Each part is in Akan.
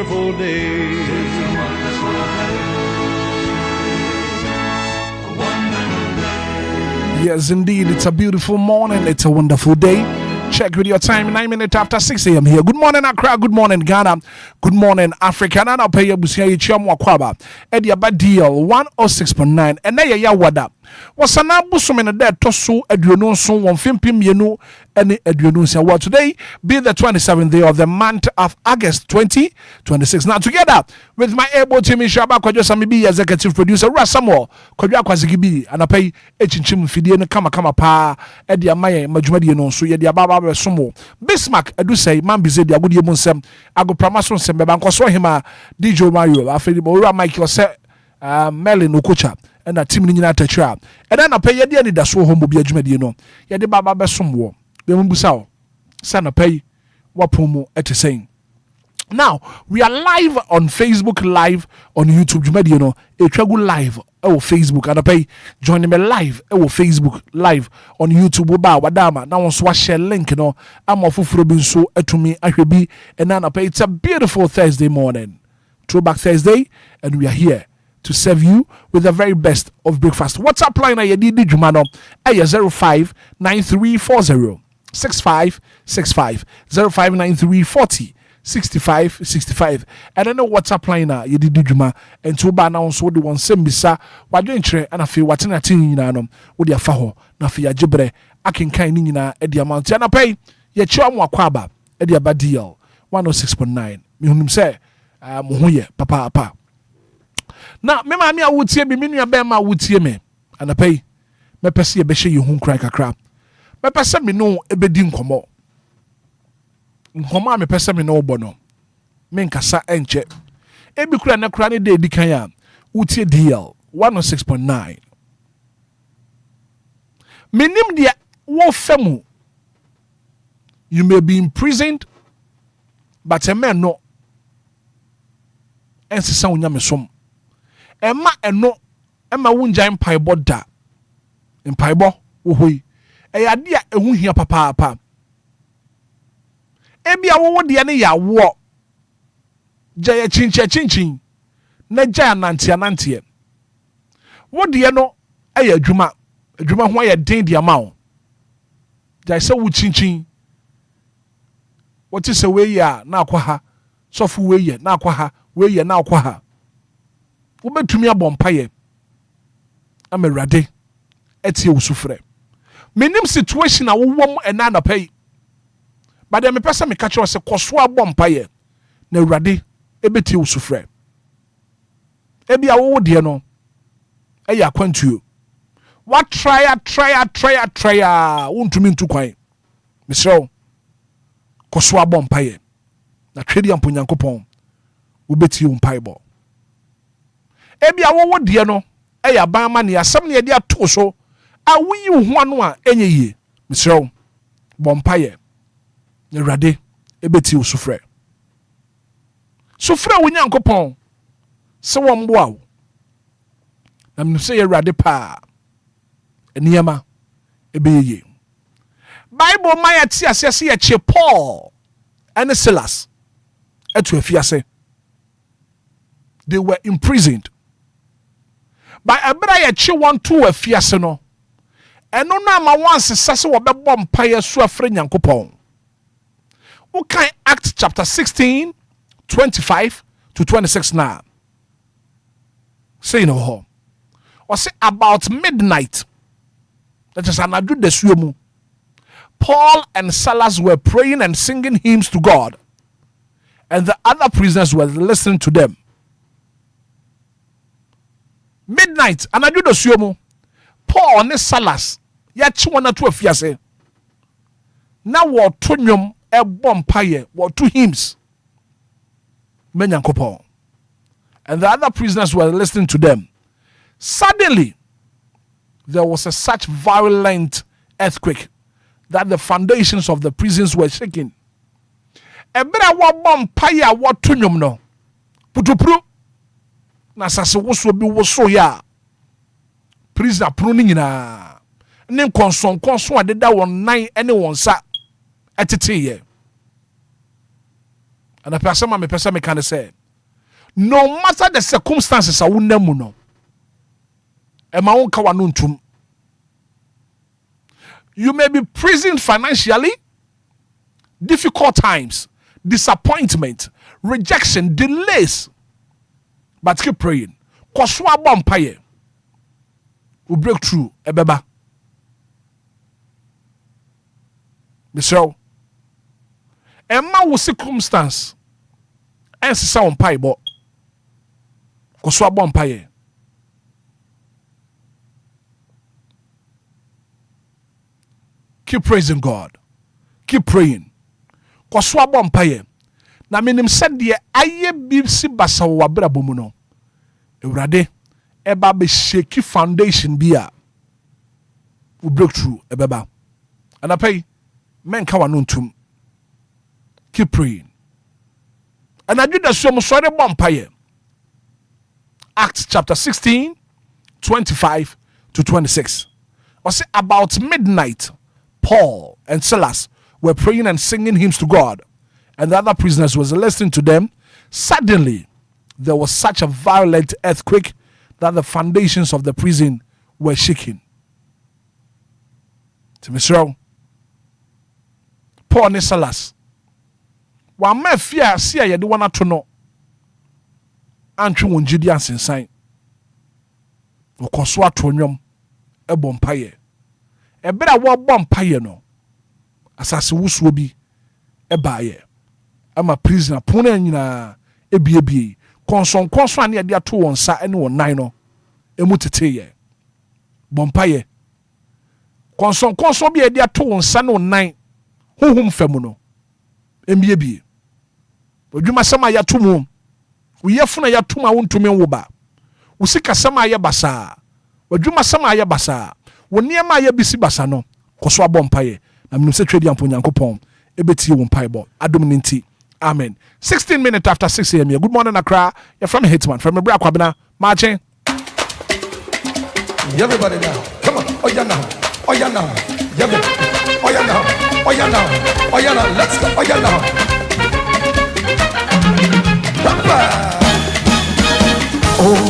wonderful day. It's a wonderful day. A wonderful day. Yes, indeed, it's a beautiful morning. It's a wonderful day. Check with your time, 9 minutes after 6 a.m. here. Good morning, Accra. Good morning, Ghana. Good morning, Africa. And I'll pay you Busia Chiamwa Kwaba. Edia Badiel 106.9. And then ya wada. Was an abusum in a dead tosu eduno son 150 yenu any edunusia. Well, today be the 27th day of the month of August 2026. Now, together with my able team in Shaba Kwajosamibi, executive producer Rasamo, Kodja Kwazigibi, and I pay Echinchim Fidian Kama Pa, Edia Maya, Majumadi no so Yedia Baba Sumo. Bismarck, I do say, Mambize, the Agudi Munsem, Ago Pramason Sembebanko Swahima, DJ Mario, Afri Michael set Melin Okucha. And a team in United Trap. And then I pay Yadi Anidaso Wɔhɔ be a Jumedino. Yadi Baba Besumwo. Bembusaw. Sana pay Wapumu at the same. Now, we are live on Facebook, live on YouTube. Jumedino. A travel live on Facebook. And I pay joining me live on Facebook, live on YouTube. Oba Wadama. Now on share link. You know, I'm off Robin so to me. I should be. And then I pay it's a beautiful Thursday morning. Throwback Thursday. And we are here to serve you with the very best of breakfast. What's up line I did Jumano? 059340 6565 059340 6565. And I know what's up line you did Juma and to ba now so the one sembisa wadwentre and afi watena tin nyina no wo dia fa ho na afi agibre akenkan ni nyina e dia mount na pay ye chiamu akwaba e dia badiel 106.9 me hunum say mo ho ye papa. Now, me mami a wutie me nua be ma wutie me anapay me pese ye be hye hu kran kakra me pese me no ebedi nkomo a me pese me no bo no me nkasa enche ebi kura na kura ne de edi kan ya wutie DL 106.9 menim dia wo famu you may be imprisoned but a man no ensesa wonya me som Emma eno Emma wunja mpaibo da mpaibo wo hoi ade a ehu hia papa ebia wo de ne ya wo jaya chinchin na jaya nantie wo de no aya adwuma ho aya den de ama wo jaya se wo chinchin wo ti se we ya na akwa ha sofu we ye na akwa ha we ye na akwa ha wobetumi abompaye amerade etie usufre menim situation a wowom ena na pay but dem pesa me catch us koso abompaye na urade ebetie usufre ebia wo de no eya kwantuo what try wontumi ntu kwan misro koso abompaye na twedi amponyankopon wobetie umpaibo ebia wo de no eya ban ma ne asem ne de ato so a wuyi ho ano a enye yie misro bompaye ne rade ebeti usufre sufre wo nyankopon se wo mboa wo na me se ye rade pa eniema ebeye Bible ma ya ti asese ye che Paul and Silas etu afiase they were imprisoned by abra ye che won to afiase no eno na ma once sase wo bebɔ mpaye so afre nyankopɔn wo kan Act chapter 16 25 to 26 now say no ho or say about midnight that is anadu desuemu Paul and Silas were praying and singing hymns to God and the other prisoners were listening to them. Midnight, and I do the sumo. Paul and Silas, yet one or two afiase. Now what tunium a bompire, what two hymns. Menyankopo. And the other prisoners were listening to them. Suddenly, there was such violent earthquake that the foundations of the prisons were shaking. Ebra wa bompire what tunium no. Putupru. Na sase woso bi woso ya prisoner pro ni nyina ne konson adeda won nan ene won sa etete ye And a person me can say, no matter the circumstances I wouldn't know. You may be prisoned financially, difficult times, disappointment, rejection, delays. But keep praying. Koswa bompaye. We break through. Ebeba. Michelle. Emma will circumstance. And si sa bompaye bo. Koswa bompaye. Keep praising God. Keep praying. Koswa bompaye. Na minim said ye aye bibsi basa wabra bomuno. Eurade eba be shaky foundation bia. We break through ebeba. And I pay men kawanuntum. Keep praying. And I do the same sorry bompaye. Acts chapter 16, 25 to 26. I say about midnight, Paul and Silas were praying and singing hymns to God, and the other prisoners was listening to them. Suddenly, there was such a violent earthquake that the foundations of the prison were shaking. To Mr. Paul and Silas, one man fear see ya the one to know. Antwi won Gideon sensan. Okoso atonyom e bompaye. Ebere wo bompaye no. Asase wusuo bi e baaye. Ama prisoner pona nyina ebiebie. Konson ane de ato won sa ene won nan no. Emu teteye. Bompaye. Konson bi de ato won sa ne won nan. Honhom fam no. Embiebie. Odwuma sama ya to mu. Uyefuna ya tuma wontumi woba. Usika sama ya basa. Wadwuma sama ya basa. Woniema ya bisi basa no. Koso abompaye. Na minu se twedi ampo Nyankopon ebeti wo mpaebo. Adom ninti. Amen. 16 minutes after 6 a.m. Good morning Accra. You're from Hitman. From Obia Kwabena. Marching. Everybody now. Come on. Oh yeah now. Oh yeah now. Oh yeah now. Oh yeah now. Oh yeah now. Let's go. Oh yeah now. Oh,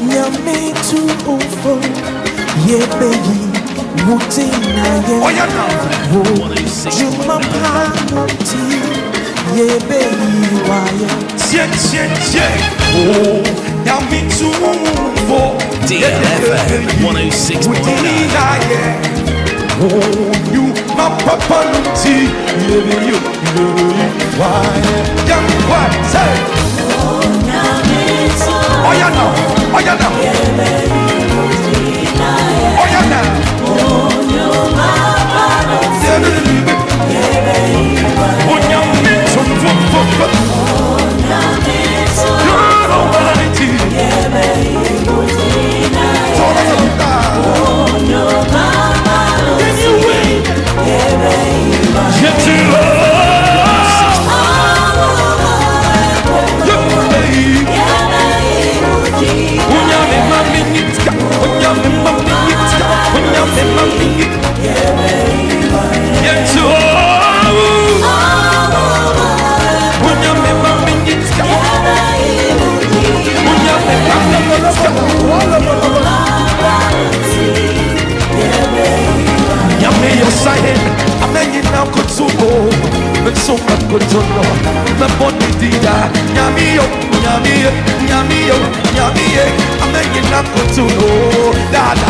nyame tu ufo ye baby mutina ye. Oh yeah now. Oh, juma panuti ye baby waya. Tie. Oh, nyame tu ufo DLFM 106.9. Oh, you my papa nuti ye baby waya. Young what say? Oh yeah now, oh yeah now, oh yeah now.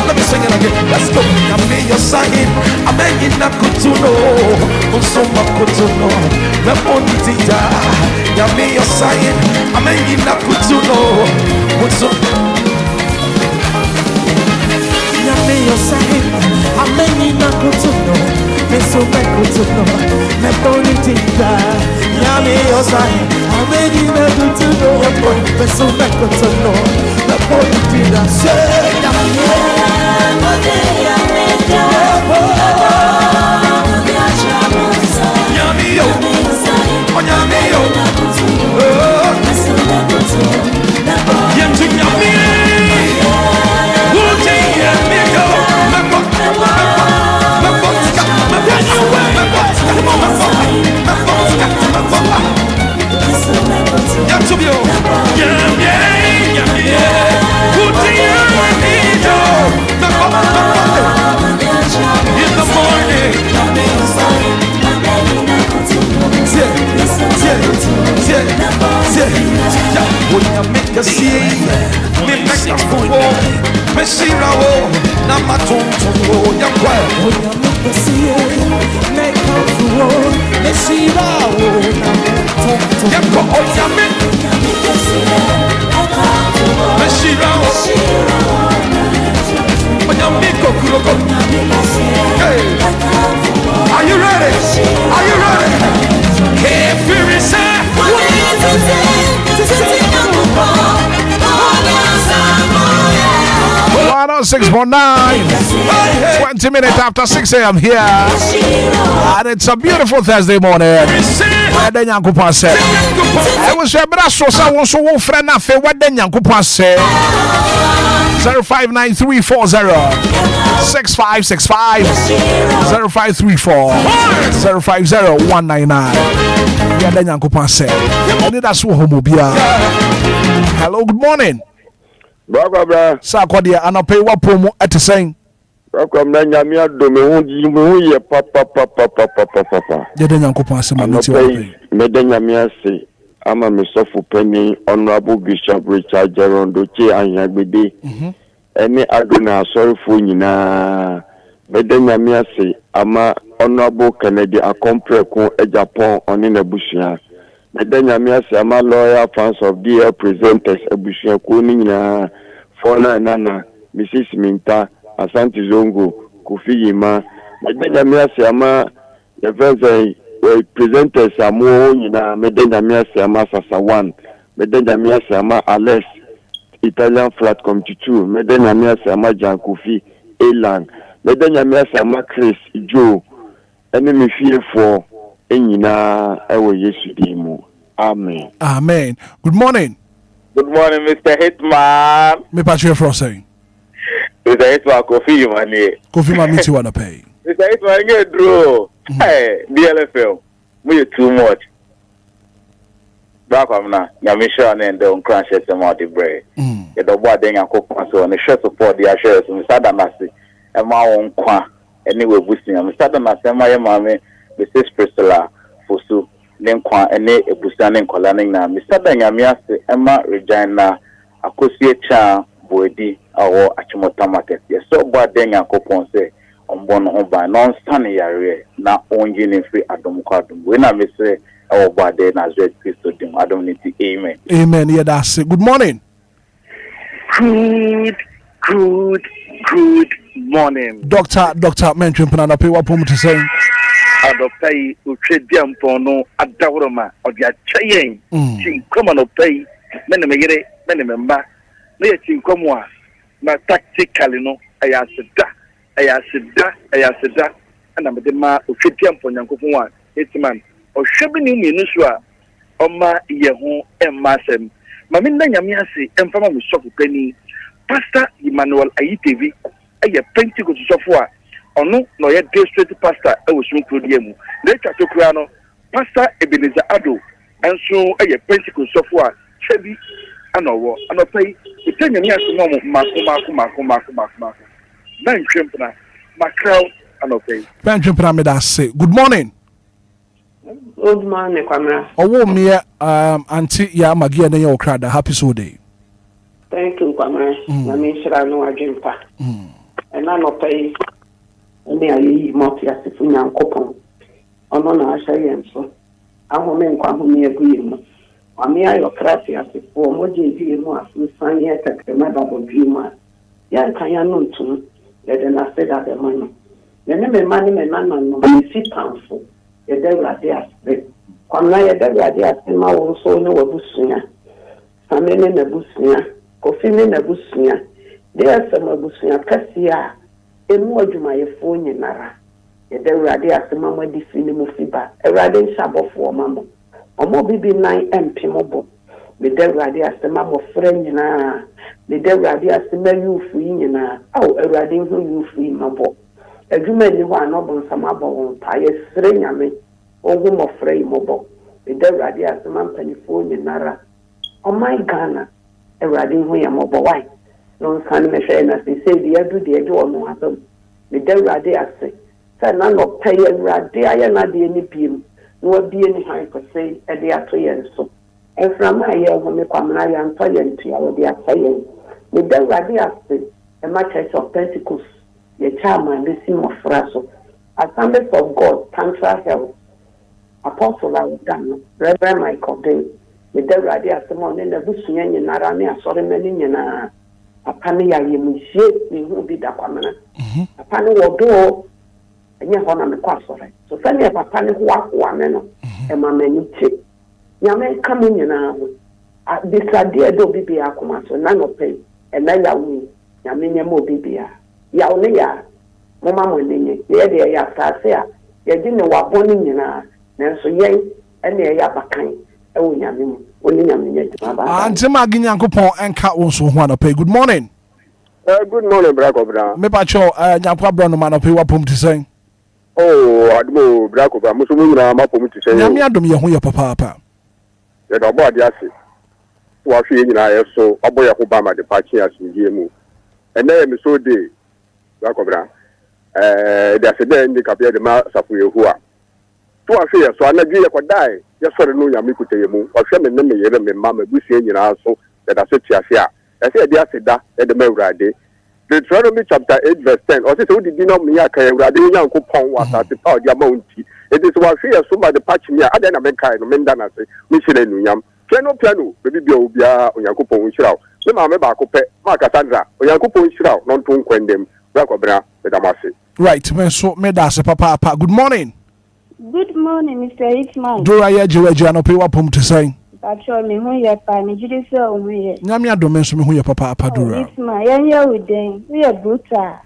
Let me sing it again. Let's go. Yami, you're saying, I'm hanging up good to know. So much good to know. The money dida. Yami, you're saying, I'm hanging up good to know. So Yami, you're saying, I'm hanging up good to know. So much good to know. The money dida. Yami, you're saying, I'm hanging up good to know. So much good to know. The money dida. Say, In the morning. When you make a scene, me make a fool, me see now, na matungo, ya kwa. When you make a scene, make a fool, me see now, na matungo. Ya kwa oya me see now. Oya me kuroko. Hey, are you ready? Are you ready? If you say, 106.9, 20 minutes after 6 a.m. here, and it's a beautiful Thursday morning. I was a brasso, so friend of what then Yanko Passe 0593406565 0534 050199. Yanko Passe. Anidaso Wɔhɔ Obia. Hello, good morning. Bra. Sakodia anope wa promo etesen. Welcome na nyamia do me hu ye papa. Jede Nyankopon asema meti wa pe. Me de nyamia se ama me sofu penny Honorable Bishop Richard Jerondo che anyagbede. Ene aduna sorrowful nyina. Me de nyamia se ama Honorable Kennedy Akompreko Japan oni na bushia. Me nyamia se ama lawyer fans of DL presenters ebushia ko ni nyina fona nana Mrs Minta Asante Zongo Kofi Yima. Me nyamia se ama the verse presenters amu nyina me nyamia se ama Sasa One. Me nyamia se ama Alex Italian Flat Committee 2. Me nyamia se ama Jan Kofi Elan. Me nyamia se ama Chris Joe. Ene me fie for enyina ewo Yesu dimu. Amen. Amen. Good morning. Good morning, Mr. Hitman. Me patch for saying. Mr. Hitman, Kofi Yumani. Kofi ma meti wa na pay. Mr. Hitman, get draw. Hey, DLFM. We too much. Back on now. Yamisha and the uncrunch some of the bread. The double ding and cook so on the show support the ashes. Mr. Damasi. And my own qua. Anyway, boosting. Mr. Damasi, my mammy, Mrs. Priscilla, Fosu. Nenkwa ene ebusane nkolane na Mr. Nyamia se Emma Regina akosie cha boedi awo achimota market ye so gba den yakopon se ombo no ho ba non stand yare na onje ne free adom kwa adom we na me se awo gba de na Nazareth Christo dim adom niti amen. Amen. Yeah, that's it. Good morning. Good morning. Doctor mention pana pay wa promo to say. Adoptai uchediam pono adawroma odia chayen chinkoma no pay mene megere mene memba na ya chinkomwa na tactically no ayasida ana mede ma uchediam ponyankofo wa Hitman ohwebi ni mienu so a oma ye ho emmasem ma me na nyame ase emfama me sofo pani Pastor Emmanuel Ayitevi aye Pentecost sofo a ono no ye district pastor e wosun krodiemu na twatokura no Pastor Ebenezer Ado enso e ye Pentecost sofo a chebi anowo anopai itenya mi aso mako na ntwempna makraw anopai Ntwempna me da say. Good morning. Good morning, Kwamra. Owo me auntie ya magia na ye okrada. Happy so day. Thank you, Kwamra. Na me shira no adwempa. And I no pay any ayi moti asifu nyankopon. Ono na ahya yenso. Ahome nkwa home aguye mu. Ami ayo krati asifu omoje die mu afu sanye tekrema babo biuma. Ya kanya no ntum. Yede na seda de mano. Yene me mani me nana no si tanfo. Yede wrade asbe. Kwamra yede wrade asbe ma wo so ne wabusunya. Samene na busunya. Kofi ne na busunya. DLFM abusunya kasia emu adwumayefo nyinara yede urade asema mwadi fini mu fiba urade nsabofo mamo omo bibi nan empimobo bede urade asema mo frɛ nyina bede urade asema yufu nyina aw urade hu yufu mabo adwuma ni ho anobo nsama bo won pa yesre nyame ogu mo frɛ mobo bede urade asema mpanifo nyinara my Ghana, a riding who am over white. No son, me say, as they say, the other day, do no other. The day rade I say, say, none of pay a rade, I am not the any beam, nor be any high per se, at the 3 years so. And from my year, when me come, I am tired to our dear saying, the day rade I say, a matter of Pentecost, the chairman, the sim of Frasso, Assemblies of God, Tantra Health, Apostle I done, Reverend Michael Day, the day rade I say, in the Bussian in Narania, sorry, many in a Apani ya yemushe ni hu bi da kwamana apani wo do enye ho na me kwasore so fa ne apani ho akwa me no e ma mani che nyame ka mu nyina ho disade do bibi akoma so na no pe e na ya wu nyame nya mo bibi ya wo ne ya mo ma mo ne ye de ya sase a ye di ne waboni nyina na so yen e ne ya bakan e wo nyame mu. Auntie Maggie Yankopon and Cat also want to pay. Good morning. Good morning, Bracobra. Me pacho, Yankwa Brown man pay what pum to say. Oh, Admo Bracobra, Musumina, my pum to say. Yamiadum, your papa. The Dobo Diasi. Was she in I so a boy of Obama, the party as in GMO. And then so day, Bracobra. There's a day in the Capia de Mars of Yahua. To a fear, so I never could die. Just for the new Yamikutemu, or some name me, Mamma Bussian in also that I said, Chia. I said, Dia said that at the Melrade. Deuteronomy chapter 8, verse 10, or says, who did you know me? I can't ride young coupon was at the power of your mounty. It is what fear so by the patch me. I didn't make kind of Mendana say, Mission and Yam. Piano, maybe Obia or Yankupon Shroud. The Mamma Bacope, Marcasandra, or Yankupon Shroud, not to quendem, Bracobra, the Damasi. Right, when so made us a papa. Good morning. Good morning, Mr. Hitman. Dora Yaji, no pay what pum to say. Actually, me who ya pa me jide se o me. Nyamia do menso me who ya papa Dora. Hitman, yan ya we den. We are brutal.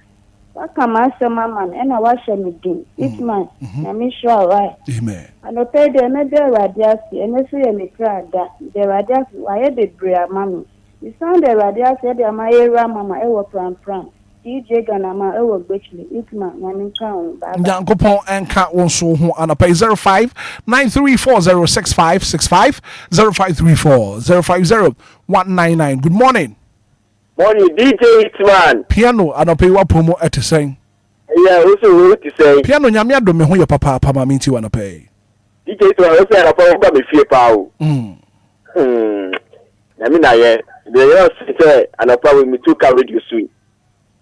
What come answer mama and I wash me din. Hitman, na me sure right. Amen. And I pay the another radiasi and I say me cry that the radiasi why the brea mommy. You sound the radiasi the my era mama e wo pram. DJ Ganama ewo gbechile Hitman na me kan ba. Yankopon and Cat also who on a pay 05 934065565 0534 050 Good morning. Morning, DJ Hitman. Piano and a pay what promo at the same. Yeah, also what to say. Piano Yamia do me who your papa minti wanna pay. DJ Hitman, also I have a fear power. I mean, I say, and I probably me took a radio suite.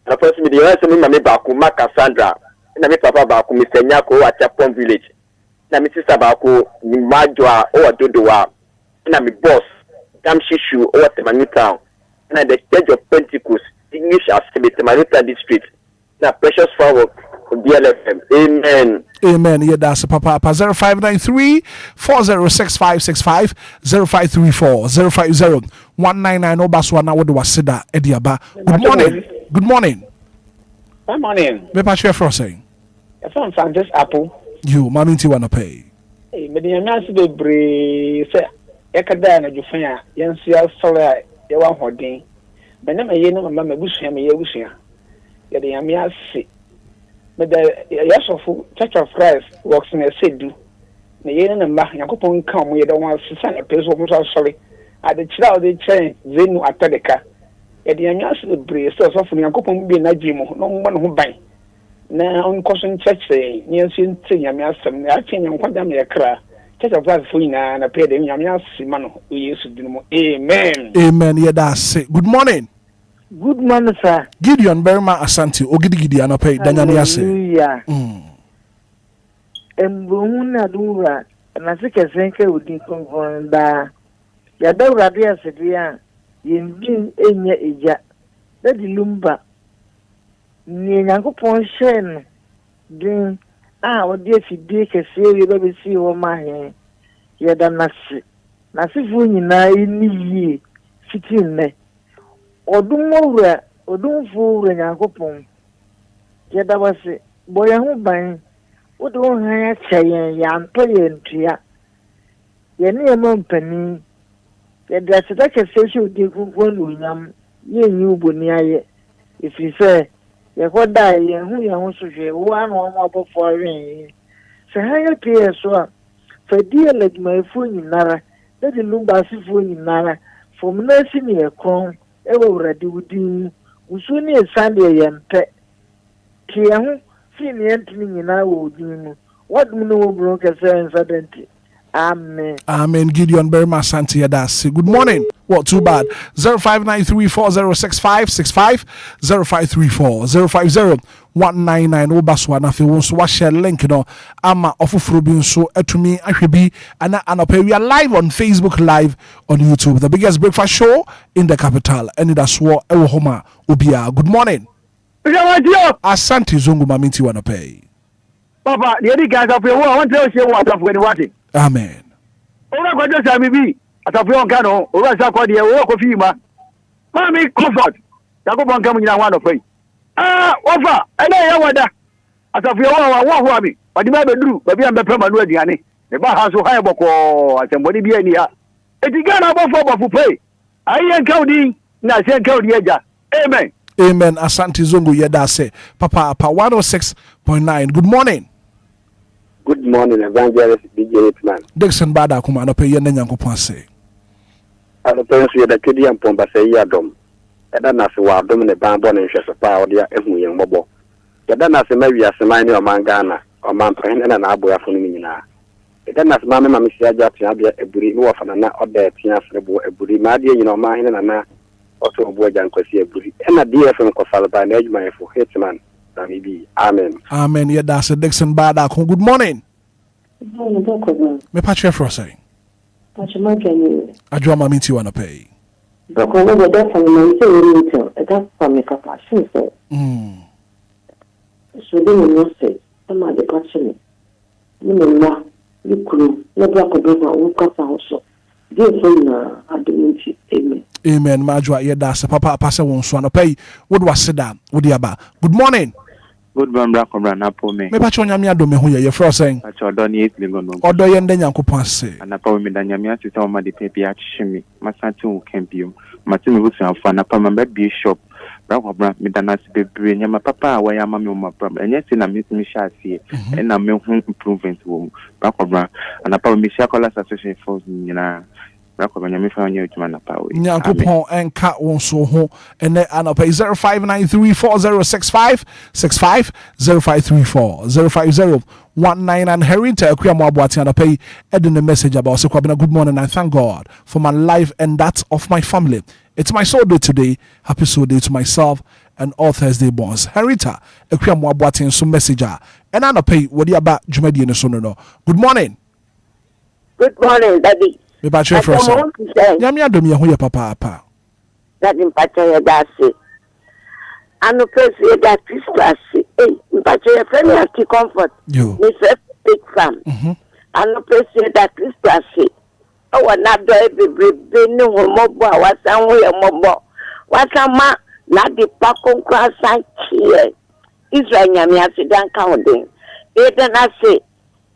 And of course, me the answer me mama baku Cassandra. Na me papa baku Mr. Nyako at Chapon Village. Na me sister baku ni Majwa or Dodowa. Na me boss Damshishu or Temanu Town. Na the Church of Pentecost English as Temanu District. Na precious flower from DLFM. Amen. Amen. Yeah, that's a papa. 0593 406565 0534 050 199 Obaswana would was Sida Ediaba. Good morning. Good morning. Good morning. Me pass your frosting. If I'm from this apple. You, mommy, you wanna pay? Hey, but the man said, "Bre, say, Ekada, you find, Yansia, Sola, you want holding." But never you know, Mamma Bushia, me, Bushia. Yet the Amia see. But the yes of Church of Christ works in a sedu. The yen and Mah, Yakupon come, we don't want to send a place of sorry. At the child, they train, Zenu Atadica. Yet the Amia see the Bre, so often Yakupon be a Najimo, no one who buy. Now, on caution church say, near Sin Yamia, some acting and quantum cra. Church of Christ Fina and appeared in Yamia Simano, we used to do. Amen. Amen. Yeah, that's it. Good morning. Good morning, sir. Gideon Berma Asante, Ogidi and pay Danyamiase. Hallelujah. Embuna Dura, and I think a thinker would be confirmed that Yada Radia Sedia, Yin Enya Ija, that the Lumba. Nyango Ponshen, then, what dear if you dig a series of see what my hand, Yada Nasi. Nasi Funina in ye, sitting there. Odumora, Odumfu, and Yankopon. Yada was it, boy, I won't buy. What don't I say, Yan Payan Tia? Yanni a monpenny. Yet that's like a social different one, ye knew Bunia. If you say, you what die, and who you also say, one or more before rain. So, how you pay as well? For dear like my phone in Nara, that the Lumba phone in Nara, from nursing a crown, ever ready with you. We soon need Sunday and pet. Here, seeing the entering in our wood. What no broker says suddenly. Amen. Amen. Gideon very much Santi Adasi. Good morning. What too bad? 0593406565 0534050199 Obaswa na fe won so wa share link no ama ofoforo bi nso atumi ahwebi ana anopa we are live on Facebook, live on YouTube, the biggest breakfast show in the capital. Anidaso Wɔhɔ Obia. Good morning. Asante Zongo maminti wanope. Papa, the other guys up here, I want to say what of when watching. Amen. Ola kwa just me atafio nkano ola sa kwa die wo kofi ma mami comfort yakobo nkamu nyina wan of ofa ene ya wada atafio wa ho ami wadi ma beduru ba bia mbepre manu aduane e ba ha so ha eboko atembodi bia ni ha etiga na bofo pay ayi nkaudi na se nkaudi eja. Amen. Amen. Asante Zongo yeda se Papa 106.9. Good morning. Good morning, Evangelist DJ Hitman. Dixon Bada kuma no pay yenda nyankopon ase. Ado penso yeda kedi ampomba se yadom. Eda na se wa dom ne bambo ne hwese pa odia ehu yen mobo. Eda na se mawi aseman ne omangana, omampan na na aboyafo no nyina. Eda na se mama mama sia ja tia bia eburi no wafana na oda tia frebo eburi ma de nyina oman na na oto obo jankwasi eburi. Ena DLFM ko falba na adwuma efo Hitman. Amen. Amen. Yeah, that's a Dixon Bada. Good morning. Good morning. Me patche for saying. Patche my can I draw my minty wanna pay. But when we get from my little, that's for me capacity. So then you say, some of the question. You know, you could never go back also. Dear friend, I don't amen. Amen. Majwa, yeah, that's a papa pass one swan pay. What was said that? What do you about? Good morning. Good morning, Black Obra, for me. Me patch on Yamia do me who you're frosting. I told Donny Ligono. Or do you end the Passe? And I told me that Yamia to tell my paper at Shimmy. My son too can be. My team was a fan upon my baby shop. Black Obra, me than us baby, and my papa, why am I my problem? And yes, I miss me shall see, and I'm home improvement room. Black Obra, and I probably Shakolas Association for me. Nyankopon enka won so ho ene anopa 0593406565 0534050199 and Herita Akuamo Abuati anopa edin the message about say kwabena good morning. I thank God for my life and that of my family. It's my soul day today. Happy soul day to myself and all Thursday bonds. Herita Akuamo Abuati so messenger and anopa wodi aba dwumadi ne so no. Good morning. Good morning, Daddy. Me ba chwe for so. Nyame adom ye ho ye papa. That impact ye dasi. Ano pesi ye da Christmas. Impact ye friend ya ki comfort. Me first big fan. Ano pesi ye da Christmas. O na do e bebrebe ni ho mobo a wasan ho ye mobo. Wasan ma na di pa konkwa san kiye. Israel nyame asidan ka odin. E da na se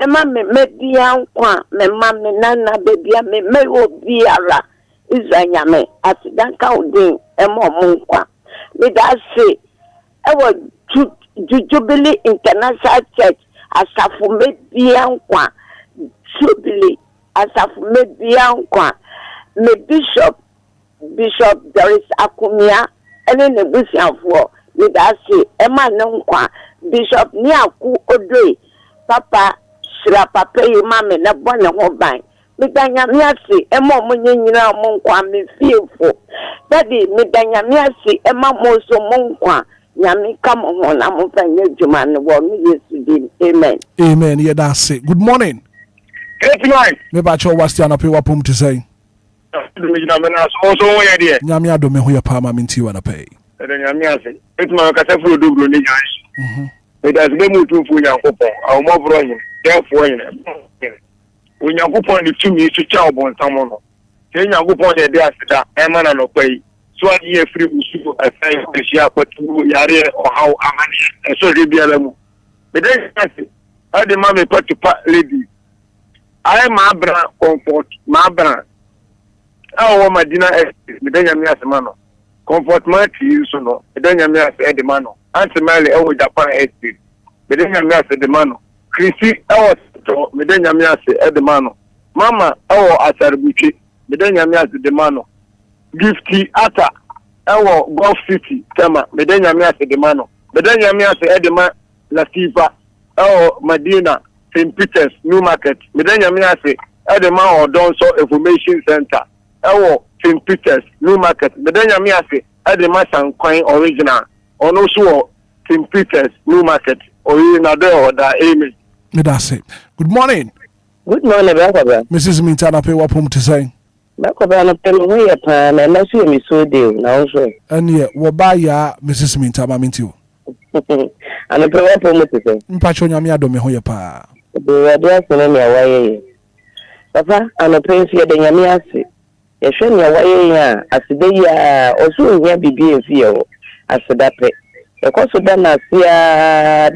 Emma me bian kwa me ma me nana bebia me obiara Israel nyame asidan ka odin emo kwa me da say e wo Jubilee International Church asafu me bian kwa Jubilee asafu me bian kwa me bishop Doris Akumia ene ne busianfo me da say Emma ne kwa Bishop ni aku odoi papa Sira papa yi mame na bone ho ban midanya miase emo munye nyina mo nkwa me fiefo daddy midanya miase ema mo so mo nkwa nyame kam ho na mo fanye djuma ne wo me Yesu din. Amen. Amen. Yeah, that's it. Good morning. Hitman. Me ba cho wasti anope wapum to say. Nyame adome ho ye pa ma minti wa na pay. Nyame ase. Hitman ka sefro dubro ni jan. It has been moved to Yankopon, our mother, therefore, when Yankopon the 2 minutes to child on someone. Then Yankopon the day after that, Emma no pay. So I hear free Musu, I think the Shapa to Yare or how Amani, and so they be a level. But then I the mammy put to lady. I am my brand comfort, my brand. I want my dinner, but then I'm a man. Comfort my tea, so no, then I'm a man. Auntie Mary, oh, Japan estate. Medenya Miase de Mano. Chrissy, oh, Medenya Miase de Mano. Mama, oh, Asarbuchi. Medenya Miase de Mano. Gifty Ata ewo Gulf City tema medenya me ase de ma no medenya me ase de ma Latifa ewo Medina St Peters New Market medenya me ase de ma Odonso Information Center ewo St Peters New Market medenya me ase de ma Sankwan Original ono so St Peters New Market original there order amen. Me that's it. Good morning. Good morning, brother. Mrs. Mintana pay wapum to say. Brother, no pay me ya pa na na so mi so de na so. Anye wo ba ya Mrs. Mintana minti o. Ana pay wapum to say. Mpacho nyame adome ho ya pa. Radio so na me awaye. Papa, ana pay fi de nyame ase. Ye hwe ne awaye ya aside ya oso nya bibi enfi o. Asida pe. Ekoso dana sia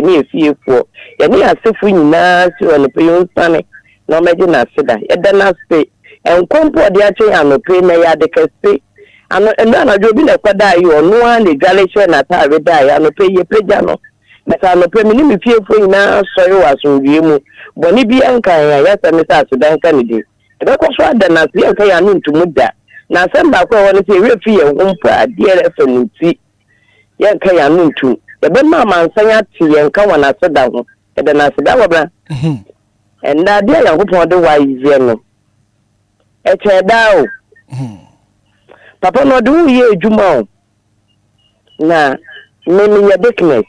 ni efiefuo ye ni asefu nyina si onope yonsane na meje na asida ye dana se enkompo de ache anope na ya de kese ano enda na jobi na kwada yi onu a le galeche na tawe da ya anope ye peja no meta anope mi ni mi fiefuo nyina so yo asodie mu boni bi anka ya se mi sa asida nka ni de ebe ko so adana se enka ya no ntumu da na semba ko woni se we fi ye humpa DLFM nti yanka ya nuntu ebe mama nsanya ti yanka wana seda ho ebe na seda wabra enda dia yankopon de wa yizie no eche da o papa no de wo ye adwuma o na me ya business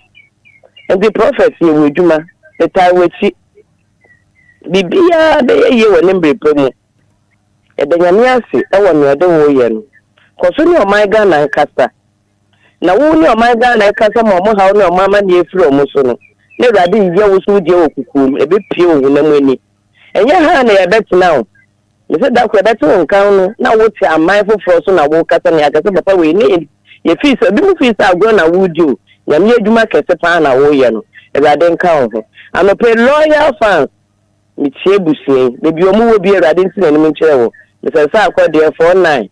and the prophet ye wo adwuma eta wechi bibia de ye woni mbepe mu ebe nyame ase e wo ne de wo ye no koso ni o my Ghana nkasa na wo ni o my Ghana nkasa mo ha ni o mama ni efiri o muso no ne rade ye wo so die okukum ebe pie o na mani enye ha na ye betina o me se da ko betin nkan no na wo ti amai foforo so na wo kasa na akasa papa we ni ye fees bi mu fees agro na wo di o na me adwuma kese pa na wo ye no e rade nkan ho ano pe loyal fans mi tie busie bebi o mu wo bi rade nti na ni nkyere wo me se sa akọ de 49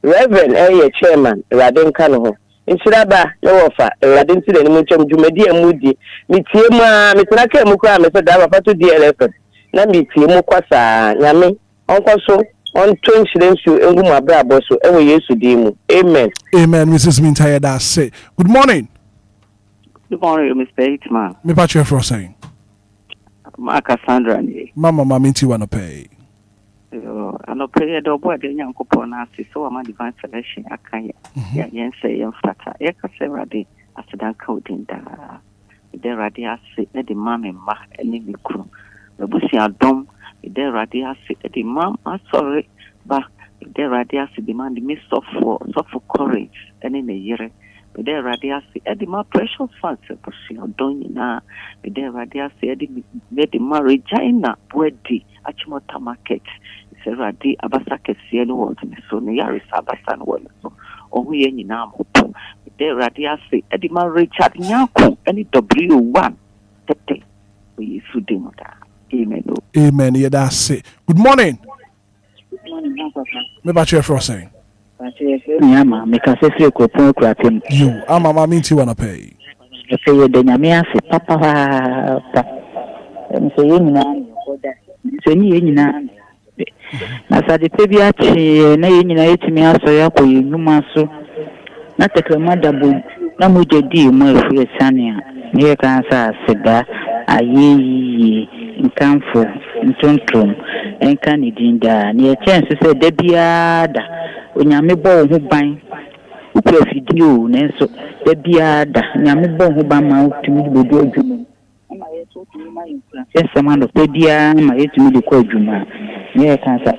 Reverend chairman rade nkan ho nkyira ba na wo fa rade nti na ni nkyem dwumadi amudi mi tie mu a mi tena ka mu kwa me se da papa to DLFM na mi tie mu kwasa nyame onko so on 20 engu mu abrabo so ewo Yesu dimu amen. Amen. Mrs. Mintaya da say good morning. Good morning, Mr. Hitman. Me pa chef for saying Ma Cassandra ni mama minti wana pay yo ano pay do bo de nyankopon na ase so ama divine selection akanya ya yen say yen fata e ka se rade asidan ka odin da de rade ase e de mama ma eni mi kru ebusi adom de rade ase e de mama sorry ba de rade ase de man me for courage eni ne yere de rade ase e de ma precious fans ebusi odon na de rade ase e de marriage China wedi achimota market se rade abasa kese no wo so ne yare abasa no wo so ohu ye nyina amoto de rade ase e de ma Richard Nyako eni W1 tete we su de moda amen. Amen. Yeah, that's it. Good morning. Good morning, Papa. Me ba chef for saying Nyama mekase fie kopon curating you mama minti wana pay efe ye de nyame ase papa pa nse ye nyina oda nse ni ye nyina na sade pe bi achi na ye nyina yetimi aso ya ko yuma so na tekrama dabo na mo jedi mo efu sania ne ye kan sa sida ayeyi nkanfo ntontrom enka ni dinda ne ye chance se de biada onyame bo ho ban upe video nenso de biada nyame bo ho ban ma utumi bodo adwuma ama yeso tumi ma yinkura sema no pe bia ma yetumi de ko adwuma ne kan sa.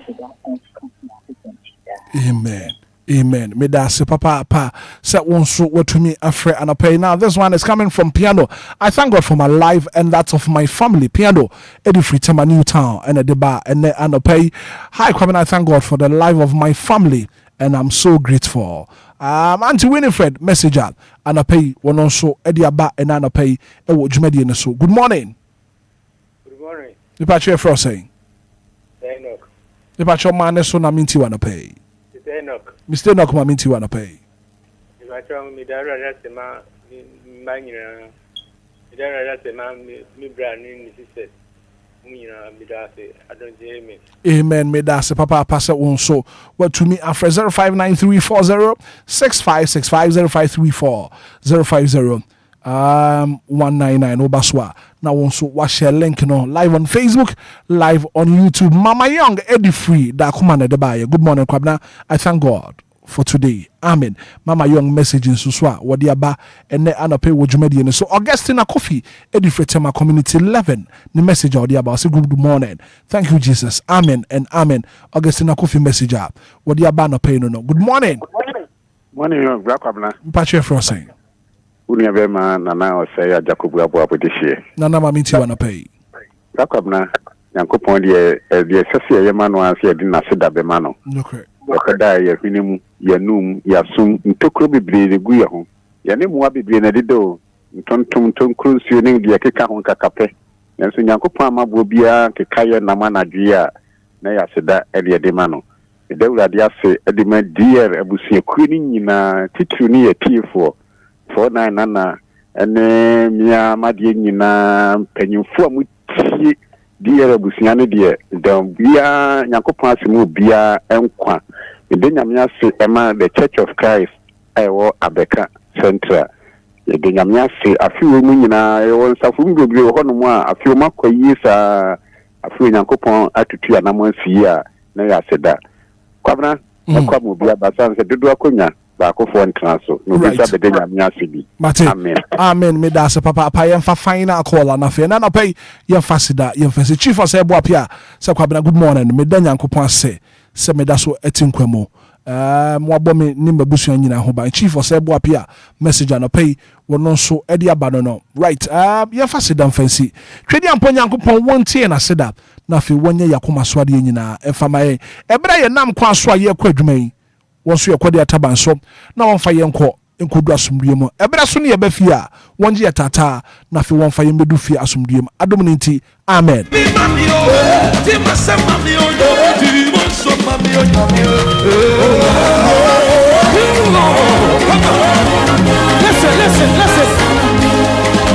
Amen. Amen. Me da se papa pa se wonso watumi afre anapay. Now this one is coming from Piano. I thank God for my life and that of my family. Piano Eddie free time New Town and a deba and anapay. Hi Kwame, I thank God for the life of my family and I'm so grateful. Auntie Winifred messenger anapay one also Eddie aba and anapay e wo djumadi en so. Good morning. Good morning. The patch for saying. Enoch. The patch man so na minti wana pay. Enoch. Mr. Enoch ma minti wana pay. If I tell me that rasema manyina. That rasema mi brand ni sister. Amen. May that's Papa pass it on so what to me after 05934065650534 199 Obaswa. Now also watch share link live on Facebook, live on YouTube. Mama Young Eddie Free da kumana de baye. Good morning, Kwabna. I thank God for today. Amen. Mama Young message in Suswa wadi aba ene anope wojumedi. So Augustina Coffee Eddie Free Tema Community 11 the message wadi aba say good morning. Thank you Jesus. Amen and amen. Augustina Coffee message up. Wadi aba no pay no. Good morning. Morning young black Kwabna. Mpache Frosing. Uni abema nana osaya Jacob Abu this Nana mamiti wana pay. Rakabna Yankopon de sese ye manu anse de na seda be mano. Okay. Yakada ye hwinemu ye num ya sum ntokro bebre de gu ye ho. Ye ne muwa bebre na dedo ntontom tonkro nsuo ne de keka ho kakape. Yanso Yankopon amabo bia keka ye na manadwe a na ya seda de mano. De wurade ase de ma dier abusie kuni nyina titru ne ye tiefo. 49 nana ene mia madie nyina panyimfo amutie diere busia ne de bia Yakopon asemu bia enkwa de nyamia se ema the Church of Christ ewo Abeka Central de nyamia se afiwo mu nyina ewo nsafo mbebre ho no mu a afiwo makoyi sa afiwo Yakopon atutu anamansi a na ya seda kwabna akwa mu bia basan se dodo akonya Amen. Amen. Me that's a papa pay and for final call and affair. Nana pay your fascida, your fancy chief of Sebo Apia. So good morning. Me Daniel Coupon say me that's what etinquemo. Mwabomi nimba busu nyina hoba chief of Sebo Apia message and pay wono so edi abanono. Right. Your fascida fancy. Trade amponya Coupon won't tea and I said that. Na fi wonye yakuma swadi nyina efamae. Ebra ye nam kwa swa ye kwadwumai. Once you acquire taban so now on fire enko enkodu asumdiem ebra so ne ye bafia wonje tata na fi won fire medu fi asumdiem adominiti amen listen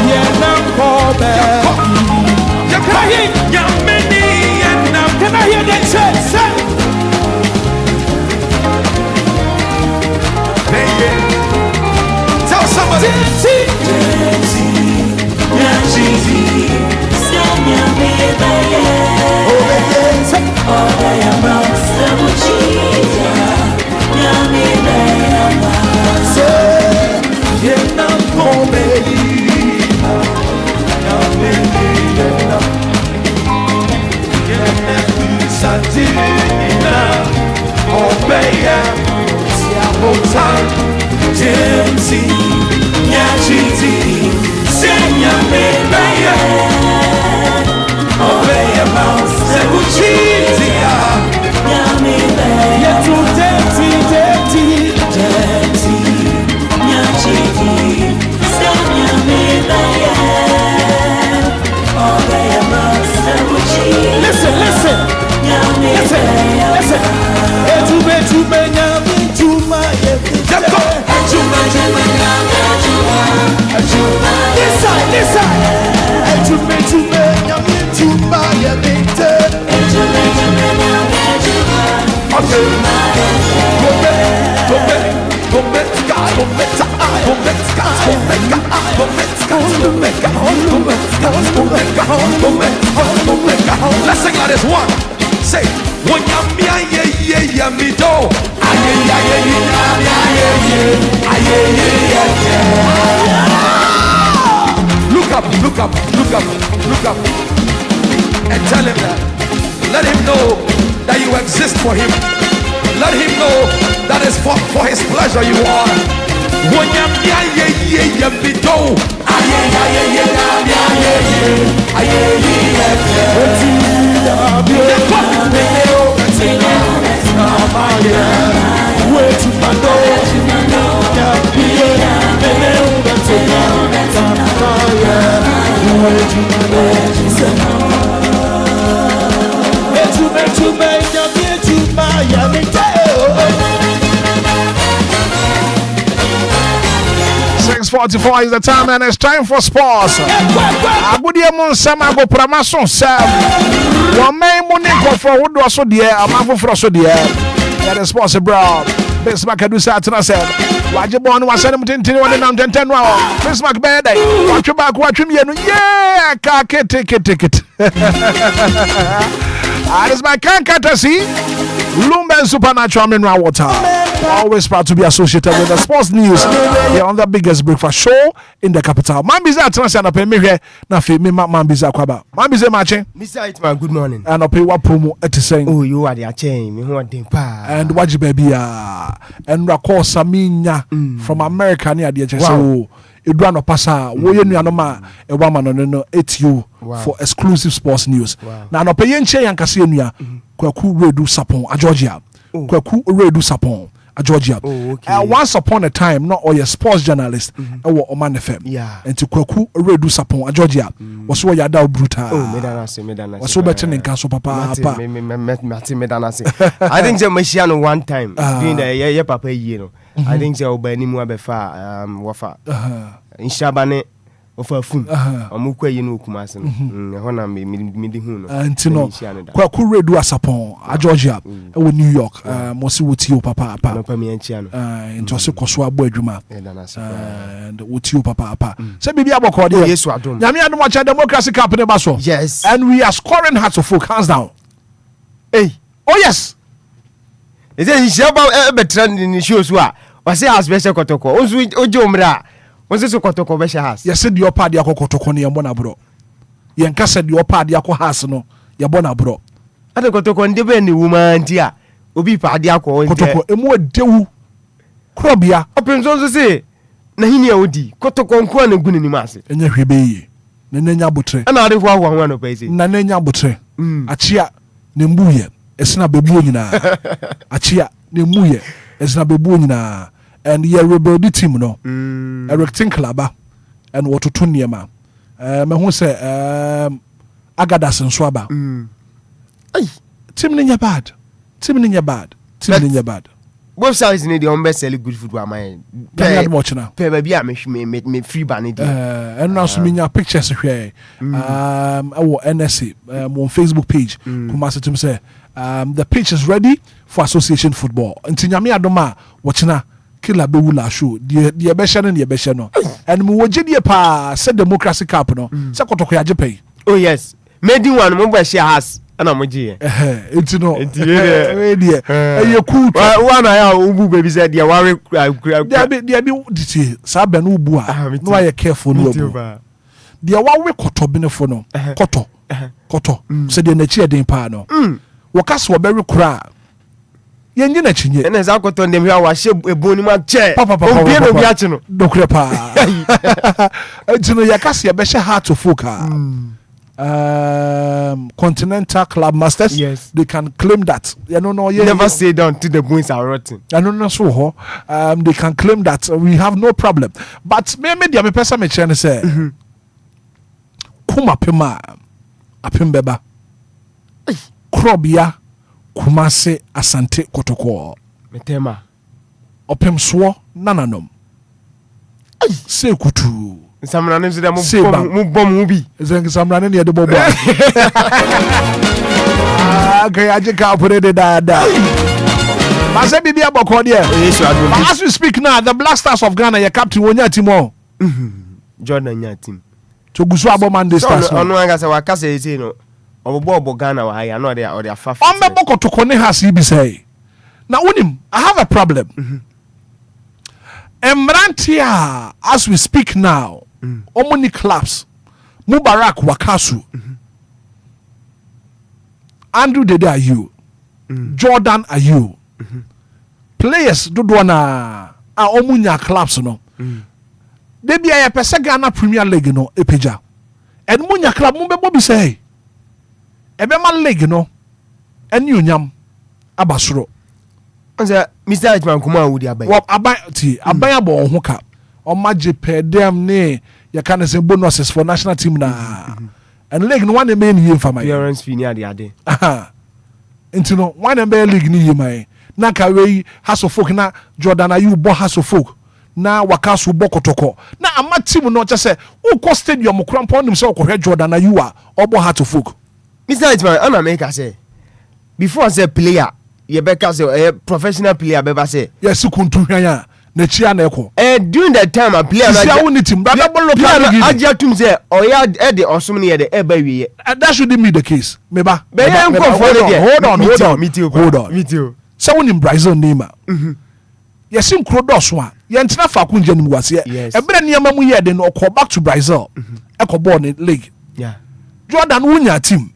yeah now call back can I hear that say tell somebody. Let's sing like this one. Say, when you're me do. Look up, and tell him that. Let him know that you exist for him. Let him know that is for his pleasure you are. When you're me do. Say 6:44 is the time, and it's time for sports. Agudia Monsama go Pramason Sam. One main money for who do so dear, a man for so dear. That is sports abroad. Bismarck do Saturn said. Wajibon was sending to 10 wow. Bismarck bad day. Watch your back, watch him. Yeah, can't take it. That is my courtesy. Lumba and Supernatural Mineral Water. Always proud to be associated with the sports news here on the biggest breakfast show in the capital. Mambiza Transana Pemi here. Nafi Mambiza Kwaba. Mambiza Mache. Mr. Hitman, good morning. And I'll pay what promo at the same. Oh, you are the chain. Me want them pa. And Waji Baby and Rako Saminya from America near the HSO. Eduano Pasa, Woyen Yanoma, a woman on ATU for exclusive sports news. Now, no pay Che and Cassiania, Kwaku Redu Sapon, a Georgia. Kwaku Redu Sapon, a Georgia. Once upon a time, not all your sports journalist, or Oman FM. Yeah. And to Kwaku Redu Sapon, a Georgia, was where you are brutal. Oh, Medanasi. Was so better in Castle Papa. Medanasi. I think the Messiano one time, doing the year papa, you know. I think they will be any more before wafa in Shabane of a fun or Mukwe you Kumasan. Hona me huno. Antino Kwaku Redu Sapon, a Georgia, or New York, Mosi Wutio Papa, and Joseph Koswa Boydruma, and Wutio Papa. Say, maybe I'm a yes, I don't. Yamian watch a democracy company basso. Yes, and we are scoring hearts of folk, hands down. Hey, oh, yes. Is it about a trend in the shows? Was it as Besha Kotoko? Ojomra was it so Kotoko Besha has? You said your party Kotoko near Bonabro. Yanka said your party Hasano, Yabonabro. I don't Kotoko and the woman, dear. Ubi Padiako, Kotoko, a more dew. Crobia, open so say. Nahini Odi, Kotoko and Kwan and Gunimasi. And your Hebe, Nanya Butre. Another one of Basie. Nanya Butre. Achia, Nimbuye, a snap a buina. Achia, Nimuye, a snap a buina. And ye rebel the team, no. A rectangle and water tuniama. Me say, Agadas and Swaba. Tim in your bad. Tim in your bad. Tim in your bad. Both sides need the best selling good food. My watching now. Maybe I me free banning. And now some your pictures here. Our NSC on Facebook page. Kumasa to say, the pitch is ready for association football. And Tinyami Adoma watching na kila bewula show. The besha and the besha no. And muwaje pa said democracy cup no. Sa kotoko ya jepe. Oh yes. Made one mobile share has. Ana moji it's no you cool one I ubu baby said dia worry dia bi diti sa be no ubu a no why careful no ubu dia wa we koto benefo no koto so dia na chi eden pa no wo kaso wo be kura yenyi na chinye na za koto ndem hwa wa hye eboni ma che obi no bi achi no dokure pa ejino ya kaso ya be hye heart to foka Continental Club Masters. Yes, they can claim that. Never say down till the bones are rotten. They can claim that we have no problem. But maybe me person me chene say, kuma pema, apimbeba, krobia, kumase asante kotoko. Metema, opem swo nananom. Se kutu. Samrane zida mu bom ubi. Samrane ni bobo. Okay, I just can't put it da. Mase bibi aboko there. As we speak now, the Blasters of Ghana, your captain wonya team Jordan nya team. To gusu aboman this stars. Ono anga se wakase say no. Obo Ghana wa haya no they fafa. Ombe boko to kone has he be say. Now unim, I have a problem. Emrantia, as we speak now, Omoni clubs, Mubarak Wakasu, Andrew Dede are you, Jordan are you, players do wanna Omunya clubs no. They be a pesa Ghana Premier League no epeja, and Munya club mumbe bobi say, Ebema League no, and you nyam abasuro. Mr. Hitman kuma wudi abai. Wa abai abo hoka. O maje per dem ne ya kan say bonuses for national team na. And league no one main year for my parents fee near the ade. Into no one league ni my. Na ka we House of Folk na Jordan Ayu bo House of Folk. na wakaso bokotoko na ama team no just say wo stadium krampo nim say okohwe Jordan na you are obo heart of folk. Mr. Hitman, I'm America say before I say player you better say a professional player better say yes kuntu hwan na chia na eko during that time a player na won team that aja tum say oya e de osum ne de e ba wiye that shouldn't be the case meba hold on so won in Brazil name yesim krodos a ye ntena fa ko njanim wase ebere niam mu ye de no call back to Brazil eko ball in league Jordan wunya team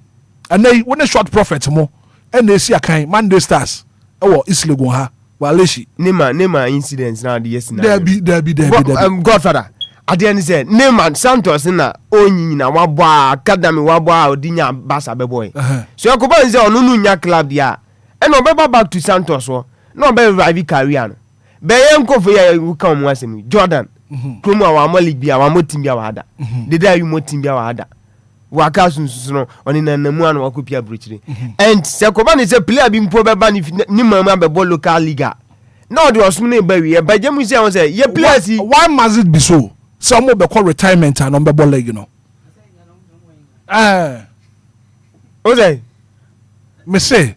anai won short prophet mo and they see a kind Monday Stars oh Islegon ha waleshi Neymar incidents now the yes there be Godfather at the end said Neymar Santos na onyi na wabo academy wabo odinya Barca be boy so yakoba nze onu nya club dia e no be back to Santos wo no be rival career no be yenko for ya we come asemi Jordan kromo awamo league bia awamo team bia wada the day you mo team bia wada waka sunsuno oni na namu an wakopia brochire and sekoba ni say player bi mpo be ba ni mama be ball local league now the osum na ba wi e ba jemu say won say ye players why must it be so some be call retirement and on be ball league no o say me say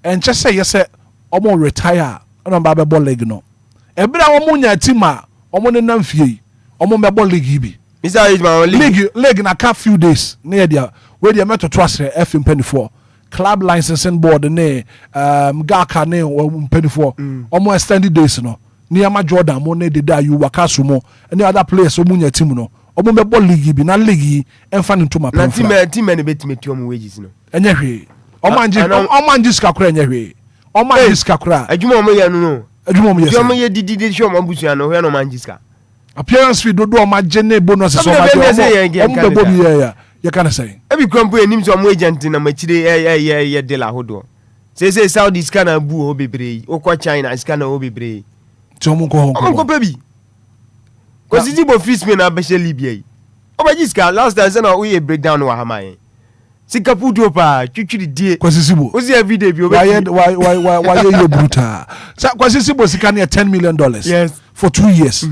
and just say yes omo retire on be ball league no e bra omo nya team a omo ne nam fie omo be ball league bi Mr. Hitman league na ka few days near there where the meto trust FM penny for club licensing board ne gaka ne penny for almost extended days no near my Jordan mo ne de you wakaso mo any other players omunya team no omo be ball league bi na league enfa into my plan team ne betimeti omo wages no enye hwe omanji skakura enye hwe omanji skakura adwuma omo ye no adwuma omo ye omo ye didi show omo busu no hwe no manji ska appearance fee do ma gene bonus so ma do bobi ya you can say e bi krampo enim so mo agent na machire ye de la hodo say Saudi scanner bu o bebre o ko China scanner o bebre to mo ko baby ko sisi bo fees me na be she Libya yi o ba jiska last time say na we breakdown wa hamaye sikapu do pa twitwiri die ko sisi bo o see every day bi o why you brutal ko sisi bo sika na $10 million yes for 2 years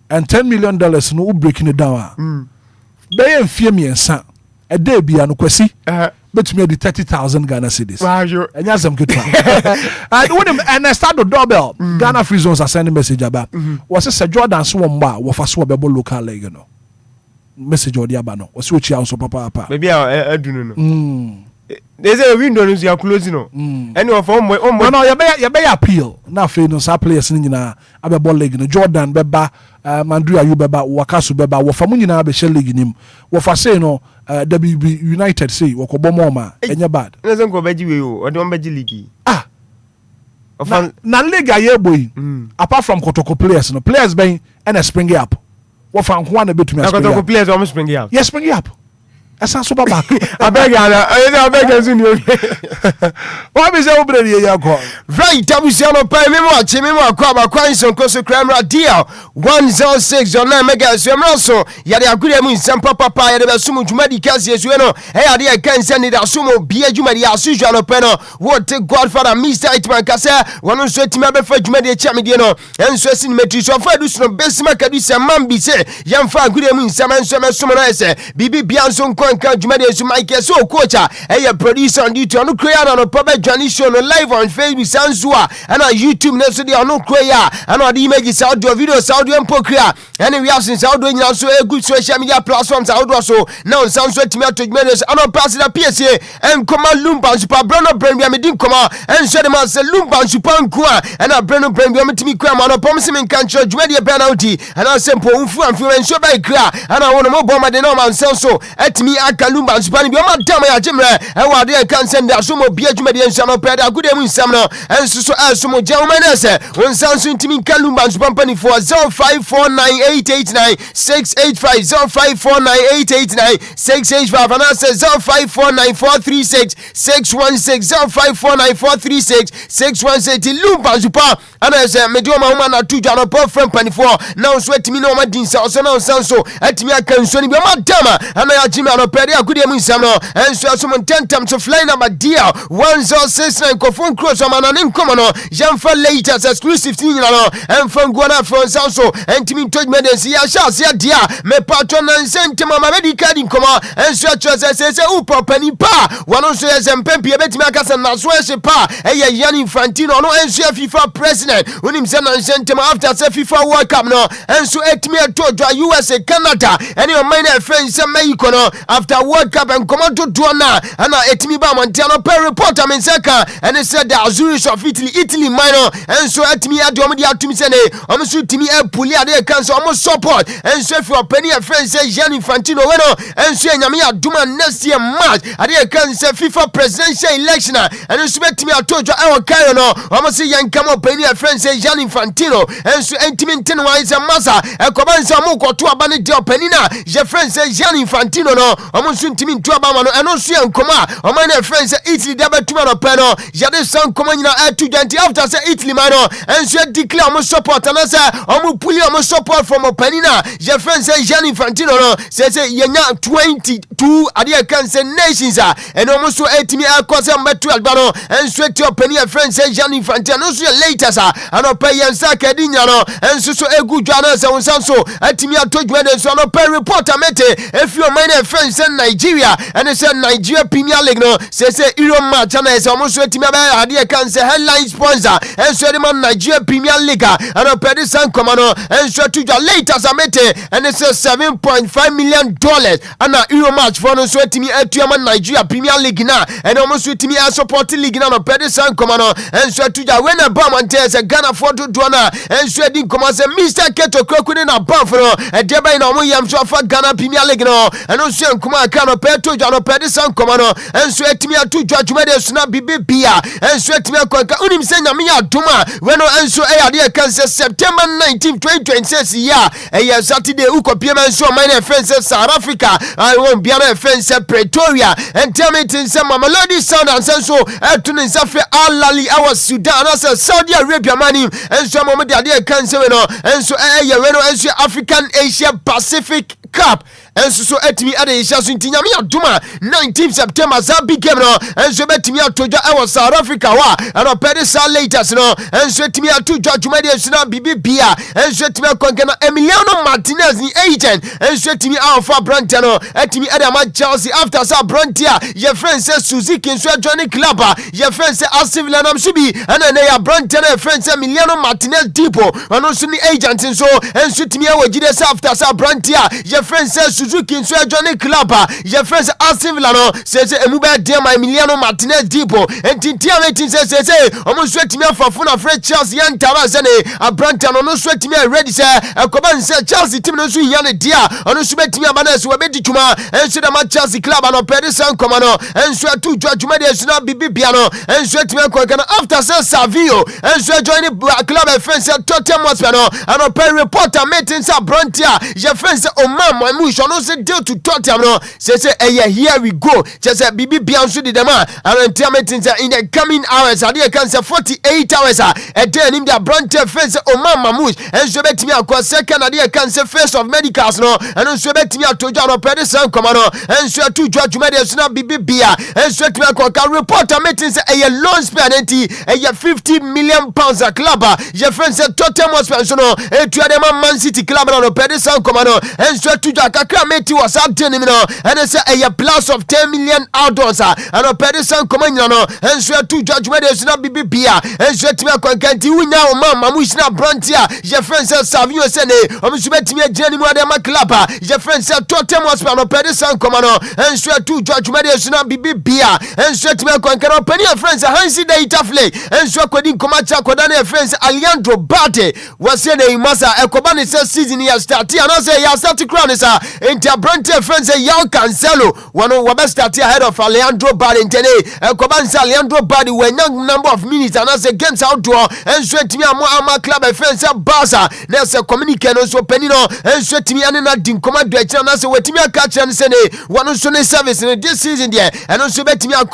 and $10 million no breaking it down be mfie miensa e dey bia no kwasi betumi di 30,000 Ghana cedis and yazam ketwa and when and I start the doorbell Ghana Free Zones are sending message about was say Jordan so mba wo fa so be local league no message odi aba no was ochi so papa baby adunu no they say window is you closing no any of no you be appeal na fe no sa players ni nyina abebo league no Jordan beba Mandria you beba wakaso beba wo fa mu nyina be share league nim wo fa say no WB United say wo ko bomo ma enya bad na zen ko beji we o de on beji league na league aye boy apart from Kotoko players no players ben and spring up wo fa nko na betumi spring up Kotoko players o spring up yes spring up esa so back abeg azuni what be say obredi ye yakọ right tabusia no pa me mo ache me mo akọ abakwan sonko so kramra deal 106 on mega so emra so ya de agure mu nsem papa ya de besum dwumadi kase yesu no e ya de kan se ni da so mo bia dwumadi asu no pe no what Godfather Mr. Hitman kase wono so tima be fa dwumadi echa me de no enso asi ni metri so fa du so besima kadu se man bi se yamfa agure mu nsem enso me so no ese bibi bia so nka dwumadi esu Mike so coacha e producer on duty on create no papa Johnny show no live on Facebook Sansua and on YouTube no so dey on create and on the images audio videos audio empokria and we have since audio nyina so a good social media platforms audio so now Sansua timi atodwumadi and on pass the PSA and come Lumba super brand brand we medin come and show them say Lumba super nkoa and a brand we timi kwa man promise me kan church dwumadi penalty and on simple unfu amfi and show by kra and I want mo bomb de no man so etimi aka Lumba super ni bi o ma dam ya jemre e wa de kan send aso mo bia dwumadi ensa no peda gude mu nsam no enso so aso mo jawma na se wonsan so ntimi kan Lumba super pani for 0549 889 685 0549 889 685 and I say 0549 436 616 0549 436 616 Lumba Zupa and I say Medioma woman at 2 Jano friend 24 now sweat me no my dinsa also now so at me I can so be my dama and I Jimmy on a pedia good evening Samno and so someone 10 times to fly number dear 1069 phone cross on an income Jean for later exclusive thing and from Guana for so and to me told me this ya shall see dear me patron and sent to my medical income and such as I say upa penny pa one also as a pempi a bit makas and not swear pa a young Infantino no and FIFA president when him send and sent him after FIFA World Cup no and so at me to USA Canada and your minor friends and Mexico no after World Cup and come on to Duana and at me by Montana per report I mean second and it said the Azurish of Italy minor and so at me at Domidia to me say almost to me a pulia they can so almost support and so if your penny a friend say Gianni Infantino and so Yamia Duma next year March I can say FIFA presidential election and respect me I told you our Cairo almost say young come up penny a friend say Gianni Infantino and so intimate wise a massa a command Moko to a banner deal penina your friend say Gianni Infantino no almost intimate to a bamano and also young coma or my friends say Italy double to a penno Jade son command at 220 after say Italy mano and so declare almost support and I say almost pull almost support from a penina your friend say Gianni Infantino no says yenya 22 adia can say nations and almost so 8 me cause am 12 bano and straight your penny a friend say Gianni Infantino so later and pay yan sakadinya no and so a good jana so at me told you so no pay report mete if your minor friend say Nigeria and say Nigeria Premier League no say Euro match and is almost so me adia can say headline sponsor and so the man Nigeria Premier League and pay this and come on and so to your later mete and it's $7.5 million and a Euro match for no sweat me at your Nigeria Premier League na and almost sweat me a supporting league na no pedestal come on and so to your when a bomb and tell a Ghana for to Dwana and sweating come as a Mr. Keto Crocodile in a buffalo and thereby no yam so for Ghana Premier League no and also come on can pay to your pedestal come on and sweat me to judge whether snap be beer and sweat me unim send me a duma when no and so a can say September 19 2026 year a Saturday uko payment so my friends South Africa I won't be a friends Pretoria and tell me to some Mamelodi sound and so Tunis Safi Al-Lali our Sudan as a Saudi Arabia money and some of the can say and so and so African Asia Pacific Cup and so at me at Asia Suntinyami Duma 19 September Zabi game no and so bet me to our South Africa wa and a pedestal latest no and so at me to George Media Suna Bibia and so at me Konkana Emiliano Martinez the agent and so at me Alpha Brantano at me at Chelsea after Sa Brantia your friend says Suzuki and so Johnny Clubber your friend say Asif Lanam Subi and then they are Brantano friend say Emiliano Martinez Depot and also the agent and so at me our GDS after Sa Brantia your friend says Suzuki and so Johnny Clubber your friend Asif Lano says Emuba dear my Emiliano Martinez Depot and Tintia Metin says almost sweat me for Funa Fred Chelsea and Tarazane a Brantano no sweat me ready say a Coban say Chelsea team no so yana dear on sweat me abanes wabeti tuma and so the Chelsea club and Pedestal Commano and so to George Media Suna Bibi Piano and sweat me after say Savio and so join the club and friends at Tottenham Hotspur and a pay reporter meeting sa Brantia your friends Oman my mush no say deal to Tottenham no say here we go just say Bibi Piano so the man and tell meetings in the coming hours I can say 48 hours a day in the Brantia friends Oman Mamush and so bet me a second I can say first of medicals no and so bet me to John Pedestal Commano and so to George Media Suna Bibi Bia and so to me a reporter meetings a loan spend a £50 million a club your friends said Tottenham Hotspur so no a to the Man City club on Pedestal Commano and so to Jakaka Meti was up to him and it's a plus of 10 million outdoors and a Pedestal Commano and so to George Media Suna Bibi Bia and so to me a concanti now Mama Mushna Brantia your friends said Savio Sene so bet me a Jenny Madama club your friends said Tottenham Hotspur on Pedestal Commano and so to George Media Suna Bibi Bia and so to me a concanti penny friends Hansi Data Flake and so Kodin Komacha Kodane friends Alejandro Bate was saying a massa a Kobani says season here started and I say ya start to crown is Inter Brante friends a Yao Cancelo. One of Wabest start ahead of Leandro Badi in today. Kobansa Leandro Badi when young number of minutes and as against outdoor and straight to me ama club friends a Barca. There's a communication also Penino and straight to me and not in command direction and so what me catch and send one on Sunday service in this season there and also bet me a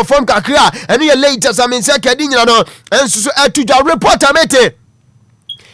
phone kakra and you later some in second and so to the reporter mate.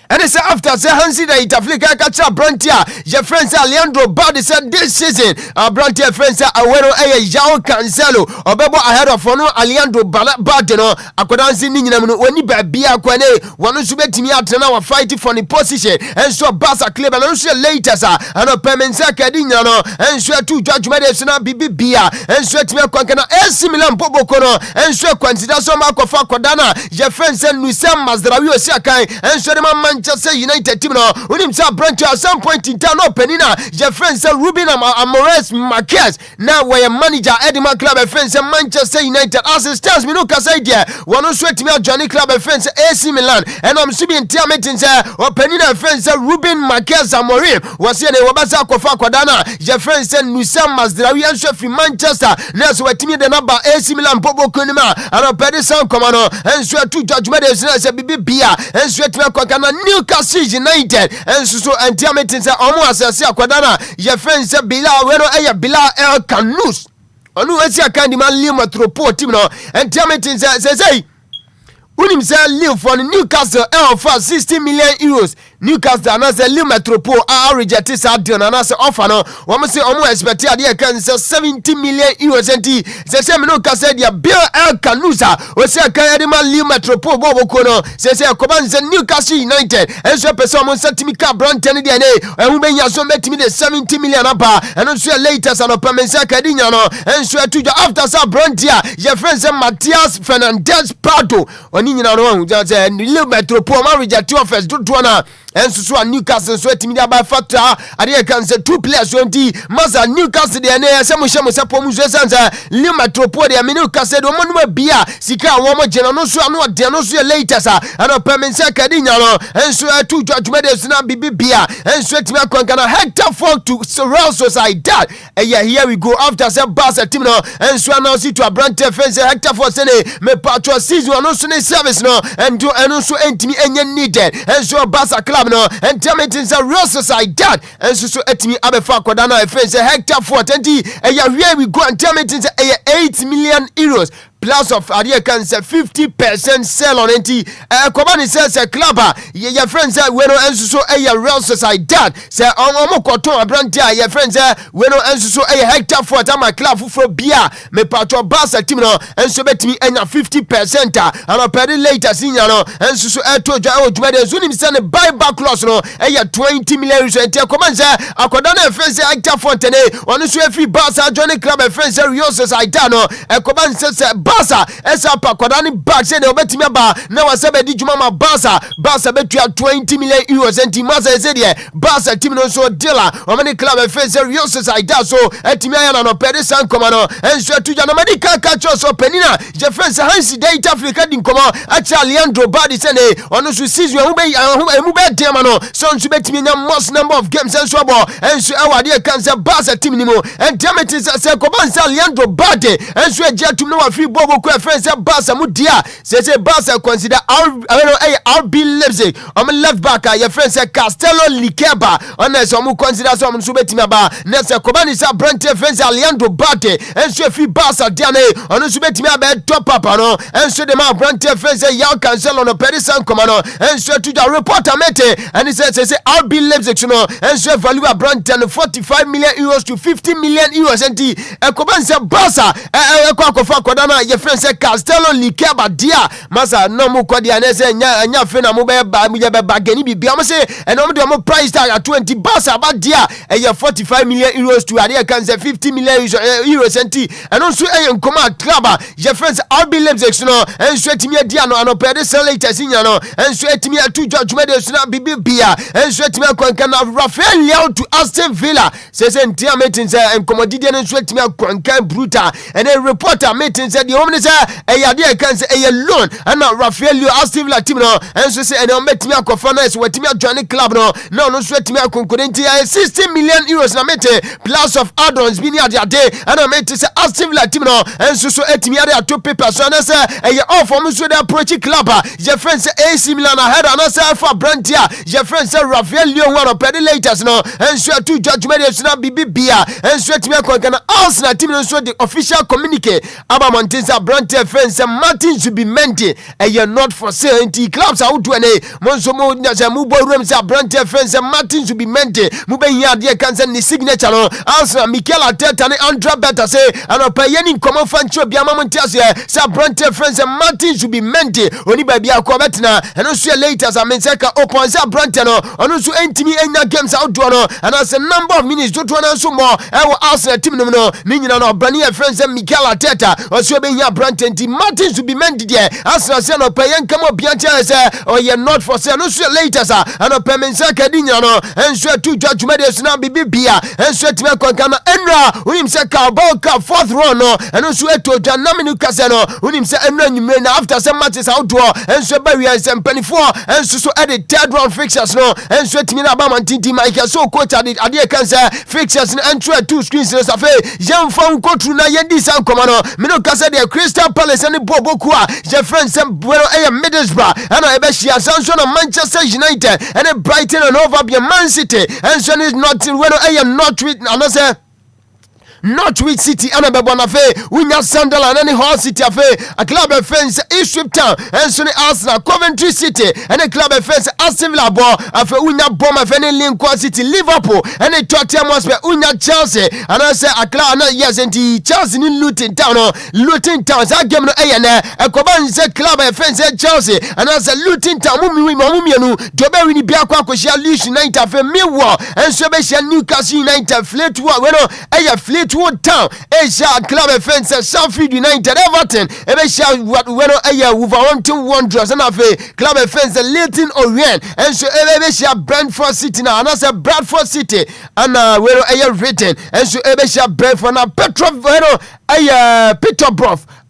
And it's after say Hansi that Africa catch up Brantia. Your friends Leandro Badi said this season. Brantia friends are aware of João Cancelo. Obebo ahead of Fono Leandro Badi no. Akodansi Nina when you be a Quene. One who bet me out now fighting for the position. And so Barca club and also later sir. And a Pemensa Cadina no. And so two judgment is not Bibia. And so to me Quankana similar Bobo Kono. And so consider some Makofa Kodana. Your friends and Nusam Mazrawi Sakai. And so the man Manchester United team no when himself branch at some point in time openina your friends Ruben Amores Marquez now where manager Edema club friends Manchester United as it stands me no kasa idea one sweat me Johnny club friends AC Milan and I'm seeing meeting say openina friends Ruben Marquez Amorim was here wabasa kofa kwadana your friends Nusam Mazdrawi and Shefi Manchester next we team the number AC Milan Bobo Kunima and Pedersen Komano and sweat to judgment is say bibia and sweat me kwakana Newcastle United and so antiamatin say almost as akwadana your friends say Bilal wero Bilal El Kanous onu esi akandi man Lille Metropole team no antiamatin say unim say Lille for Newcastle for 60 million euros Newcastle and as a Lille Metropole are rejected deal and as offer no one say almost expect they can say 70 million euros and say Newcastle dia Bill El Canusa o say can man Lille Metropole bobo kono say Koban say Newcastle United and so person mo set me ka Branton dia and who benya so met me the 70 million aba and so latest and opamensa kadinya no and so to after sa Brantia your friend say Matias Fernandez Prado oni nyina no just Lille Metropole ma reject offers do na and so Newcastle so team there by factor ade can say two players 20 masa Newcastle there na say mo shemo say pomu so sansa Lille Metropole there Newcastle do mo bia sika wo mo gena no so ano de no so later sa and opamensa kadinya no and so to judgment is na bibia and so team akwankana Hector Ford to Real Sociedad here we go after say Barca team no and so now see to a brand defense Hector Ford say me patro season no so service no and do and so entimi enye needed and so Barca club no and tell me things are Real Sociedad and so etimi abefa kwadana friends Hector Ford and here we go and tell me things 8 million euros plus of Adia can say 50% sell on NT. Kobani says a club. Your friends say we no so a Real Sociedad. Say omo koton abrantia. Your friends say we no so a Hector for my club for beer. Me patro Barca team no and so bet me enya 50% and a penny later senior no and so to Joao Jumade Zunim send a buyback clause no a 20 million euros. And Koban say akodana friends say Hector for today. On so every Barca joining club friends say Real Sociedad no. Koban says Barca esa pa kwadani back say they obetimi aba na wasebe di juma ma Barca betua 20 million euros enti masa say there Barca team no so dealer o many club face Real Sociedad so etimi aya na Pedersen Komano en so tuja na medical catch so penina je friends Hansi Data Africa din komo acha Leandro Badi say ne ono so season emu be dem no so nso betimi nya most number of games en so abo en so awade kan say Barca team ni mo en demeti say Kobansa Leandro Badi en so eja tum no wa free bobo ko friends say Barca mu dia say Barca consider RB Leipzig on left back your friends say Castello Likeba on so mu consider so mu so betimi aba next Kobani say Brante friends Leandro Badi en so free Barca dia ne on so betimi aba top up no en so the man Brante friends say Joao Cancelo no Pedersen Komano en so to the reporter mete and he say RB Leipzig no en so value Brante 45 million euros to 50 million euros and Kobani say Barca kwa kodana your friends say Castello Likeba dia masa no mu kwadi anese nya fe na mu be ba gani bibia mo say and no do mo price tag at 20 Barca ba dia 45 million euros to ade can say 50 million euros and also nkoma club your friends RB Leipzig no and so etimi dia no Pedersen later sinya no and so etimi to judgment is na bibia and so etimi akwanka na Rafael Leao to Aston Villa say ntia meeting say nkomodidi no so etimi akwanka brutal and a reporter meeting said the omni say e yade e kan say e loan ana Rafaelio Aston Villa team no enso say e no metimi akofa na so watimi adwane club no na no so watimi akonkurenti 60 million euros na mete plus of add-ons bi ni ade ana mete say Aston Villa team no enso so etimi ade ato paper so na say e off am so dey approach club je friend say AC Milan ahead ana say for Brantia je friend say Rafaelio one of the latest no enso to judgment is na bibia enso etimi akonkana Arsenal team no so the official communique about Montensa Brantia friend say Martin should be menti not for sale anti clubs out to any monso mo say mu room say Brantia friend say Martin should be menti mu be here dey can say ni signature no Arsenal Mikel Arteta ni Andra Beta say and pay any common fan cho bia Montensa say Brantia friend say Martin should be menti oni ba bia ko betina and so later as I mean say ka open say Brantia no ono so entimi enya games out do no and as a number of minutes to no so more e Arsenal team no ni nyina no brani friend say Mikel Arteta o so be here Brantia anti Martin should be menti there Arsenal say no pay come up Bianca say oh you're not for sale no so later sir and no payment say kadinya no and so to judgment is na bibia and so to me konkana enra unim say Carabao Cup fourth round no and so to janam ni kase no unim say enra nyime na after some matches outdoor and so by we are 24 and so at the third round fixtures no and so timi na ba mantinti Michael so coach ade can say fixtures no entry two screens no say yam fam kotru na yendi san komano me no kase the Crystal Palace and Boboku a je friend some bueno Middlesbrough and I bet she has also Manchester United and Brighton and over Man City and so is not when I am not with another Northwich City and Bebonafe, Winya Sunderland and Hull City a club offense Ipswich Town and Sunny Arsenal, Coventry City and a club offense Aston Villa ball of Winya Bournemouth and Lincoln City, Liverpool and a Tottenham Hotspur, Winya Chelsea and I say a club yes and Chelsea in Luton Town that game no a Coban said club offense Chelsea and I say Luton Town Mumianu, Doberi ni Biakwa Koshia Leeds United for Millwall and Sebastia Newcastle United Fleetwood when Fleetwood Town, Asia Club offense Sheffield United, Everton, Asia Wolverhampton Wanderers, and Club offense Leighton Orient, and so Asia Brentford City now, and I said Bradford City, and where I written, and so Asia Brentford now Peterborough.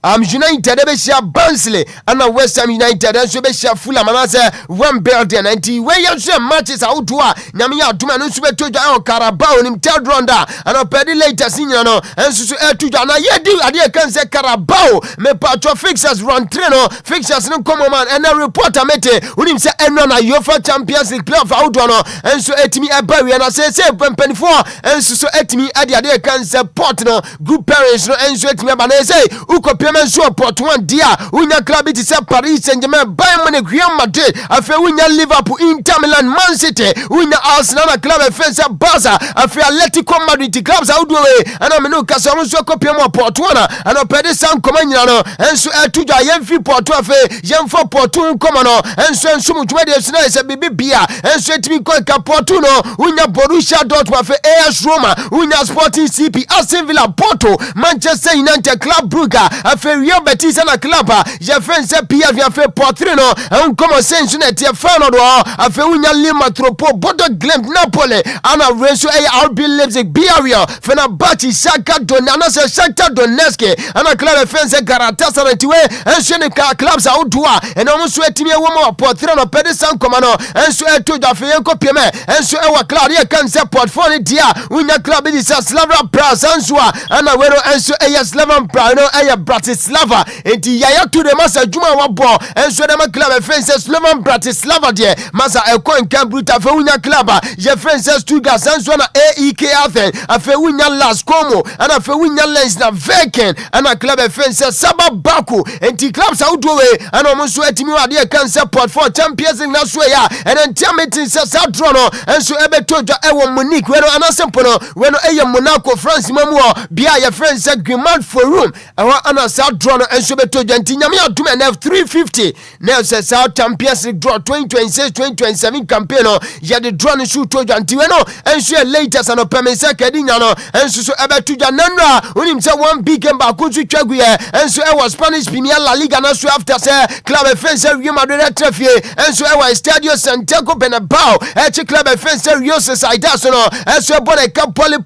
United, Asia Barnsley, and West Ham United, and Asia Fulham, and I say one Belgian, and where you see matches out to Namia Duman, and Subeto Carabao, and third rounder, and a petty later senior, and so to Jana, I can say Carabao, me patro fixers run treno, fixers no common man, and a reporter mete, who him say, and no, UEFA Champions League playoff out and so at me a barrier, and I say, penny four, and so at me, I can support no good parents, no, and so at me, but I say, Uko so port one dia unya club it is Paris Saint-Germain Bayern Munich Real Madrid afi unya Liverpool Inter Milan Man City unya Arsenal club offense Barca afi Atletico Madrid clubs out do and I no kasa so kopia mo port one and opede san komanyina no enso etuja yemfi port afi yemfo port come no enso mutwe de sna ise bibia enso etimi ko ka port no unya Borussia Dortmund afi AS Roma unya Sporting CP Aston Villa Porto Manchester United Club Brugge afi Real Betis and a club your friend say Pierre afi Portrino and come sense na tie final do afi unya Lima Tropo Bodo Glimt Napoli and a Renzo RB Leipzig Villarreal Fenerbahce Shakhtar Donetsk Shakhtar Donetsk and a club offense Galatasaray tiwe and shene clubs out do and almost etimi e wo Portrino Pedersen komano and so eto da fe enko peme and so e wa club here can say portfolio dia unya club is Slavia Prague and so and a wero and so e Slavan Prague no e Bratislava enti yaya to the masa juma wa ball and so dem club friends Slavan Bratislava there masa e ko nkan bruta fe unya club je friends Stuttgart and so na AEK Athens afe unya Las Como and afe unya Lens na Veken and a club friends Saba Baku enti clubs out do we and almost so etimi wa dey can support for Champions League na so ya and then meeting say Sadro no and so e beto e wo Munich we no anasempo no we no e Monaco France mamu bia your friends Grimaud Forum and ana Sadro no and so beto janti nyame adum na 350 now say South Champions League draw 2026-2027 campaign no ya the draw no shoot to janti we no and so latest and opemesa kadinya no and so e beto jananra unim say one big game ba kuntu twagu and so e was Spanish Premier La Liga na so after say club offense Real Madrid trafie and so e was Stadio Santiago Bernabeu e club offense Real Sociedad so no and so bone ka poli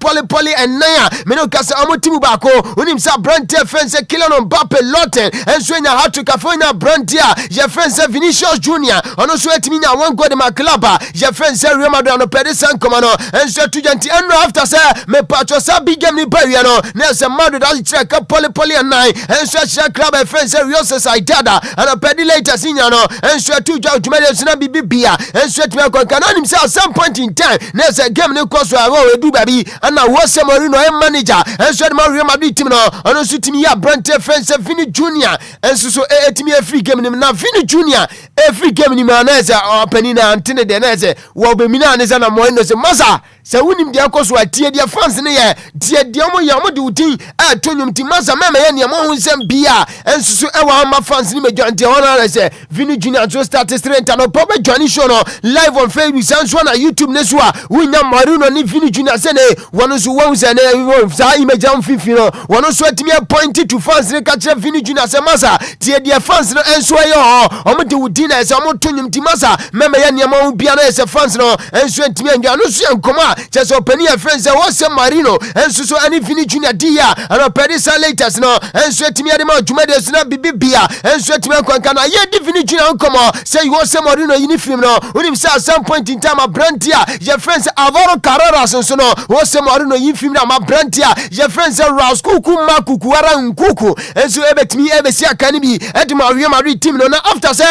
and naya me no kasa amotimu ba ko unim say brand offense Kylian Mbappe Lotten and so nya hat-trick afonya Brandia your friend say Vinicius Junior ono so etimi nya one goal de maklaba your friend say Real Madrid no pede san komano and so tujanti and after say me patcho sa big game ni baria no na say Madrid al check poly and nine and so share club and friend say Real Sociedad and pede later senior no and so tuja tumede so na bibia and so etimi kon kan himself at some point in time na say game ni course we do baby and na Jose Mourinho manager and so the Real Madrid team no ono so timi ya Brante friend say Vini Junior and so etimi free game ni na Vini Junior every game ni manese openina antene de nese wo be mina ne na mo no se masa se wunim dia koso atie dia fans ne ye dia mo ya mo de udin a tonyum ti masa mema ye ne mo hu nsem bia ensusu e wa ma fans ni mejonte ona se Vini Junior to start straight no pop journey show no live on Facebook sanso na YouTube ne so a wunya Marino ni Vini Junior se ne wono so wo se ne sa image am fifi no wono so atimi point to fans ne ka kire Vini Junior se masa tie dia fans no enso ye o mo de udin na se mo tonyum ti masa mema ye ne mo bia na se fans no enso atimi anwa no so enkoma just open your friends say Jose Marino enso so ani Vini Junior dia and Perisa latest no enso atimi ade ma dwuma de so na bibia enso atimi kwanka na ye di Vini Junior nkomo say Jose Marino uniform no unim say at some point in time a Brantia your friends Alvaro Carreras so no Jose Marino uniform na ma Brantia your friends Raus Kuku Makuku ara nkuku enso ebetimi ebesi akani bi edema Real Madrid team no na after say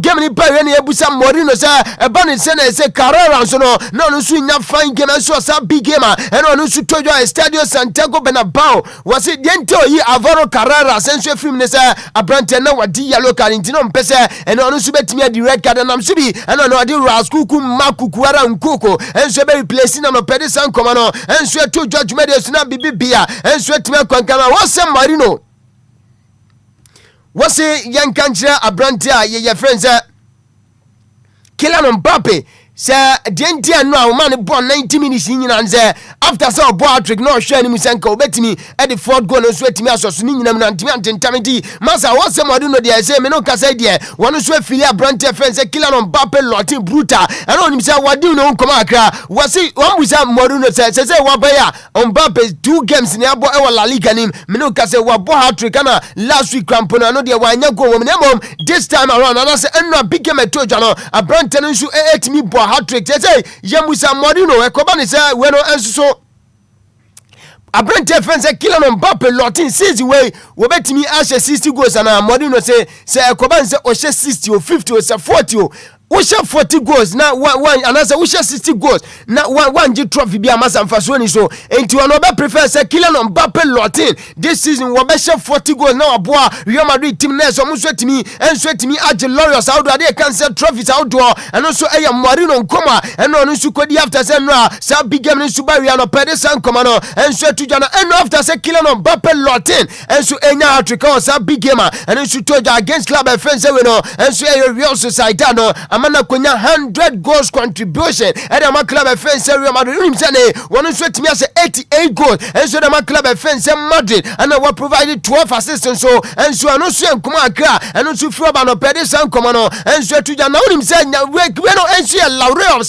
game ni pa we na ebusa Marino say ebani say Carreras so no no so nya fine game so sa big game and on so tojo Estadio Santiago Bernabeu was it dente yi Alvaro Carreras enso film ne say Abrante na wadi yellow card ntino mpese and on so betimi di red card na mso bi and on adi Raskuku Makuku ara nkoko enso be replace na no pede san komano enso to judgment dey na bibia enso etime kwankana Jose Marino wase yankanchira Abrante a ye friends Kylian Mbappe say dentia no a man born 90 minutes nyina nze after say bo hat-trick no hwe ni musanka obetimi e the fourth goal no so etimi asoso ni nyina mu ntimi antentamiti masa Jose Mourinho dey say me no kasa dey wonu so afili Abrante friend say Kylian Mbappe lotin brutal and onim say wadi no nkoma akra wasi wambusa Mourinho say wabaya Mbappe 2 games ni abo e La Liga nim me no kasa wabo hat-trick na last week crampona no dey wanya go wo me mom this time around and say enno big game etoja no Abrante no so etimi bo hat-trick say Yemusa Mourinho ekoba ni say we no enso Abrante fence Kylian Mbappe lotin season way we betimi ashe 60 goals and Mourinho say ekoba say o 60 or 50 or 40 we share 40 goals na one and say we share 60 goals na one G trophy bi amasa mfaso ni so enti one obe prefer say Kylian Mbappe lotin this season we be share 40 goals na aboa Real Madrid team na so muso etimi enso etimi age Laureus out dey cancel trophies out and also Mourinho nkoma and no so kodi after say no sa big game ni Subaria no pede san koma no enso etuja na and after say Kylian Mbappe lotin enso enya hat-trick on sa big game and enso toja against club friends we no enso Real Sociedad no amana konya 100 goals contribution and the club friends Real Madrid him say one so etimi say 88 goals and so the club friends Madrid and we provided 12 assists so and so no so nkoma akra and so fro ba no pede san koma no and so etuja na him say we no enso Laureus of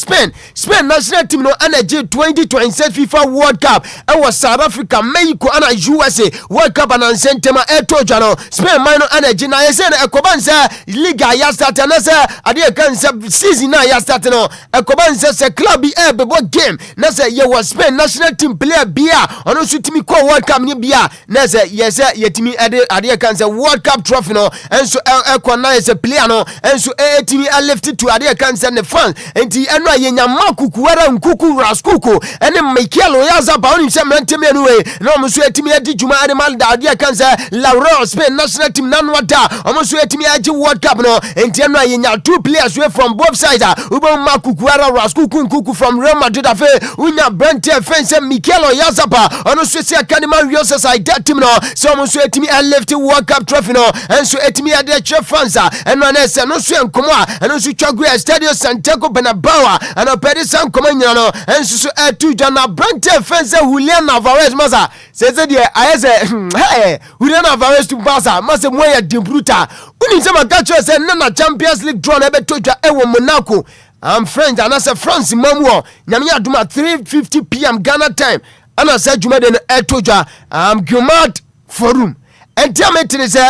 Spain national team no energy 2026 FIFA World Cup and was South Africa Mexico and USA World Cup and sentema etoja no Spain minor energy na say na ekoban say liga ya start na say ade kan say season na ya start no ekoban say club e bebo game na say ye was Spain national team player bia ono so timi ko World Cup ni bia na say yes yetimi ade kan say World Cup trophy no and so ekona say player no and so etimi lift to ade kan say the fans enti eno ayenya makuku ara nkuku raskuku ene Mikel Oyarzabal oni se mrantemi anyway no mo so etimi adi juma ade mal da ade kan say Laureus Spain national team nanwa da omo so etimi agi World Cup no enti eno ayenya 2 players we from both sides ubo makuku ara raskuku nkuku from Real Madrid afa unya Brente fence Mikel Oyarzabal ono so se academy Real Sociedad team no so omo so etimi lift World Cup trophy no and so etimi ade che fans eno na se no so enkomo eno so twagu Estadio Santiago Bernabeu and a pede san komanya no enso so etu jana Brante fence Julian Alvarez masa say there ayese hey Julian Alvarez to Barca masa moya debruta uni se makacho say na Champions League draw na be toja ewo Monaco I'm friends and as a France mamuo nyame aduma 3:50 p.m. Ghana time and as juma den etoja Gumad Forum entiametene se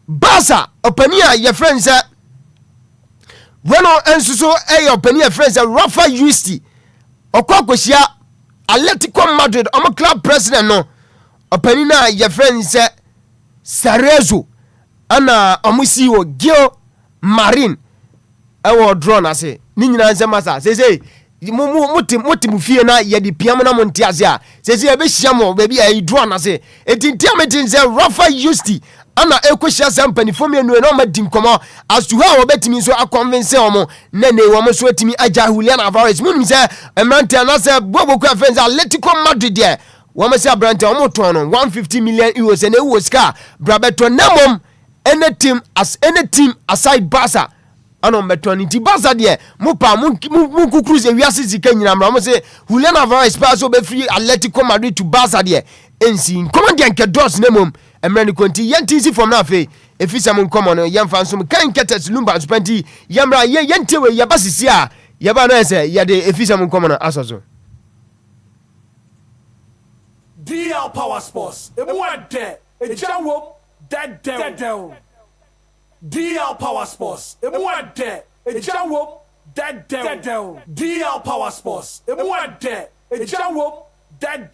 basa opania ye friend se weno ensuso opania friend se Rafa Yusti okwakosia Atletico Madrid omo club president no opani na ye friend se Sarezo ana omo CEO Gil Marine ewo drone ase ni nyina nsema sa sese mutim fie na ye di piam na monte ase a sese e be hia mo ba bi ai drone ase etintia metin se Rafa Yusti ana ekohia sampani fo mienu na ma din komo asu ha obetimi so akonvince omo na ne wo mo so etimi aja Julian Alvarez munim se emrante na se boboku afenza Atletico Madrid de wo mo se abrante omo ton no 150 million euros na ewo ska brabeto namom any team aside Barca ano metronity Barca de mupa mu cruise wiase zika nyina mra mo se Julian Alvarez pass so be free Atletico Madrid to Barca de ensin command nke dos namom emre ni konti yentisi from na fe efisa mun komo no yemfa nso kan ketes Lumba spanti yemra yentewe yabasisi a yaba no ese yade efisa mun komo no asoso DL Power Sports emu ade ejawo dead DL Power Sports emu ade ejawo dead DL Power Sports emu ade ejawo dead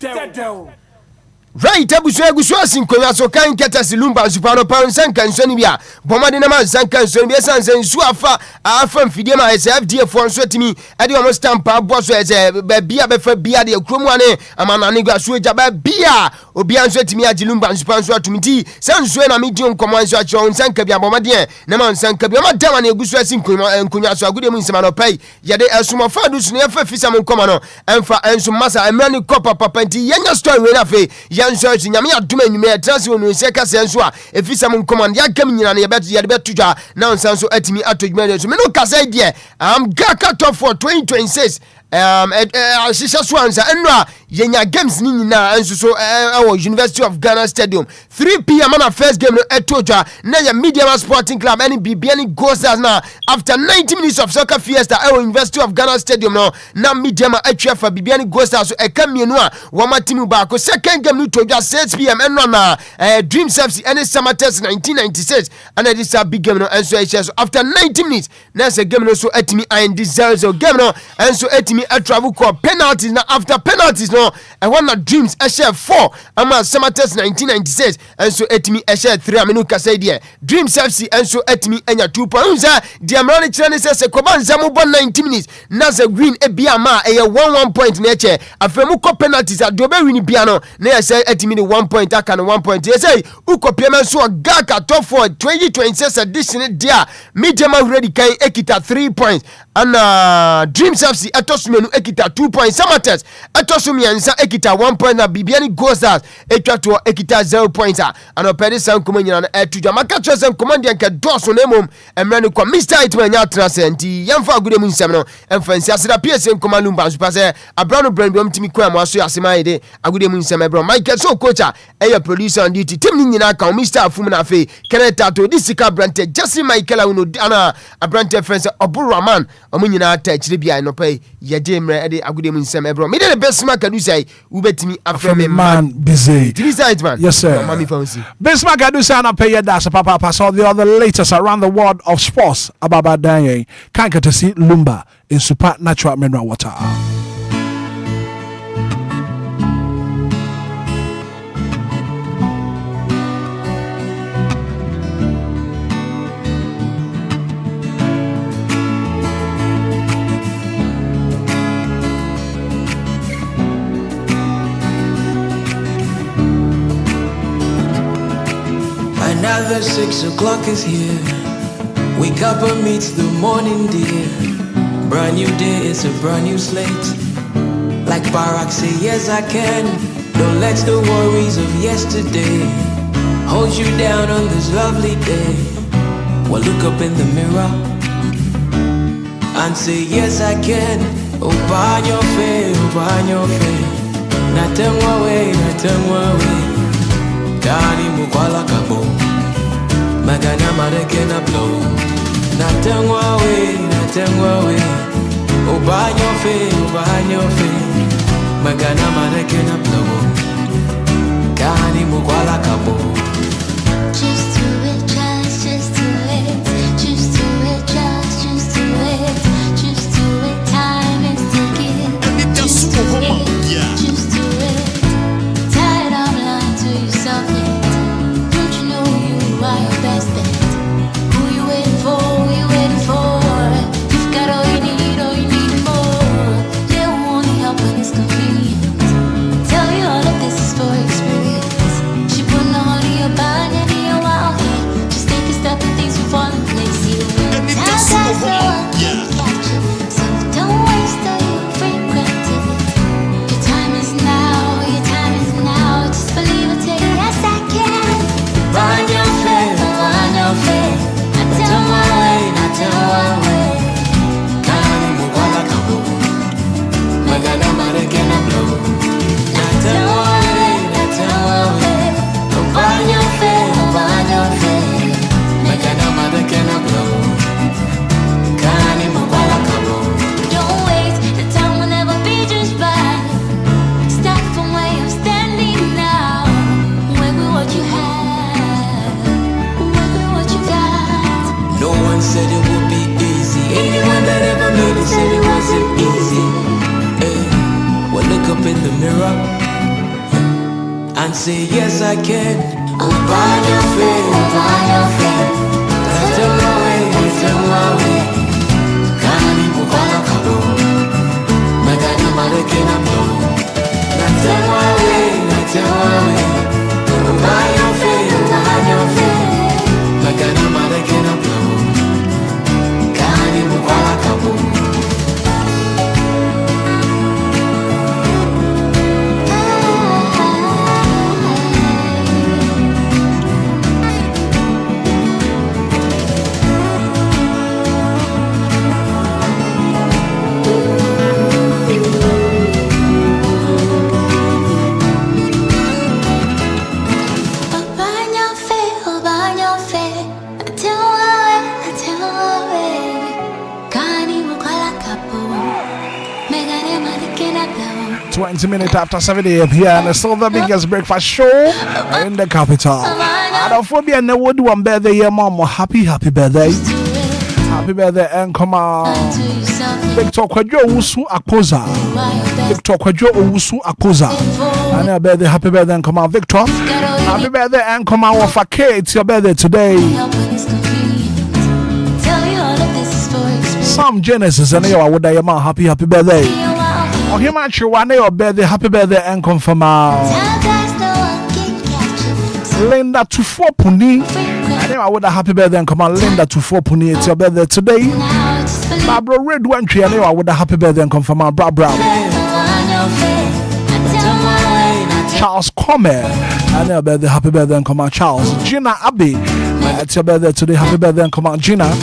right agusu asinkonya so kan ketes Lumba supano pan sanka nsoni bia bomade na man sanka nsoni bia sansen su afa mfidie ma SFDA fo nso timi ade o stamp abo so ese ba bia be fa bia de kromu ane amanane gwa so eja ba bia obia nso timi agi Lumba supano so atumiti sanso na medium komo nso acho sanka bia bomade na man sanka bia ma dama na egusu asinkonya so agude mu nsema no pai yade esuma fa du so ne fa fisa mu komo no emfa enso masa emrani kopa papanti yenya story we na fe yanso nyame aduma nyume transi onu se ka senso a efisa mun command ya gam nyina na ye betu twa na onsanso atimi atodwuma so me no kasa die gaka top for 2026 shisha swansa enwa yenya games ni nyina enso so University of Ghana Stadium 3 p.m. na first game no etoja na ya Media Sporting Club any BBN goes na after 90 minutes of soccer fiesta University of Ghana Stadium no na Media atwa fa BBN goes so ekamienu a wama timu ba ko second game no toja 6 p.m. enwa na Dreams FC any Samates 1996 and this a big game no enso so after 90 minutes na se game no so atimi and so game no enso atimi a travel call penalties na after penalties no na Dreams a share 4 ama Samates 1996 and so etimi a share 3 amenu kasa die Dreams FC and so etimi enya 2 points the amrani chene se kobanza mu bon 90 minutes na ze green e bia ma e 1 point na eche afemu ko penalties a do be win bia no na ye se etimi the 1 point aka no 1 point ye say ukopia so gaka top for 2026 edition dia Media ready kai ekita 3 points and Dreams FC atosumenu ekita 2 points Samates atosumiansa ekita 1 point na bibiani goes that etwa to ekita 0 points and opere san komanyina na etudwa maka chosen command yanke doso na emom emre ne kwa Mr. Hitman nya transcenti yemfa agude mu nsem no emfansi aseda PSN koma Lumba so pase abrano brand bi mtimi kwa mo aso asema ide agude mu nsem ebro Michael so coacher eya producer on duty team ni nyina kan Mr. Afum na fe Kenetato disika brante Jesse Michael uno ana abrante friends Oburaman omunyina ata chire bia no pay yeje emre ede agude mu nsem ebro me the best man can do say ubetimi aframe man busy Hitman. Yes sir. Best man can do say na pay that so papa pass all the other latest around the world of sports ababa danye can get to see Lumba in super natural mineral water. Another 6 o'clock is here. Wake up and meet the morning dear. Brand new day, it's a brand new slate. Like Barack say, yes I can. Don't let the worries of yesterday hold you down on this lovely day. Well, look up in the mirror and say, yes I can. Open your face, open your face. Nothing away, nothing away. Daddy mukwala kabo. Magana marekena blow. Nothing away. Open your face. Magana marekena blow. Daddy mukwala kabo. and say yes I can. Oh, by your faith, tell my way. Kani mubala kabo, magana marekena blow. Tell my way. Oh, by your faith, magana marekena blow. Kani mubala kabo. Minutes after 7 a.m. here, and it's still the biggest breakfast show in the capital. And Phobia and would one birthday, yeah, mom. Happy birthday. Happy birthday, and come on. Victor Quadro Usu Akoza. Victor Quadro Usu Akoza. And a birthday, happy birthday, and come on, Victor. Happy birthday, and come on, for Kate. It's your birthday today. Some Genesis, and you would die, mom. Happy birthday. Oh, he might you one your birthday, happy birthday, and confirm. Linda to 4 puni. I know I would have happy birthday and come on, Linda to 4 puni. It's your birthday today. Barbara Red one tree. I know I would have happy birthday and confirm. Barbara. Charles Comer. I know birthday, happy birthday and come on, Charles. Gina Abbey. It's your birthday today, happy birthday and come on, Gina.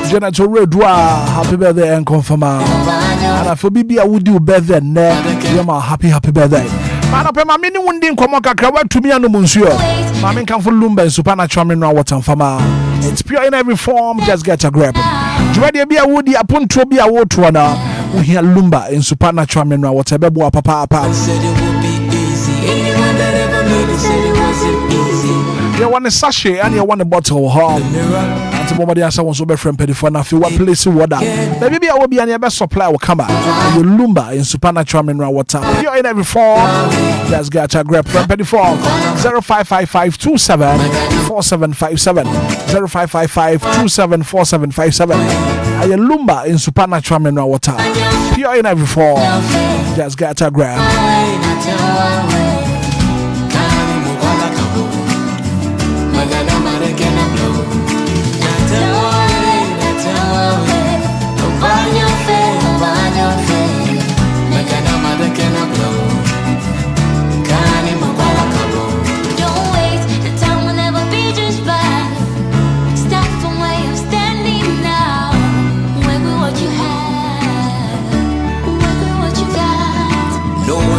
Jenna to Redwa, happy birthday and confirm. And for BB, I would do birthday and happy birthday. Man, up my mini wounding come on, to me and the monsieur. Mammy come for Lumba and supernatural mineral water farmer. It's pure in every form, just get a grab. Dready be a woody upon to be a water runner. We hear Lumba in supernatural mineral water, Bebo, papa. Said it would be easy. Anyone that ever made it said it wasn't easy. You want a sachet and you want a bottle of home. Somebody else wants to be friend petty for now. If you want place water, maybe I will be any best supply will come out. You Lumba in supernatural mineral water. You're in every form. Just get a grab friend petty form 0555274757 0555274757. You Lumba in supernatural mineral water. You're in every form. Just get a grab.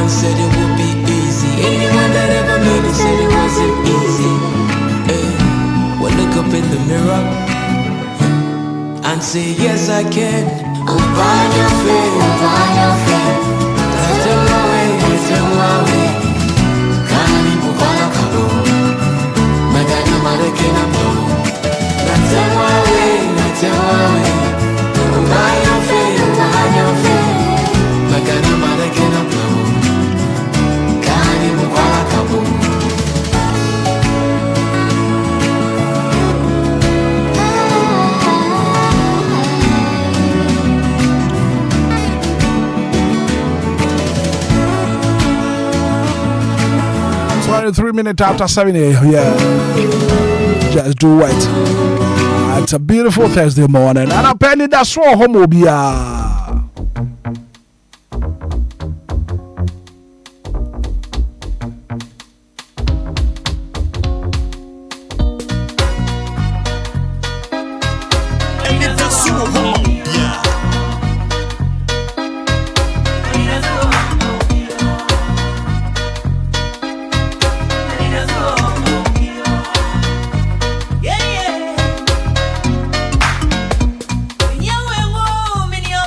Said it would be easy. Anyone that ever made it said it wasn't easy. Hey, well, look up in the mirror and say, yes, I can. Oh, by your faith, tell my way. Kani mubala kabo, magana marekena bo. Tell my way. Oh, by your faith, magana marekena bo. 3 minutes after 7 a.m. Yeah. Just do it. It's a beautiful Thursday morning. And I'm penny that's so Obia. Your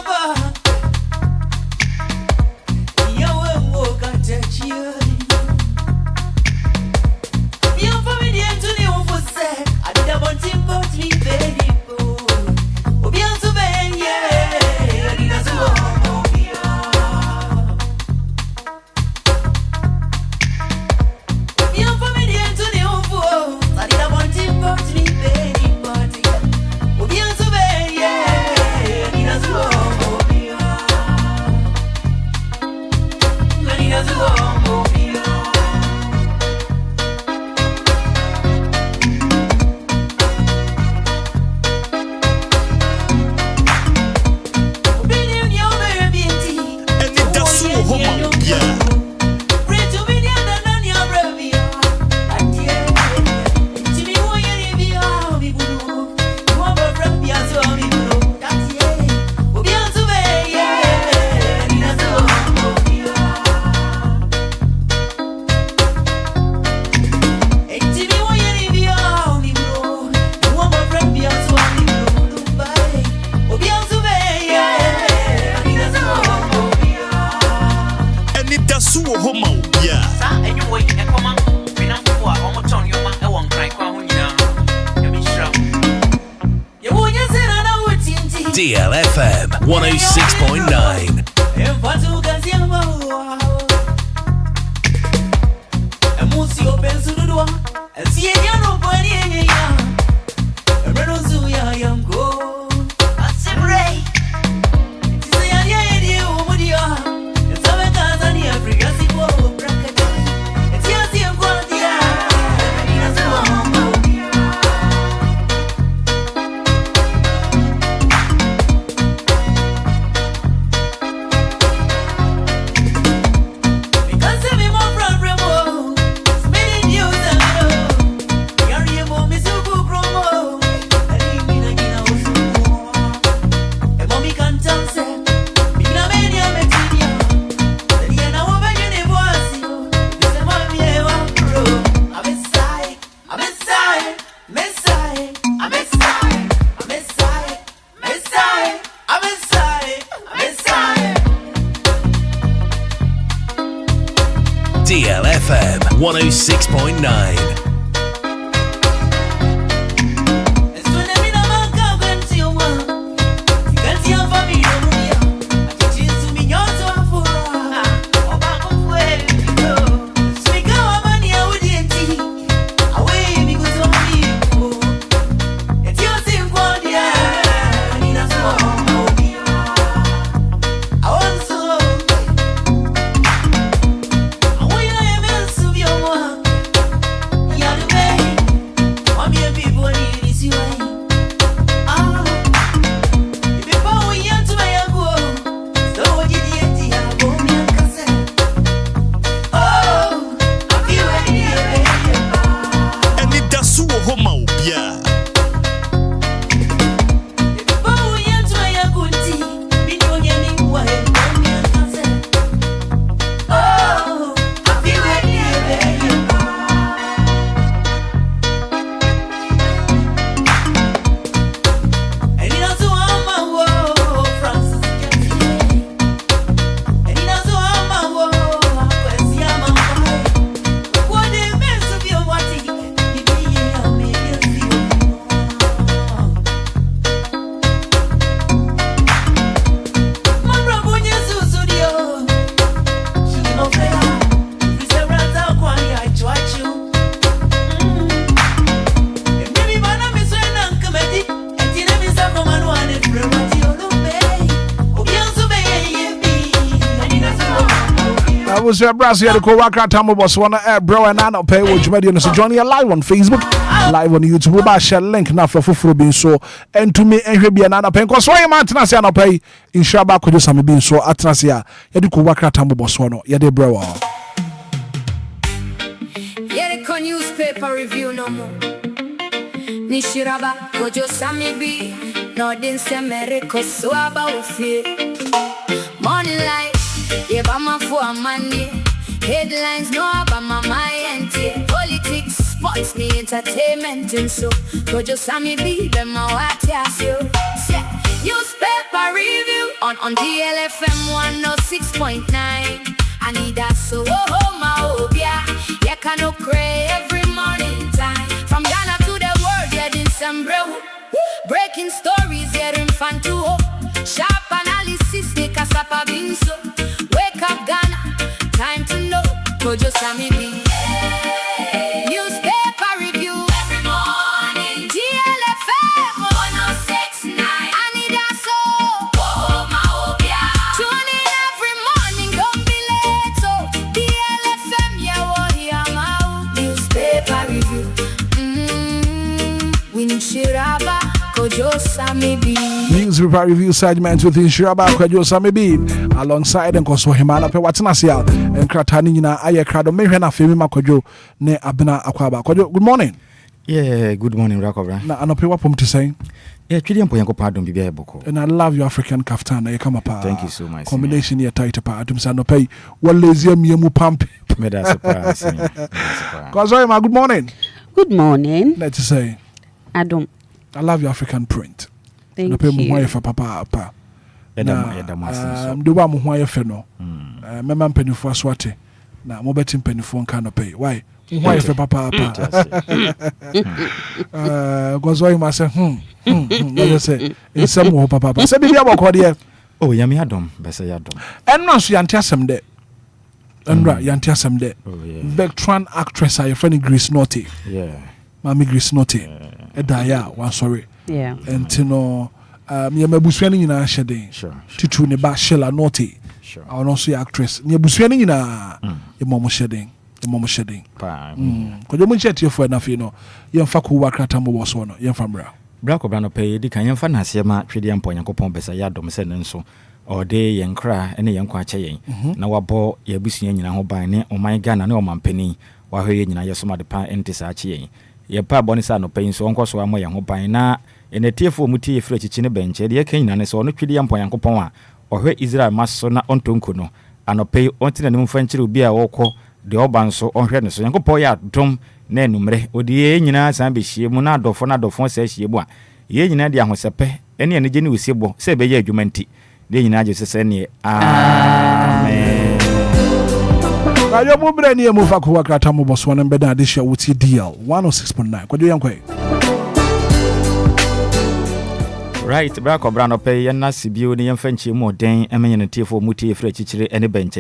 106.9. DLFM 106.9. Anidaso Wɔhɔ Obia. was your brass here to go work out time was one bro and I not pay what you made so join you live on Facebook, live on YouTube. We share link now for being so and to me and be another pen cause why man tena say no pay in shaba could do some being so atrasia you do work out time was one yeah they bro yeah the newspaper review no more Nishiraba kojo sami bi no din se mereko so about fear morning light yeah bama for money headlines no about my mind politics sports me entertainment and so kojo sami bi them my what you newspaper review on DLFM 106.9 Anidaso Wɔhɔ ma Obia yeah can cray every morning time from Ghana to the world yeah din sembreu breaking stories yeah in fan to hope sharp analysis they kasapa binso wake up Ghana time to know kojo sami bi newspaper review every morning DLFM 106.9 Anidaso Wɔhɔ ma Obia tune in every morning don't be late so DLFM yeah wo here ma newspaper review Winshiraba kojo sami bi newspaper review segment with Inshiraba kojo sami bi alongside Nkoso Himala pe watena sia enkrata ni nyina aye krado mehwe na femi makojo ne abena akwaba kojo good morning. Yeah, good morning Rakobra. Na anope wapom to say yeah twidi ampo yanko pardon bibia eboko and I love your African kaftan na come pa thank you so much combination here tight pa adum sa no pay walazy miemu pamp me da surprise Kozo ma good morning. Good morning. Let's say Adum. I love your African print. Thank no pay you. Mo fa papa pa. Edam do ba mo ho ayefe no. Mema mpanifo aswate. Na mo beti mpanifo nka no pay. Why? Mo ayefe papa pa. Gozo ma say no say insem wo papa pa. Say bibia boko de Oh, yami adom, besa yadom. And no, so yanti asem de. Andra, yanti asem de. Veteran actress, your friend Grace Naughty. Yeah. Mami Grace Naughty. Edaya, one sorry. Yeah. And you know, me buswani na shade. Sure. Titu ne ba Sheila Naughty. Sure. I also actress. Me buswani na your mom shedding. Your mom shedding. Pa. Ko yo munche tie for na fi no. Ye mfa ko wa krata mo so no. Ye mfa mra. Bra ko bra no pay di kan ye mfa na se ma twede ampo Nyankopɔn besa yadom se ne nso. Ode yen kra ene yen kwa che yen. Na wabɔ ye busua nyina ho ban ne oman Ghana ne omampani. Wa hwe ye nyina ye so ma de pa ente sa che yen. Ye pa bɔ ne sa no pay so onko so amɔ ye ho ban na ene tiefo mu tie fira chichi ne benche de ye kan nyina ne so no twede ampo Nyankopɔn a ɔhwe Israel maso na ontonko no anɔpɛ ɔntina ne mfa nkyere obi a wɔkɔ de ɔba nso ɔhwɛ ne so Nyankopɔn yɛ adom na enumre odi ye nyina san be hie mu na adɔfo sa hie mu a ye nyina de ahosɛpɛ ene ene gye ne osiebɔ sɛ be yɛ adwuma nti de nyina gye sɛ ne amen. Ayo mu bre ne mu fa ko wa krata mo boso na mbeda de hia wuti DL 106.9 kwadwo yankwa. Right, Brack Obrano pay and Nasibio, the Yanfanchi more dang, and many tieful muti free chichiri and a bench.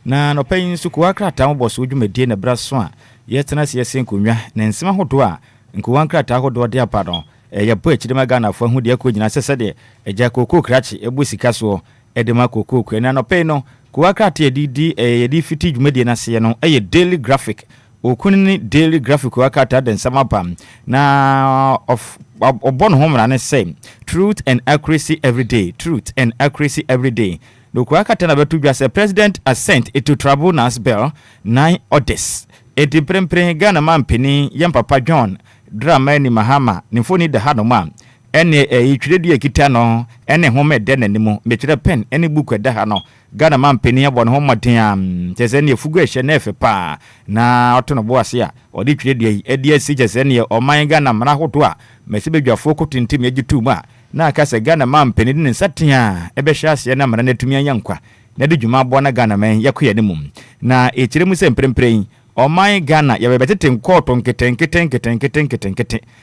Na no paying Sukuakra town was would you made in a brass swan. Yet, and I see a sinkunya, Nansima Hotua, and Kuankra Taho do dear pardon. A perch the Magana for who dear Queen Assessade, a Jacko Cratch, a Bussy Castle, a Demaco Cook, and no payno, Kuakra DD, a defeated Mediana Siano, a daily graphic. Okuni daily graphic wakata den samapam na of born home and say truth and accuracy every day, truth and accuracy every day. The wakata na betu as a president assent to tribunal's bill 9 orders. Eti prempre Ghana man penny yam papa John drama ni mahama ni foni de hanoma ene itwede ekita no ene home de nanimu betwede pen ene book de ha no Ghana man penny abon ho moden tese ne fugu ehye na efe pa na otono bo ase a odi twede edi asi tese ne oman Ghana mara hoto a mesi bedwafo kotintim agitu mu a na aka se Ghana man penny ne nsatia ebe hye ase na mara na tumi anyankwa na de dwuma bo na Ghana man yakoya ne mum na ekire mu se mprempren Oman Ghana ya bebetete nkoto nkete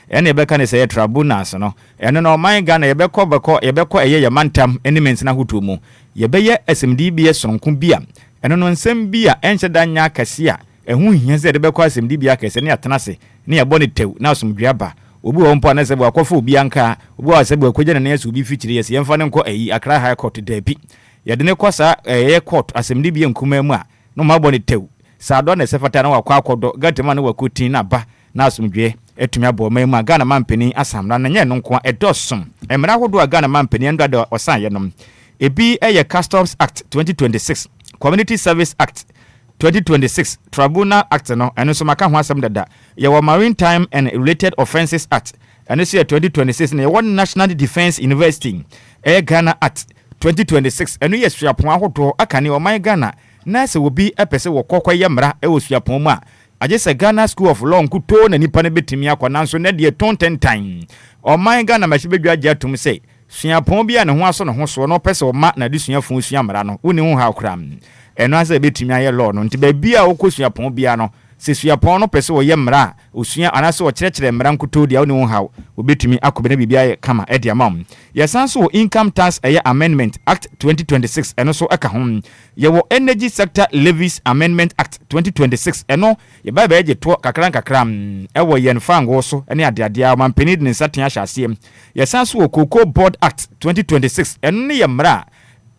ene beka ne se tribunals no ene no Oman Ghana yebekɔ eye ya mantam ene mensina hutu mu yebeye SMDB sonko bia ene no nsem bia enche danya kase a ehu hia se de bekɔ SMDB akase ne atenase ne yebɔ ne tew na asomdwe aba obi wo mpo na se bo akɔfo obi anka obi wa se bo akɔgye ne yesu obi fitiri yesi yemfa ne nkɔ ayi Accra High Court dabi yede ne kɔsa court SMDB nkuma mu a no mabɔ ne tew Sado ne sefata na wakwa akodo gatima na wakutin na ba na asomdwe etumi abo ma Ghana mampeni asamra na nye no nko edosom emra hodo Ghana mampeni ndo da osan ye nom ebi eye Customs Act 2026 Community Service Act 2026 Tribunal Act no eno so maka ho asem dada ye wo Maritime and Related Offences Act eno so 2026 na ye wo National Defence University Ghana Act 2026 eno ye suapon ahodo akane o man Ghana na se wobi epese wo kokwa yemra e wo suapon mu a aje se Ghana School of Law nkuto na nipa ne betimi akwana nso na de ton 10 time o man Ghana ma shebedwa agya tum se suapon bia ne ho aso ne ho so no pese o ma na de suafon suamra no woni ho ha okram eno ase betimi aye law no nti ba bia wo ko suapon bia no se suapon no pese wo yemra osua anase wo kyerɛkyerɛ mra nkuto dia woni ho ha obetimi akobene bibia ye kama e dia mam yesanso Income Tax Amendment Act 2026 eno so eka ho yewo Energy Sector Levies Amendment Act 2026 eno ye ba ba to kakran ewo yen fango so ene adeade mampeni ne nsaten ahyase yesanso Cocoa Board Act 2026 eno ne ye mra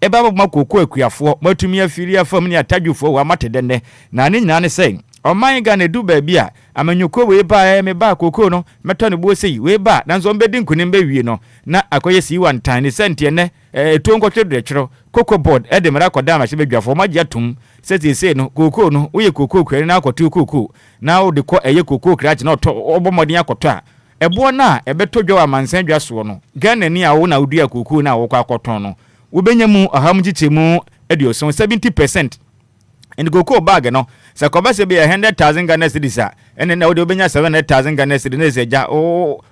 eba ba Cocoa akuafo matumi afiri afam ne atadwufo wa matedenne na ne nyina ne sei Oman Ghana du ba bia amanyuko we ba me ba Cocoa no meto ne bo sei we ba nanzo mbedi nkunim ba wie no na akoye si one time ne sente ne to nkotwe de kyero Cocoa Board e de mera koda ma hye bedwafo magya tum sese no Cocoa no wo ye Cocoa kwere na akoto Cocoa na wo de ko eye Cocoa crash na to obomodin akoto a ebo na ebeto dwa amansan dwa so no Ghana ni a wo na odua Cocoa na wo kwa akoto no wo benyamu ahamgyichemu edioson 70% in Cocoa bag no se ko base be 100,000 Ghana cedis a ene na wo de obenya 700,000 Ghana cedis na se ja o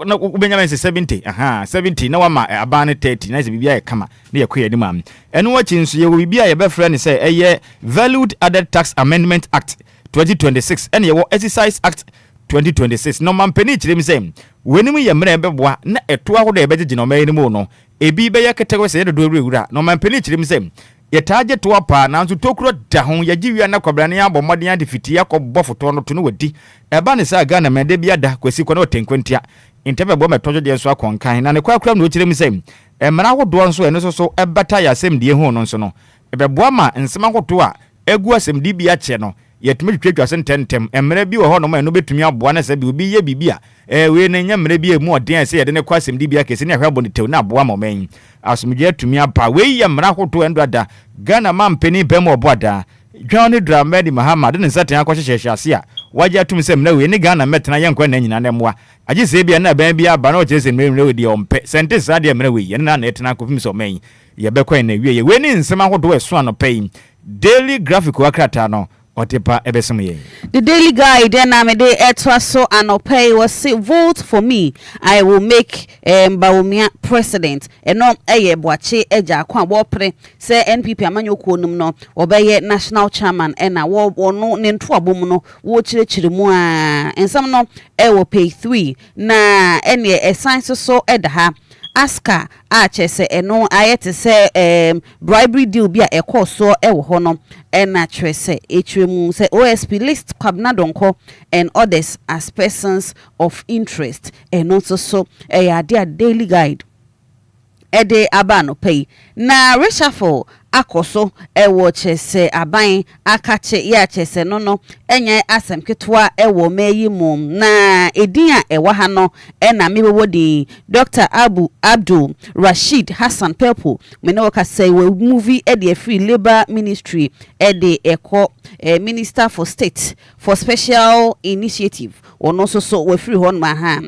na obenya 70 70 na wa ma abane 30 na se bibia ye kama na ye koye ni mam eno wa chinso ye wo bibia ye be frɛ ne se eye Valued Added Tax Amendment Act 2026 ene ye wo Exercise Act 2026 no mampeni chirem se wenim ye mra beboa na eto ahodo ye begye no mayini mu no ebi be yakete se do wura no mampeni chirim sem ye taje to apa na nso tokuro da ho ye giwia na kwabrane abomode ade fiti yakobbo foto no to no wadi eba ne sa Ghana mede bia da kwasi ko na otenkwantia intebe bo metojo de nso akonkan na ne kwakura no chirim sem emra hodo nso eno so ebata ya sem die ho no nso no ebeboa ma nsema hoto a egu asem di bia che no yetumi twetwa sententem emre bi wo ho no ma no betumi aboa na se bi obi ye bibia we na nya mre bi emu oden se yede ne kwasem di bia kese ne ahwa bonitew na aboa ma man asumje atumi apa we ye mra hoto endada Ghana mampeni bem oboada John Dramedi Muhammad ne nsaten akohyehyehye ase a waje atum sem na we ne Ghana metena ye nkwa na nyina ne moa age se bia na ban bia ba na o chese mre we di ompe sente sa de mre we ye na etena akofim so man ye bekwa na wie ye we ni nsema hodo eso anopai daily graphic wakrata no Otepa ebesumye. The Daily Guide and Amede Etwaso Anopay was say vote for me. I will make Baumia president. And no eye boache eja kwa wopre say NPP amanyo kuonum no obeye national chairman ena wo no nentu abom no wo chire mu a ensam no e wo pay 3 na ene esan so edaha aska chese eno ayete se bribery deal bia ekoso ewo ho no ena chese echwemu se OSP list kwabna donko and others as persons of interest and also so their Daily Guide ede abano pay na reshuffle akoso ewo chese aban akache ya chese no enye asem ketwa ewo meyi mum na edin ewa ha no ena mebebo di Dr. Abdul Rashid Hassan Pelpo mene waka say we movie ede free labor ministry ede eko minister for state for special initiative ono so we free hon ma ha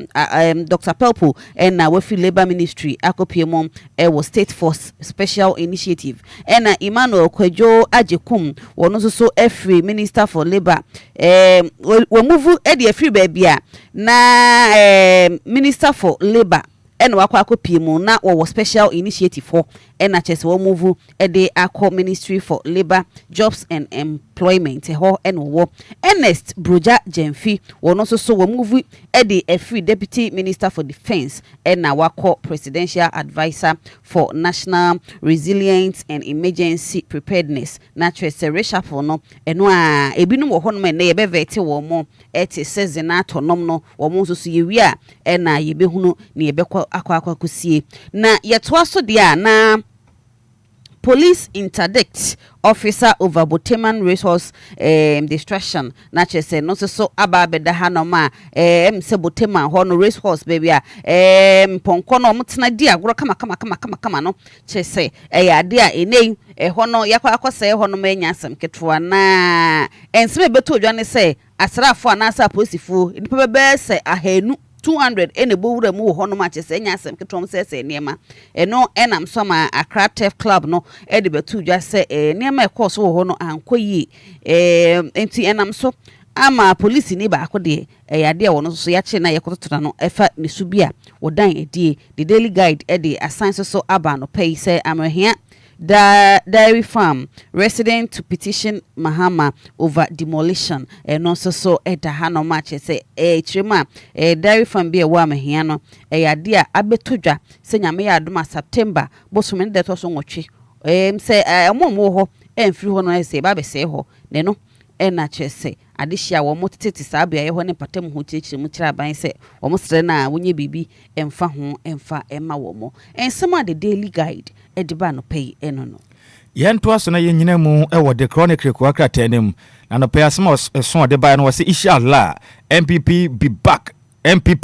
Dr. Pelpo ena we free labor ministry akopiemom ewo state for special initiative ena Emmanuel Kwejo Ajekum wono so every minister for labor we move ede free babia na minister for labor ena wakwa akopiemu na wo special initiative for ena chese wo move ede akọ ministry for labor jobs and employment ho ena wo Ernest Broja Jemfi wono so wo move ede every deputy minister for defense ena wakọ presidential advisor for national resilience and emergency preparedness na chese reshuffle no eno a ebinum wo hono me na ye bevete wo mo ete seasonato nom no wo mo so ye wi a ena ye behunu na ye bekọ akwa kusie na yetoa so dia na police interdict officer over Boteman resource destruction na chese no so aba beda ha no ma se Boteman ho no resource baby a ponko no mtena di agoro kama no chese ya de a enei ho no yakwa akose ho no manya asem ketwa na enseme beto odwane se asrafo anasa posifo nipa bebe se ahanu 200 ene bowura mu ho no ma chese nya asem ketom se niema eno enam so ma Accra Tef Club no ede betu dwa se niema ekos ho no ankoyi enti enam so ama police ni ba akode yade wono so ya che na yekototra no efa ne subia wodan edie the Daily Guide ede assign so aba no pay say amahia dairy farm resident to petition Mahama over demolition and also so eda no match say chima dairy farm be wa mahia no yade a abetodwa se nyame ya adoma September bosumen de to so nwotwe say omomo ho emfiri ho no say ba be say ho ne no ena chese adehia wo motete sabia ye ho ne patam ho chichiri mu kira ban se wo mosre na wonye bibi emfa ho emfa ema wo mo ensema the Daily Guide ediba no pay eno no yento aso na yenyina mu ewo the chronicle ko akrata enem na no pay asema so de ba no wase inshallah MPP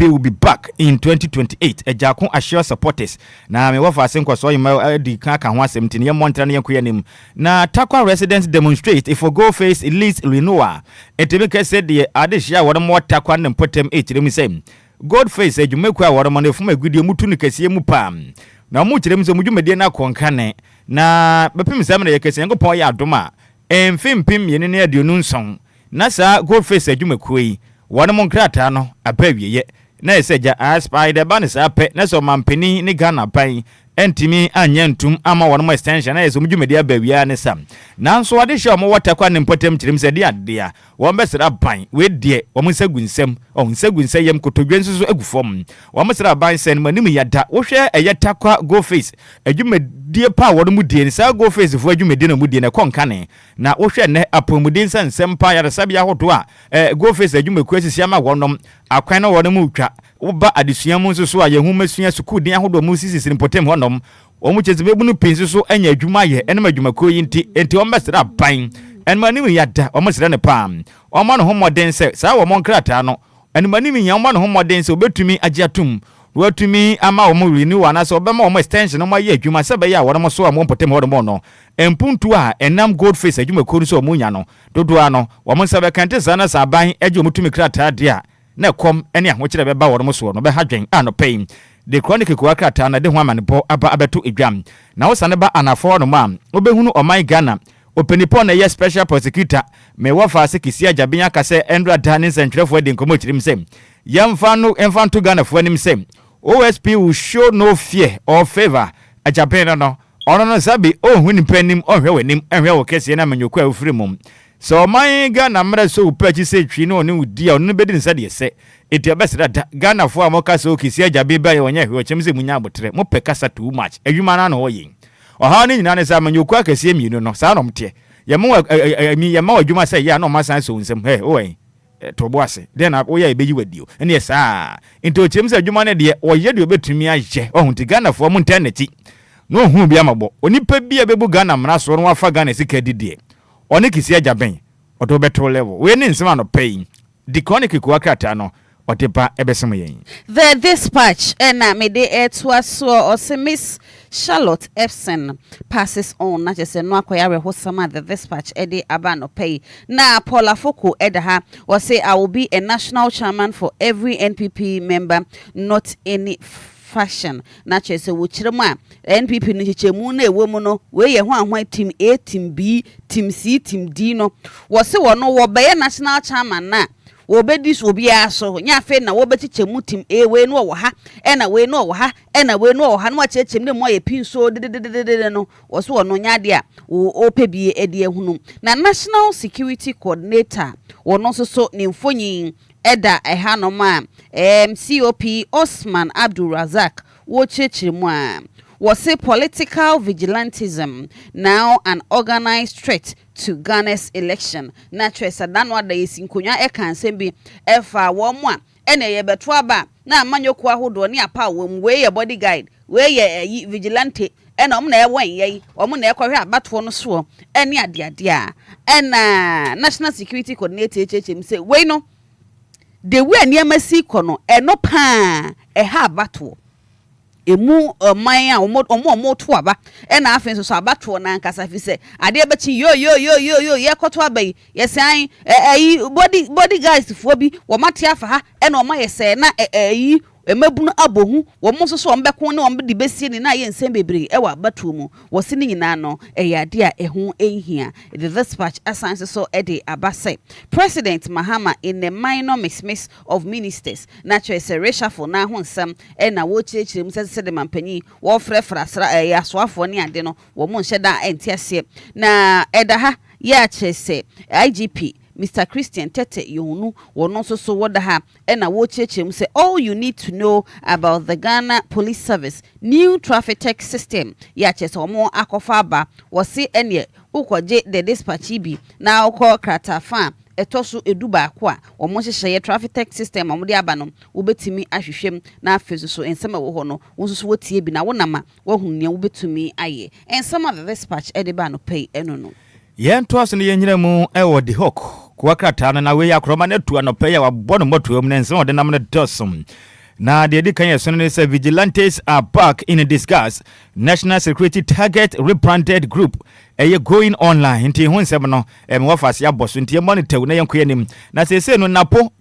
will be back in 2028. Ejakun assure supporters. Na me wafa asenko so yima di kan ho asem tin ye montra na yenkoya nim. Na Takwa residents demonstrate if go face lease renewal. Etebeke said the adehia wode mo Takwa ne potem 8 remi sem. Godface ejumeku a wode mo ne fuma gudie mutu ne kase mu pam. Na mu kirem so mudwumedie na konkane. Na bepem sem na ye kase yenkopon ya adoma. Emfimpim ye ne aduonu nson. Na sa Godface ejumeku yi one mon krata no abawie ye na eseja aspide banis ape na so mampeni ni Ghana ban entimi anyentum ama wono extension na yeso mdwumedi abawia ne sam nanso ade hye omo watakwa ne mpotem kirim se dia dia wo besra ban we die wo nsagunsem nsagunse yem kotodwenso so agufom wo mesra ban sen manim yada wo hwe eyetakwa go face adwumedie pa wono mu die ne sa go face fo adwumedi na mu die ne konkane na wo hwe ne apomudin sansem pa yare sabia hodo a go face adwumeku asisi ama wonom akwan na wono mu twa wo ba adesua mu nso a yehu masua sukudin ahodo mu sisi mpotem honom omu chezibebu no pinsi so anya adwuma ye ene madwumako yi nti o mesra ban en manim yada o mesra ne pam o ma no homoden se sa wo mon krata no en manim nya o ma no homoden se obetumi agiatum watumi ama o mu renew ana so obema o mo extension no ye adwuma se be ya wo no so a mo potem ho no empuntu a enam gold face adwumako so o mu nya no dodo ano wo mo se be kante sana sa ban agi o mutumi krata de a na kom ene ahokyere be ba wo no so no be hadwen ano pay the chronicle kwakata na de ho amane aba abeto edwam na wo sane ba anafo no ma obehunu oman Ghana openipo na ye special prosecutor me wo fa se kisia jabenya kase endra danin sentwerefo de nkomo chirim sem yamfa no enfanto Ghana fo anim sem OSP will show no fear or favor a Japan no ono no sabi ohun ni panim ohwe wanim ehwe wo kese na manyokwa ofiri mum so oman Ghana mra so upachi se twi no ne udi a ono bedi nsa de se eti abesra da Ghana fo amoka so kisia jabiba ye wonya hwe chemse munya abotre mo pekasa too much adwuma na no yin oha ni nyina ne sa manyokwa kese mienu no sa no mte ye ma adwuma se ya no masan so nsem he owen tobo ase den na wo ya ebeji wadio ene ye sa into chemse adwuma ne de oye de obetumi aje ohun ti Ghana fo mo ntaneti no hu bia mabo onipa bia bebu Ghana mra so no wafa Ghana sika didie oni kisia jaben oto beto level we ni nsema no pay the chronicle kwakata no otepa ebesem yen the dispatch ena mede etwa so Miss Charlotte Epson passes on na jese no akoya rehosama the dispatch ede abano pay na Paula Foko edaha was say I will be a national chairman for every NPP member not any fashion na chese wo kirema NPP no chichemu na ewemu no we ye ho ahwan team A team B team C team D no wo se wo no wo be national chairman na wo be dis Obia so nya fe na wo be chichemu team A we no wo ha ena we no wo ha ena we no wo ha no chechemu ne mo ye pinso de no wo se wo no nya de a wo opebie ede ehunu na national security coordinator wo no so ne mfonyin eda ehanoma COP Osman Abdul Razak wo chechirimu a was a political vigilantism now an organized threat to Ghana's election na twesa dan wada yesinkonya e kan sembi efa wo mo a ene ye beto aba na amanyoku ahodo ne apa wo we ye bodyguard we ye vigilante ena om na ewon ye om na ekohwe abato no so ene ade a ena national security coordinator HHM say we no the way niamasi kono eno pa ha abato emu man a omo to aba ena afen so abato na nkasa fi se ade bechi yo ye koto abai yesan body guys fo bi wo mate afa ha ena oma yese na emabunu abohu wo mo so ombeko ne ombe de besie ni na ye nsem bebre e wa bato mu wo se ni nyina no eyade a ehu ehia the dispatch assigns so ede abase President Mahama in the minor dismiss of ministers naturally say reshuffle na ho nsam e na wo chirechirem se de mampanyi wo frefrasra asoafo ne ade no wo mo nheda entiase na edaha ya chese IGP Mr. Christian Tete Yonu wono so woda ha ena wo chechem say all you need to know about the Ghana Police Service new traffic tech system ya chese omo akofa ba wo se ene ukoje the dispatch bi na ukọ krata fa etoso eduba ko a omo hyehye traffic tech system omo de aba no wobetimi ahwehwem na afezu so ensema wo ho no wo so wotie bi na wonama wo hunne wobetumi aye ensema the dispatch ediba no pay eno no yen to aso ne yenyina mu e wo de hawk kwakata na we yakroma na tu anope ya wabono moto mu nense ode nam ne dosum na de kan yeso ne say vigilantes are back in a disguise national security target rebranded group eye going online nti hu nsem no me wafase aboso nti monitor na yenko yanim na sese no napo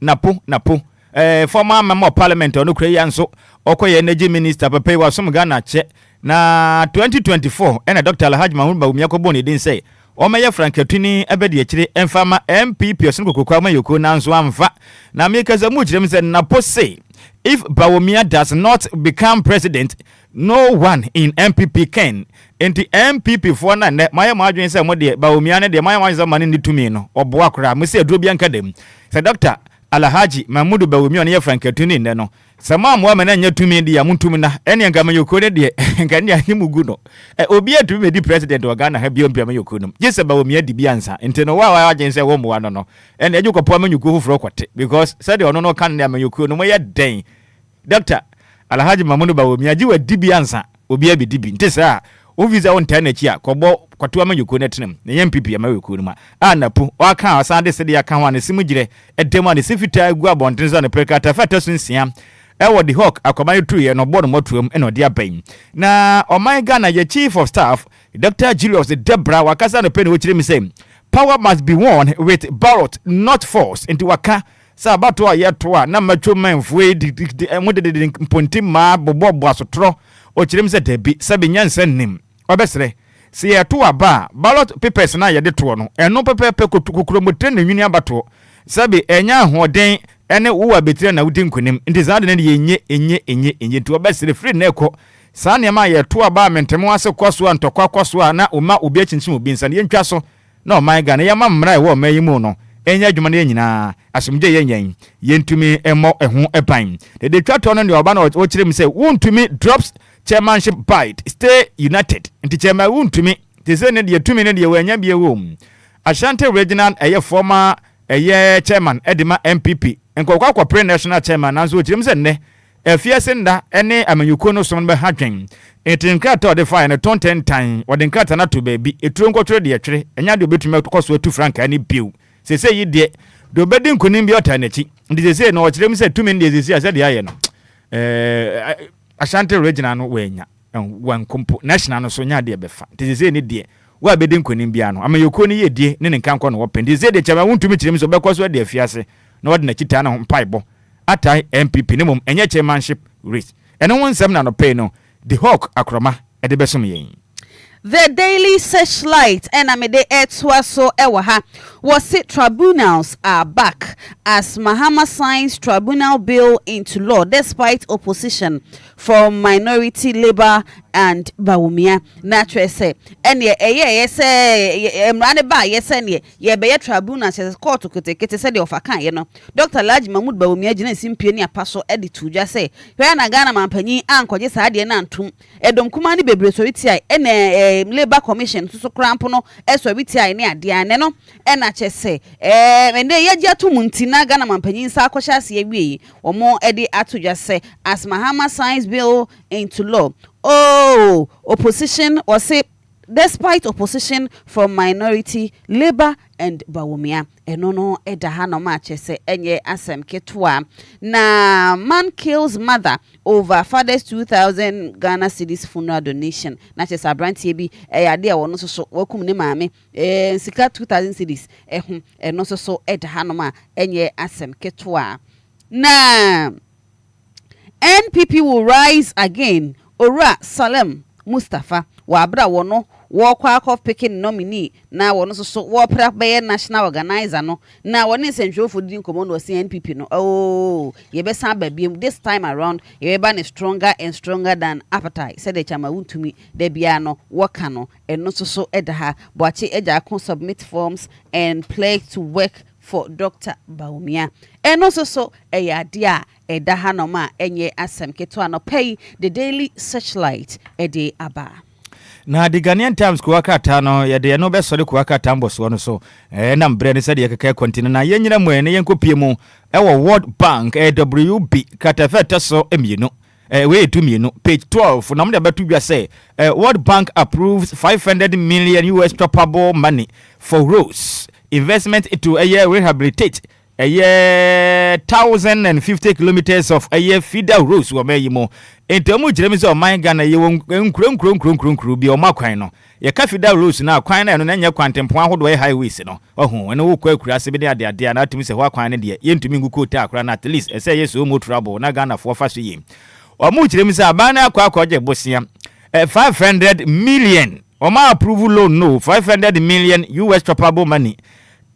former member of parliament ono kure yanso okoye energy minister papa wa som Ghana che na 2024 ena Dr. Alhaji Mahmoud Bawumia ko boni din say o meye frankatuni ebedi akire emfama MPP osun kokokwa mayoko nanso amfa na meka za mu kirem se napo say if Bawumia does not become president no one in MPP can. Enti MPP for na ne my adwin say mo de Bawumia ne de my wan mane ni tumi no oboa kora me say aduro bianka dem say Dr. Alhaji Mahmudu Bawumia ne frankatuni ne no sama mo amana nya tumi de ya mutumi na ene nka mayoko ne de nka ne ahimugu no Obia tumi di president wa Ghana ha biom biam yoko no je say Bawumia di biansa enti no wa adwin say wo mo no ene eju kopo amanyuko fufuro kwate because say de ono no kan ne amayoko no mo ye den Dr. Alhaji Mahmudu Bawumia ji wa di biansa Obia bi di bi nti say Ovisa on tenachi a kobo kwatu amayoko netenem ne MPP amayoko numa anapu waka asande se de aka ho ne simugire edema ne sifita gu abontenza ne prekata fata sunsia ewo the hawk akomayo tuye no bodo motuom eno de aban na oman Ghana ye chief of staff Dr. Julius Debra wakasa no pene wo kire mi say power must be won with ballot not force into waka sa bato ayeto a na matwo manfue de mponti ma bobo asotro o kire mi say debi sabe nyansa nim obesere si yeto aba ballot papers na ye de to no eno pepepe kokuro motre na nwini abato sabe enya ahoden ene wo abetire na wudi nkunim ndi za de ne enye to obesere free na ekọ sa ne ma yeto aba mentemo ase kwaso antokwa kwaso na oma obi achinchin obi nsa ne ntwa so na o man Ghana ye ma mmra e wo mayimu no enya adwuma ne nyina asomje yenyan yentumi emo eho eban de twato no ne oba na o kire mi say wontumi drops chairmanship bite stay united nti chairman wontumi te se ne de tumi ne de wanya bie wo Ashanti regional former chairman edima MPP enkokwa kwa pre national chairman nanso kire mi se ne efiase nda ene amanyuko no som be hadwen etinkrata de fine 10 tan wodenkrata na to baabi eturo nkotro de yetwere enya de obetumi koso atu franka ni biu sese yi de do bedi nkonim bi ota nachi ndi sese no kire mi se tumi ndi sese ase de aye no Ashanti regional no wenya wankompo national no so nya de befa ndi sese ni de wa bedi nkonim bia no amayoko ni ye die ne nkanko no wopen ndi sese de chama wontumi kire mi so be koso de afiase na wode na chita na mpaibo atai MPP ne mum enye chairmanship race eno wonsem na no pay no the hawk akroma e de besom yen The Daily Searchlight and Amede Etwaso Ewaha was it tribunals are back as Mahama signs tribunal bill into law despite opposition from minority Labour and Bawumia. Naturally say and emrane ba yesene ye be tribunal says court to take said of akan ye no Dr. Alhaji Mahmudu Bawumia gina simpie ni apaso edi tuja say hwe na Ghana mampanyi ankoje sa ade na ntum edom kuma ni bebre so iti ene Labour Commission so krampo no eso biti ai ne ade ane no ena chese ende ye atum ntina Ghana mampanyi nsa akohya ase awie omo ede atoja say as Mahama signs bill into law. Oh, opposition was say despite opposition from minority Labour and Bawumia enono edaha no ma chese enye asem ketwa na man kills mother over father's 2000 Ghana cedis funeral donation na chese abrantie bi ade a wono so wakum ne maame sika 2000 cedis eno so edaha no ma enye asem ketwa na NPP will rise again. Ora Salem Mustafa wabra wono wokwa of picking nominee na wono so wopra be national organizer no na woni senjofo din command was NPP no oh ye be san ba biem this time around ye be stronger and stronger than appetite said the chama wuntumi de bia no woka no eno so edaha boachi eja kon submit forms and pledge to work for Dr. Bawumia. And also so a dia e dahanoma enye asem keto no pay the Daily Searchlight e de aba. Na the Ghanaian Times kuwakata no ye de no be sori kuwakata mboso no so na mbre ne said ye keke continue na ye nyina mu ene ye nkopie mu e wo World Bank WB katafeta so emienu we tumienu page 12 na mde betu bia say World Bank approves 500 million US toppable money for roads investment into a year rehabilitate a year 1,050 kilometers of a year feeder roads were made more. Into mu Jeremy so my Ghana ye won krum bi o makwan no ye ka feeder roads na kwan na no na nya kwantempo ahodo highways no ohu ene wo kwa akura se bi de ade na atumi se ho kwan ne de ye ntumi nguko ta akura na at least e say yes o mo trouble na Ghana for fa so yi o mu Jeremy so abana akwa je bosia 500 million o ma approval loan no 500 million US toppable money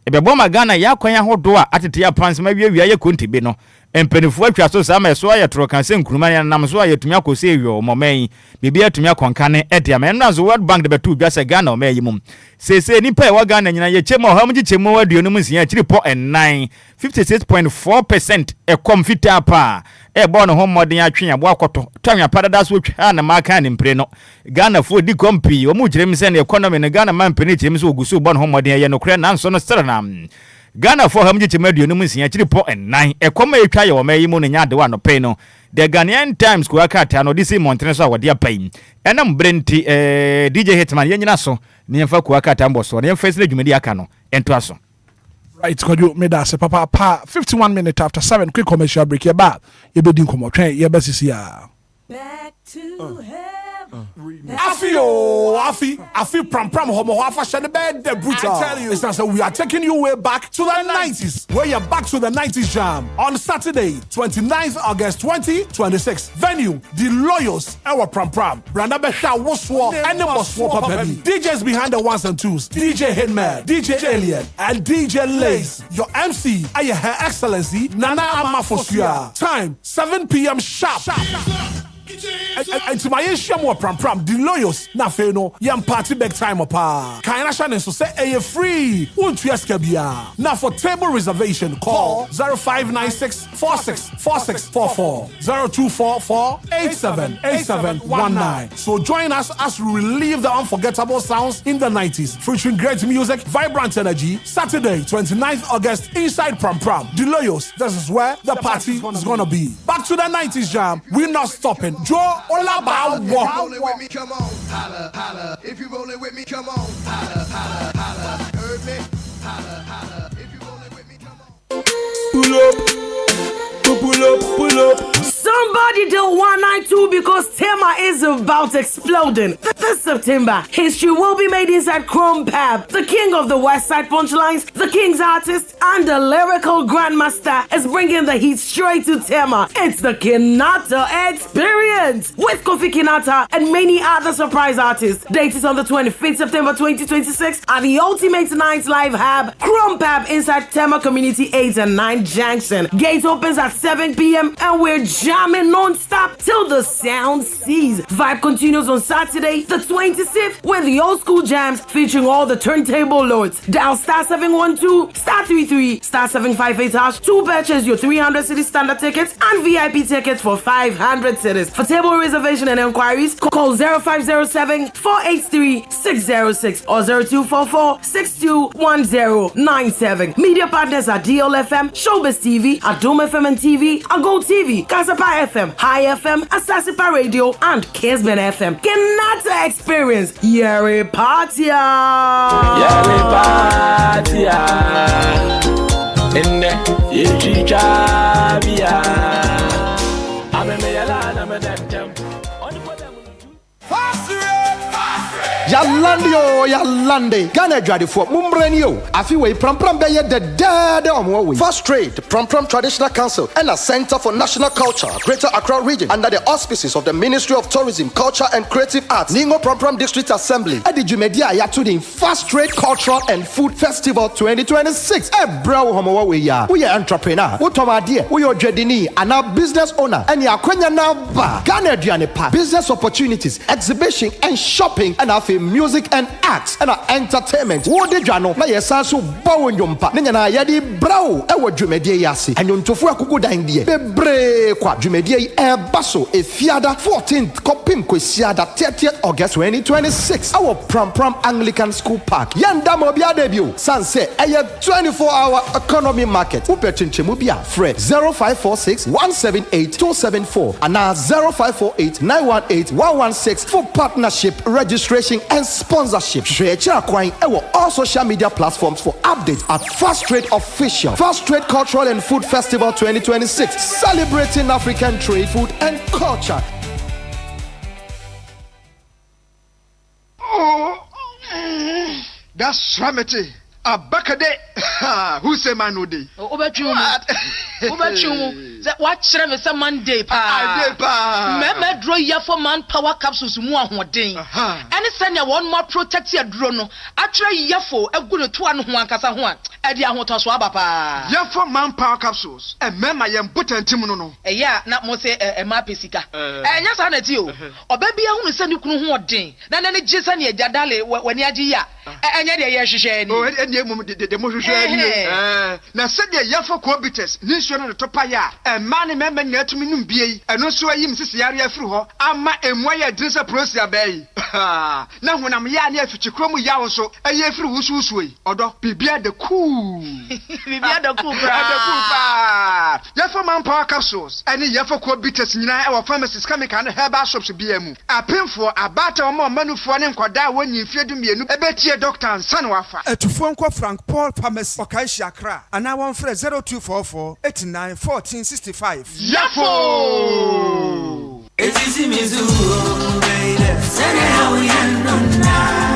ebebo Ghana ya kwan ahodo a atete ya pans ma wiawia ye kontibe no empenifo atwa so sa ma so aye tro kan se nkruma ya nam so aye tumi akose ewo momen bibia tumi akonkane ede am enna so World Bank de betu dwa se Ghana o ma yimum sese nipa e wa Ghana nyina ye chemo ha mji chemo aduonu musia chiri po 9 56.4% e komfita pa e bo no ho modern atwen abo akoto twanwa padada so twa na maka ne mpre no Ghana fo di kompi o mu jirem se na economy ne Ghana man pene chim so ogusu bo no ho modern ye no kre na nso no sere na Ghana for ham chema aduonu musia chiri po 9 e koma etwa ye o ma yimu ne nya de wa no pe no the Ghanaian Times ko akata no disi montene so awade apai enam brenti DJ Hitman ye nyina so ne yemfa ko akata mboso ne yemfa sele dwumadi aka no ento aso. Right, Kojo made us papa 51 minutes after 7 quick commercial break here back. You be doing come out train, you be see ya. Back to heaven. I feel pram homo hafa shane bed the brutal. I tell you, it's not so we are taking you way back to the 90s. Where you're back to the 90s jam on Saturday, 29th August 2026. Venue, the Loyals, our pram. Branda Besha Woswo and the Boswo Papi. DJs behind the ones and twos. DJ Hitman, DJ Alien, and DJ Lace. Your MC, Her Excellency, Nana Amafosia. Time, 7 p.m. sharp. And to my issue more pram the Loyals na fe no yam party back time apa kan na shane so say e free won't you ask bia now for table reservation call 0596464644 0244878719 so join us as we relive the unforgettable sounds in the 90s featuring great music vibrant energy Saturday 29th August inside pram the Loyals. This is where the party is gonna be. Back to the 90s jam, we're not stopping. Joe Olaba rolling with me, come on, holla, holla. If you rolling with me, come on, holla, holla, holla. Heard me? Holla, holla. If you rolling with me, come on. Pull up. Somebody do 192 because Tema is about exploding. This September, history will be made inside Chrome Pab. The king of the West Side punchlines, the king's artist, and the lyrical grandmaster is bringing the heat straight to Tema. It's the Kinata Experience with Kofi Kinata and many other surprise artists. Date is on the 25th September 2026 at the Ultimate Night Live Hub, Chrome Pab inside Tema Community 8 and 9 Junction. Gate opens at 7 p.m. and we're jamming non-stop till the sound ceases. Vibe continues on Saturday, the 26th, with the old school jams featuring all the turntable lords. Dial star 712, star 33, star 758 hash to purchase your 300 city standard tickets and VIP tickets for 500 cities. For table reservation and enquiries, call 0507-483-606 or 0244-621097. Media partners are DLFM, Showbiz TV, Adom FM and TV, Ago TV, Kasapa FM, High FM, Asasipa Radio, and Kisben FM. Kenata Experience, Yeri Patia. In Yalande, Ghana Dradi for Mumbrenio. Afiwe Pram Beye the dead on First Trade, Pram Traditional Council, and a Center for National Culture, Greater Accra Region, under the auspices of the Ministry of Tourism, Culture and Creative Arts, Ningo Pram District Assembly, Edijumedia Yatudin First Trade Cultural and Food Festival 2026. Bro homo we are entrepreneur, Utomadia, we are Jedini, and our business owner, and Yakwenya Naba, Ghana Drianepa, business opportunities, exhibition and shopping, and our music and arts and entertainment. Wo de dwano na yesanso bawo nyompa. Nenya na yadi brao ewo dwumedie yase. Anyontofu akugo dan die. Bebre kwa dwumedie yi baso efiada 14th kopim kwesiada 30th August 2026. Our Pram Anglican School Park. Yanda mo bia debut. Sanse eye 24-hour economy market. Upechinchemu bia Fred 0546-178-274 and 0548-918-116 for partnership registration and sponsorship. All social media platforms for updates at Fast Trade Official. Fast Trade Cultural and Food Festival 2026, celebrating African trade, food and culture. Oh, that's Ramete. Abakade. Who say manudi? What? Ubachu, watch me some Monday pa. Remember, draw ya for manpower capsules more one day. And send you one more protect your drone. I try yafo, a good 2 and 1 casa one. Edia Hoto Swabapa. Yafo manpower capsules. And memma yam put and Timono. Yeah, not more say a mapisika. And yes, I you. Or baby, I want to send you one day. Then any Jason Jadale when Yadia. And yet, she said, oh, and the motion. Now, said the Yafo Cobitus, Nation of the Topaya, and Manny Member near to me, be, and also I am Sicilia through her. I'm my and why I dress a prosia bay. Now, when I'm young, if you come with Yaso, a year through Wusui, or dog be the cool. Be the cool, Yafo manpower capsules, and the Yafo Cobitus in our pharmacies coming and have our shops to be a move. I pay for a batter more money for an inquire when you feed me a better doctor and son wafa. To phone call Frank Paul Pharmacy for Kaishakra, and I want for 0244 89 14 65. Yafo! It's easy, Mizu, baby. Send it how we end on now.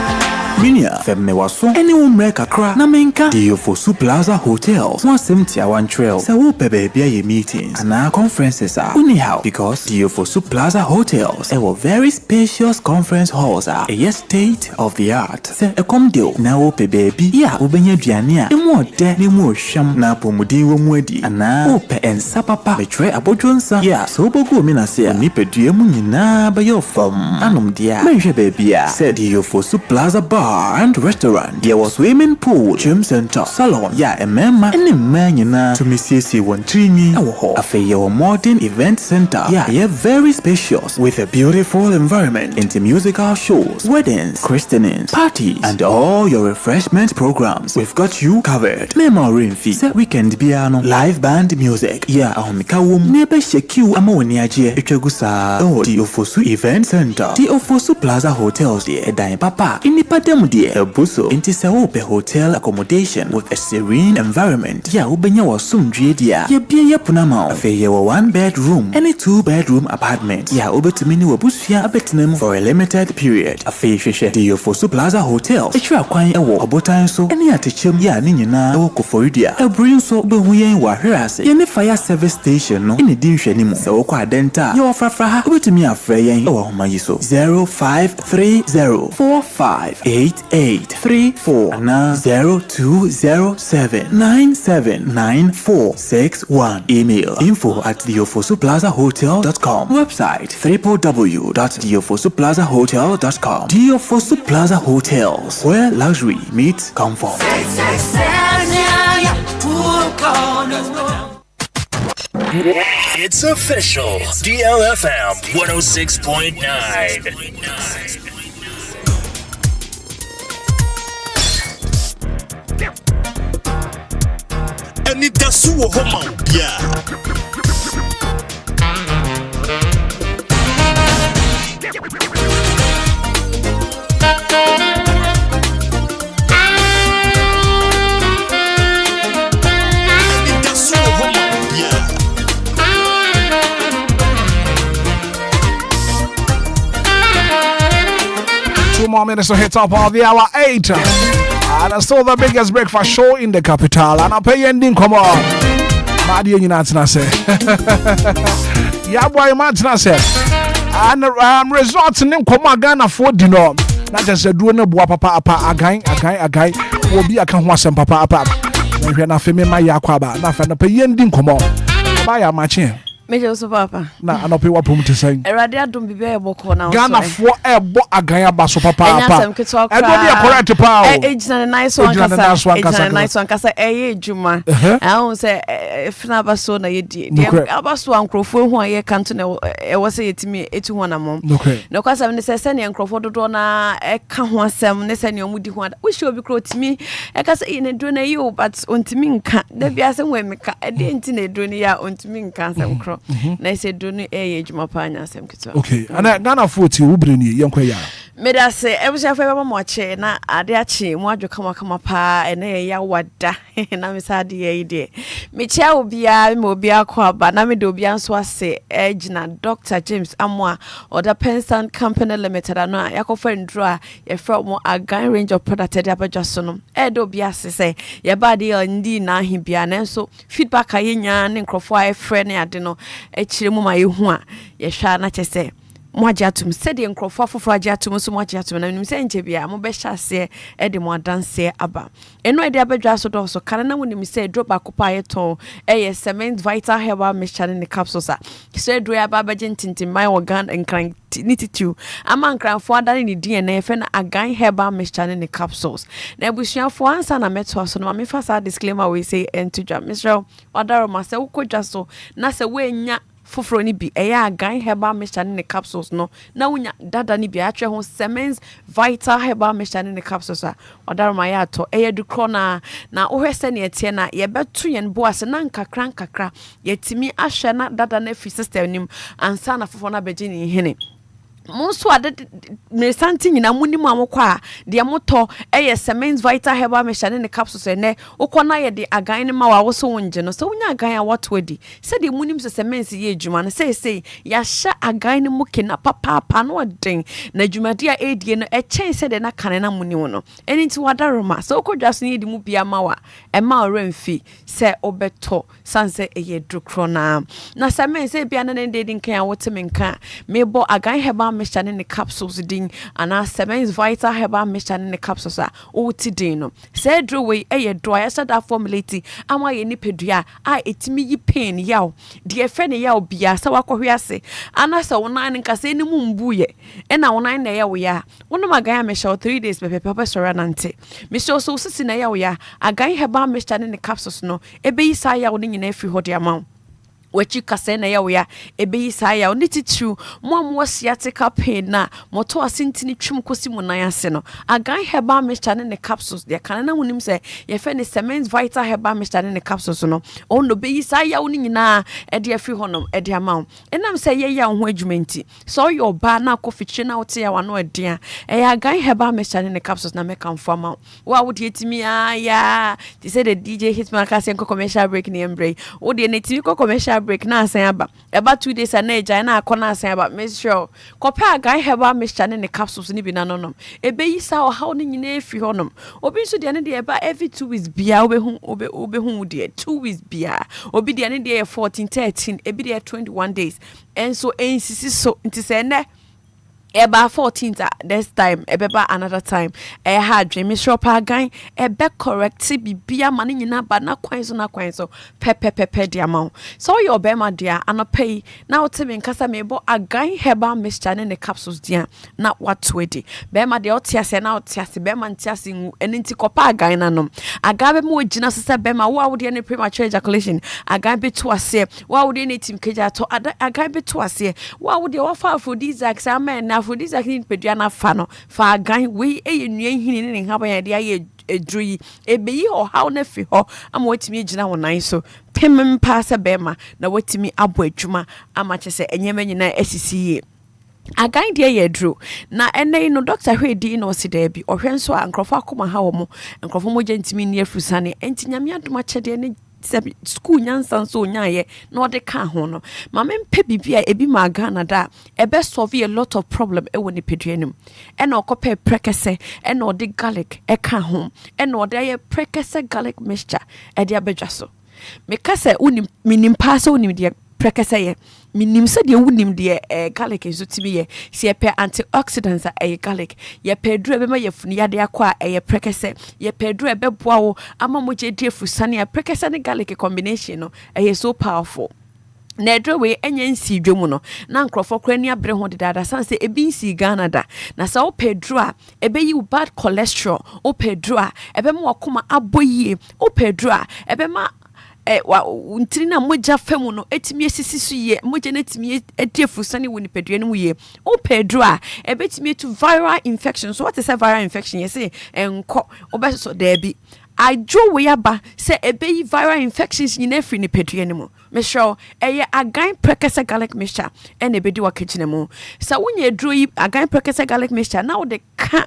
Minia Femne Waso anyone make a cra na menka Diofosu Plaza Hotels 171 Trail se wo pebe bia ye meetings and our conferences are anyhow because Diofosu Plaza Hotels a very spacious conference halls are a state of the art se e kom deal na wo pebe bi ya obenye duane a emu ode ne mu ohwam na pomudi wo mu adi ana wo pe ensa papa betre abodwonsa ya so bogu mi na se ni pedue mu nyina ba yo fam anom dia menhwe baby a se Diofosu Plaza Bar and restaurant. There was swimming pool, gym center, salon. Yeah, a member and a man to Mississippi 13 a fair modern event center. Yeah, very spacious with a beautiful environment into musical shows, weddings, christenings, parties, and all your refreshment programs. We've got you covered. Memory fee, weekend piano, live band music. Yeah, Mikawum, neighbor Sheku Amoniaje, Ichagusa, oh, the Ofosu Event Center, the Ofosu Plaza Hotels, the Dime Papa, in the dear Buso into Saope hotel accommodation with a serene environment. Ya ubenya was soon dia. Ya bia punama. A 1 bedroom and a 2 bedroom apartment. Ya ubetumini wabusia abetinem for a limited period. A fishe Diofosu Plaza Hotel. A tra kwine a walk abotan so any atechim ya nina oko for idia. A bring so be huyen wa herase. Yene fire service station no in the dish anymore. So kwa denta. Yo frafraha ubetumi afreyen o mayiso 0530458834 na 0207979461. Email info@diofosuplazahotel.com. Website www.diofosuplazahotel.com. Diofosu Plaza Hotels, where luxury meets comfort. It's official. DLFM 106.9. Anidaso Wɔhɔ, Obia. Anidaso Wɔhɔ, Obia. 2 more minutes to hit top of the hour 8. And it's still the biggest breakfast show in the capital. And I'll pay you ending, come on. Madi and Yunatina say. Yeah, boy, Martina said. And resorts in Nkoma Ghana for dinner. Not just a drone of papa again. Will be a canwasam papa. If you're not famous, my yakwaba. Nothing to pay you ending, come on. Buy a machine. Major so papa. Na anope wa pom te sen. Erade adom bibe e boko na. Ghana fo e bo aganya ba so papa papa. Enya sem keto kra. E do be correct pa o. Ejina nice one kasa. E ejuma. Ahun se fina ba so na ye die. Aba so ankrofo hu aye kanto na e wo se yetimi etu ho na mom. No kwasa me se ne ankrofo dodo na e ka ho asem ne se ne omudi ho ada. Wo shi obi kro timi e ka se ne do na you but ontimi nka. Da bia se we meka e de nti na do ne ya ontimi nka asem kro. Na say do no ejuma pa nya asem kito. Okay. And Ghana 40 wo breni yenkwa ya. Me da se ebusia fa ba mo che na ade ache mo adwo kama pa ene ya wada na me sa de yi de me chia Obia me Obia kwa ba na me de Obia nso ase egina Dr. James Amwa Oda Pensan Company Limited ano yakofa ndro a ye fra mo agan range of product de abadwaso no e de Obia se ye ba de ndi na ahibia na nso feedback ayenya ne nkrofo a frɛ ne ade no e kire mu ma ye hu a ye hwa na kyese Mwajatum said the Encrofa for Frajatum, so much atum, and Msenche Bia, Mobesha say, Eddie Modanse Abba. And no idea bedrasso also, Canana when you say drop a copayeto, a cement vital herbal mission in the capsules. Said Drea Babajan Tintin, my organ and crying nitty a man crying for that in the DNA, fen a guy herbal mission in the capsules. Nebusian for one son, I met to us on my first disclaimer we say, and to jump, Mr. Odaro Massa, who just so, Nasa way. Foforo ni bi eya gan herbal mixture ne capsules no na wunya dada ni bi atwe ho Semens vital herbal mixture ne capsules a odaroma ya to eya dukro na ohwese ne etie na ye betu yen boase na nkakra yetimi ahwe na dada na fi system nim ansa na foforo na beji ni hene Monso ade me santi nyina munimu amokwa de moto eye Semens vital herbal mixture ne capsules ne ukona ye de agan ne ma wa wo so wonje no so wonya agan a watwadi se de munim se Semens ye adwuma no sei ya hya agan ne muke na papa no den na adwumade a edie no echen se de na kane na munim no eni nti wadaroma so kodwaso ne de mu bia ma wa e ma oremfi se obeto sanse eye drukro na Semens e bia na ne de nkan a wotemenka mebo agan herbal mixture in the capsules din and our Semens vital herbal mixture in the capsules are uti dino. Said drew way a dry said that formulati ama ye nipedria etimi yi pain yaw dear friend yaw bia sa wakohwiase anasa wonan nka se ni mumbuye e na wonan na yaw ya wono magaya me show 3 days pepe soranante me show so sisi na yaw ya agan herbal mixture in the capsules no ebe yi sa yaw ni nyina afi hodi amount Wechi kase na yawo ya ebe yi sa ya oni titru mo sciatica pain na moto asintini twum kosi mu nan ase no agan herbal mixture ne capsules de kan na wonim se ye fe ne Semens vital herbal mixture ne capsules no on no be yi sa ya oni nyina e de afi honom e de amaw enam se ye ya ho adwumenti so your ba na kofichi na wote ya wano adia e ya agan herbal mixture ne capsules na make am formal wa wo de etimi ya they say the DJ Hitman ka se commercial break ni embrace wo de ne timi commercial break na asan aba eba 2 days na eja na akona asan aba make sure kopa agan herbal mixture ne capsules ni bi na nonom ebe yi sa o haw ni nyina efi honom obi nso de ne de eba every 2 weeks bia obehu de 2 weeks bia obi de ne de 14 13 ebi de 21 days enso ensisi so nti se ne eba 14th this time ebeba another time ha dream shop agan ebe correct bibia mane nyina ba na kwan so pepe dia ma so your bema dia anopay na otimi nkasa mebo agan herbal mixture ne capsules dia na watwedi bema dia otiase na otiase bema ntiase eni nti kopa agan na no agabe mo gina sese bema wo awode ne premature ejaculation agan betu ase wo awode ne tim keja to agan betu ase wo awode wo fa aphrodisiacs amen na aphrodisiacs ni pedua na fa no fa agan we enua hini ne haba ya dia ye edrui ebeyi ho haw na fi ho ama watimi gina wonan so pemem pa se bema na watimi abo adwuma ama che se enyema nyina asisiye agan dia ye dro na ene no doctor hwedi no si da bi ohwenso a nkrofo akoma ha wo mo nkrofo mo gentimi ni afusane entinyame adoma chede ne school nyansan so nyaye na ode ka ho no mama mpe bibia ebi ma Ghana da ebe solve a lot of problem e woni peduanum e na okope prekese e na ode garlic e ka ho e na ode ye prekese garlic mixture e dia bedwaso me kase unim minim pass unim dia prekese ye minim se dia wunim dia garlic ezutimi ye se pe antioxidants a garlic ye pedru ebe ma ye funi yade akwa ye prekese ye pedru ebe boa wo ama moje die fusane a prekese ne garlic combination no so powerful na edro we enya nsi dwemu no na nkrofo kra ni abre ho de dada sanse ebi nsi Ghana da na sa o pedro a ebe yi bad cholesterol o pedro a ebe ma wakoma aboyie o pedro a ebe ma untiri na moja femu no etimi esisi so ye moja na etimi ediefusane woni pedua no ye o pedro a ebetimi to viral infection so what is a viral infection you say enko obeso there bi adwo we aba say ebe viral infections nyina free ni pedua ni mu me sure eye agan prekese garlic mixture ene bedi wa kitchen mu sa wonye aduro yi agan prekese garlic mixture na wo de ka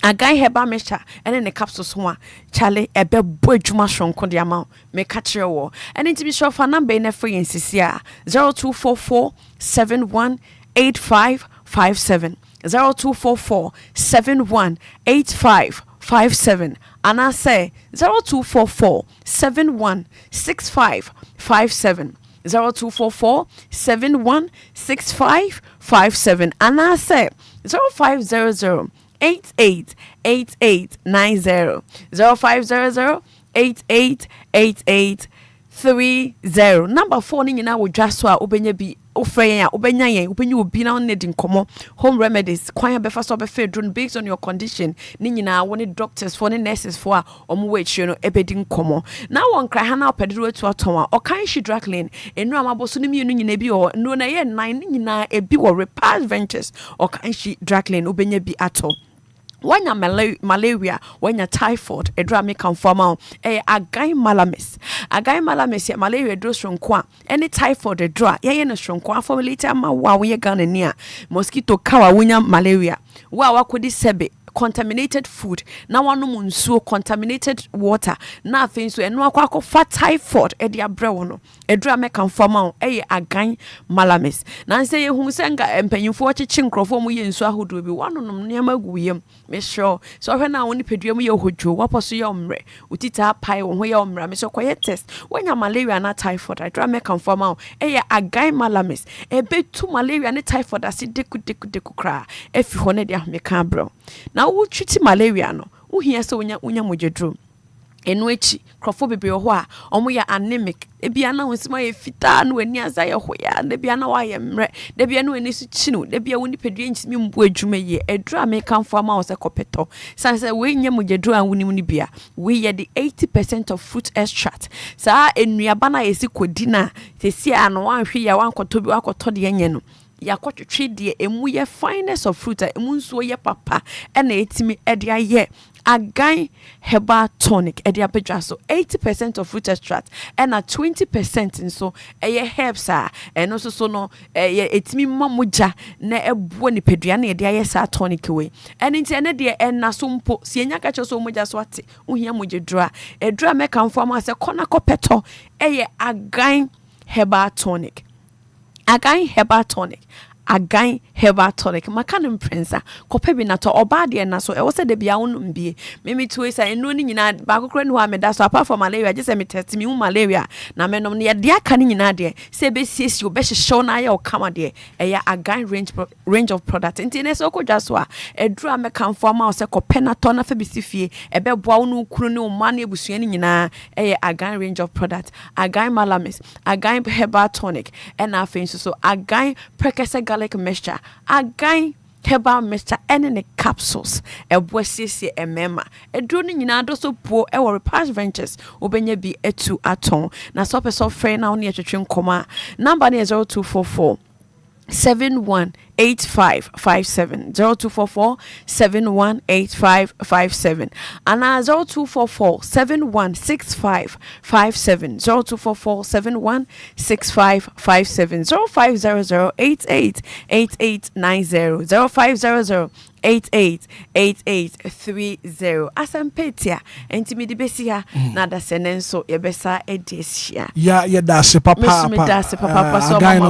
agan herbal mixture ene ne capsules ho a chale ebe bo adwuma shonko de ama me ka kire wo ene nti bi sure fa number na free nsisi a 0244718557 0244718557 and I say 0244716557 0244716557 and I say 0500 888890 0500888830 number 4 ni nyina wo dwa so a obenya bi ofreyen a obenya yen obenya obi na need nkomo home remedies kwan be fa so be fe drone based on your condition ni nyina wo ni doctors for ni nurses for a omo we chie no ebedi nkomo na won kra ha na opedro atu aton a okan shi draglin enu amaboso ni mienu nyina bi o no na ye 9 ni nyina ebi wo repairs ventures okan shi draglin obenya bi ato wanya malaria wanya typhoid edra me kan formal agai malamis ya malaria do shronko a any typhoid edra ye no shronko formulate ama wa wo ye Ghanaian mosquito kawa wonya malaria wa wakodi sebe contaminated food na wanu nsuo contaminated water na afin so eno akwa fa typhoid e dia brewo no edura me kan formal agan malamis na nse ye hu senga empanyimfo chichi nkrofo mu ye nsuo ahodo bi wanonom ne maguyem me sure so hwe na woni pedua mu ye hodwo waposo ye omre utita pai wo ho ye omra me so koye test wanya malaria na typhoid edura me kan formal agan malamis betu malaria ne typhoid ase deku kra efi ho ne dia me kan bro na wo treat malaria no wo hia se wonya mojedro enu echi krofo bebe ho a omo ya anemic ebia na wonsima ye fita no ani aza ye hoya debia na wa ye mre debia no ani su chinu debia woni pedua ntimi mbu adwuma ye edura me kanfo ama wo se kopeto sanse we nya mojedro an woni bia we ye the 80% of fruit extract sa enuaba na yesi kodi na tesi ano anhwe ya wankoto bi wakoto de nye no yakotwetwe de emu ye fineness of fruit emu nso ye papa na etimi ede aye agan herbal tonic ede apedwa so 80% of fruit extract and 20% nso eye herbs a eno so no etimi mamoja na ebuo ni pedua na ede aye sa tonic we ene nti ene de na so mpo si enya ka cho so moja so ate ohia mojedura edura me kan fo ma se kona kopeto eye agan herbal tonic agan herbal tonic makanim prinsa kope bi na to oba de na so e wo se de bia wonu mbie memi tuwe sa enu ni nyina ba kokoro ni ho ameda so apart from malaria je se me test me malaria na menom ne de aka ni nyina de se be siesi obe hyehyɛ na ya o kama de eya agan range of product nti ne so kodwa so a edura me kanfo ama se kope na to na fa bi sifie ebe boa wonu kuru ni o ma na ebusua ni nyina eya agan range of product agan malamis agan herbal tonic and afin so agan prekese garlic mixture agan herbal mixture and in the capsules ebwesiesie emema eduro ni nyina do so po e wo repairs ventures obenya bi etu aton na so person free na oni etwetwe nkoma number ni 0244 718557 0244 718557 and 0244 716557 0244 716557 0500 888890 0500 888830 asampetia enti di besia na da senenso yebesa edisia ya da se papa me da se papa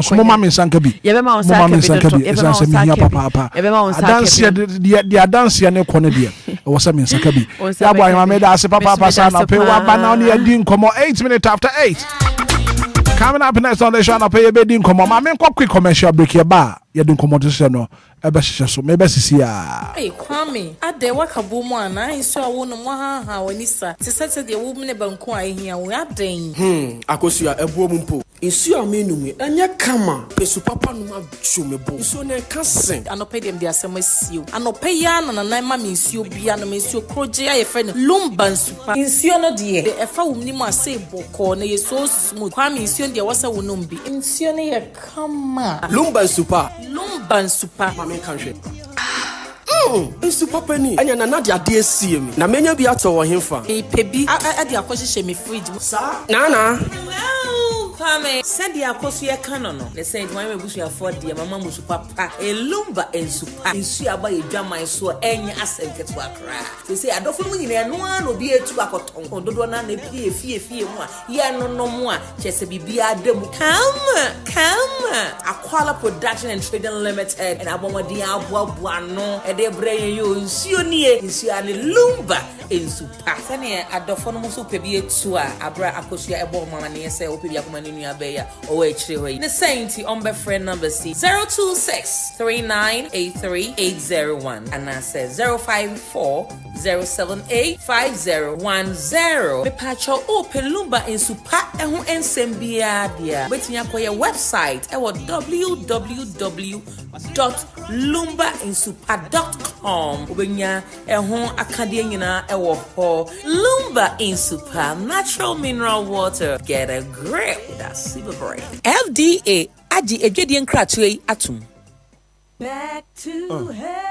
so mama me sanka bi yebema onsanka bi yebema papa yebema onsanka dance dia dance ne kono dia wo sa me sanka bi ya boy mama me da se papa sana pe wa ba na oni adi nkomo 8 minutes after 8 coming up next on the show na pe be di nkomo mama me quick commercial break here ba ya di nkomo to se no ebe hyehyɛ so me be sisi a kwame ade wakabo mu ana nso a wo no mo ha wani sa se sese de wo mu ne banku a ehia wo aden akosua ebuo mu mpo nsu a menum enya kama pesu papa no ma twomebo nsu ne kasen anope dem de asem asio anope ya na nan ma nsuo bia no nsuo kroje aye fe no lumba nsupa nsuo no de efa wo mu mu ase boko na ye so smooth kwame nsuo de wasa wo no mbi nsuo ne ye kama lumba nsupa lumba nsupa mame kanhwe Oh, nsu papa ni. Anya na de ade asie mi. Na menya bi ato wo hemfa. Pebi ade akɔhyehyɛ me fridge mu. Sa? Na. Kwame, send ya kosu ya kano no. They said why me busu ya for dia mama musu papa. Lumba ensupa. Ensu aba ye dwama so enya asenketo akra. They say adofo mu nyina no an obi etu akoton. Dodo na na fie mu a. Ye no mu a chese bibia demu. Come. Aquala Production and Trading Limited and abomadi aboa no. E de breye yo nsuo nie. Nsuo ane Lumba ensupa. Sane adofo no musu pebi etu a abra akosu ya ebo mama ne say opebi akoma ni nua beya o we chire hoyi. The sainty on be friend number C 026398380 and I says 05407851010. Me pacho open Lumba in Supa ehu ensembia dia. Wetin akoye website e wo www.lumbainsupa.com. Obenya ehu akade nyina e wo ho. Lumba in Supa, natural mineral water. Get a grip. That's super brain. FDA aji ejedi nkratwe atum. Back to heaven.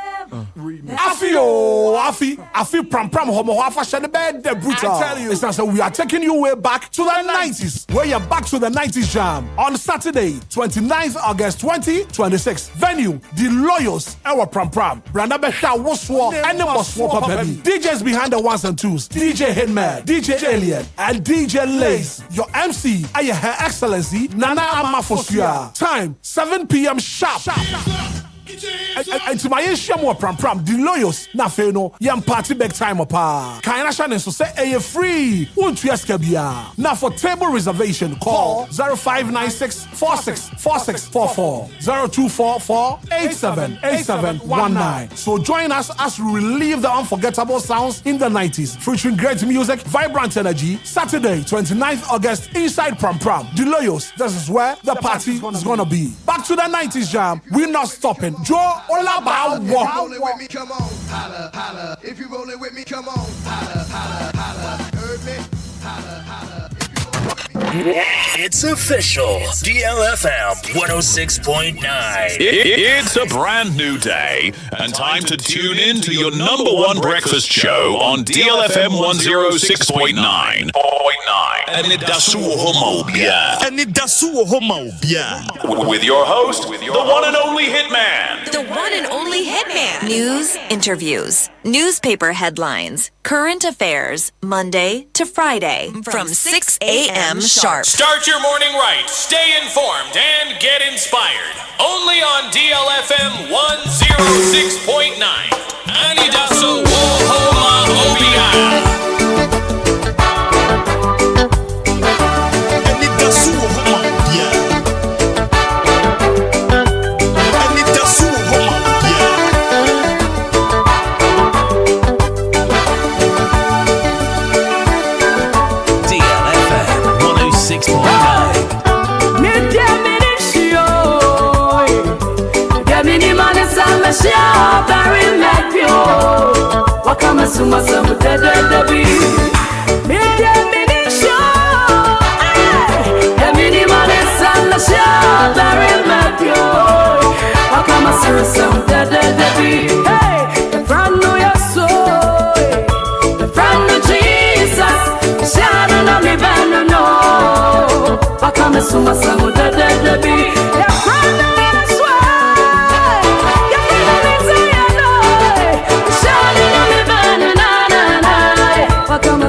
Afi pram homo hafa shade bed the brutal. I tell you, it's not so we are taking you way back to the 90s. Where you're back to the 90s jam on Saturday, 29th August 2026. Venue, the Loyals, our pram. Branda Besha Woswo and the Moswo baby. DJs behind the ones and twos. DJ Hitman, DJ Alien, and DJ Lace. Your MC, Her Excellency Nana Amafosia. Time 7 p.m. sharp. And to my issue more pram the Loyals na feno yam party back time apa kaina shane so say a free won't you ask bia now for table reservation call 0596464644 0244878719. So join us as we relive the unforgettable sounds in the 90s featuring great music, vibrant energy. Saturday 29th August inside pram the Loyals. This is where the party is gonna be. Back to the 90s jam, we're not stopping. Joe Olaba Rolling with me, come on, holla. If you rolling with me, come on, holla. Heard me? Holla. It's official. DLFM 106.9. It's a brand new day and time to tune in to your number one breakfast show on DLFM 106.9. Anidaso Wɔhɔ. With your host, the one and only Hitman. The one and only Hitman. News, interviews, newspaper headlines, current affairs, Monday to Friday from 6 a.m. sharp. Start your morning right, stay informed, and get inspired. Only on DLFM 106.9. Anidaso Wɔhɔ Obia. Welcome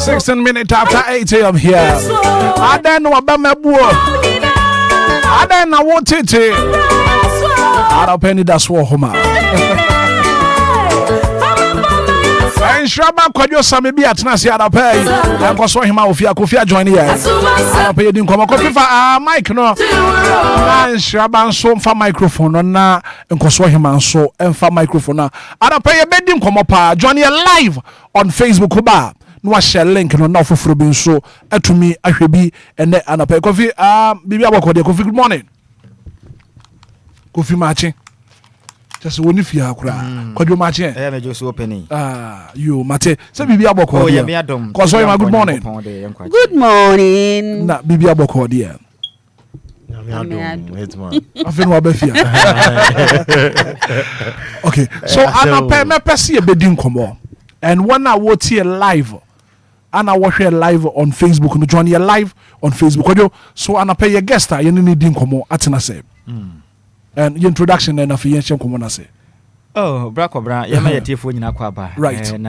16 minutes after 8 a.m. here. I don't know about my boy. I don't know what it is. I don't penny that's what home. And Shraba Quadio Sami be at Nasi Adapay. I'm going to him out of Yakufia join here. I'll pay you come coffee for Mike. No, and Shraba so for microphone on now and Coswa him and so and for microphone now. I'll pay a bedding come up. Join here live on Facebook. Kuba. No share link no now for Frubin so to me I should be and then I'll pay coffee. Bibi Abako, coffee. Good morning. Coffee matching. Just one if you are crying. Could you match it? I just opening. You mate. So Bibi Aboko. Oh, yeah, me Adam. Good morning. Good morning. Na Bibi Aboko dear. Hitman. I feel what befia. Okay. So I'm a pesi a bedding come and when I watch here live, and I watch here live on Facebook. No join here live on Facebook. So I'm a pay a guest. I need to come at na say. And your introduction and affiliation come say. Oh, Brako Bra, you may take for you na right. And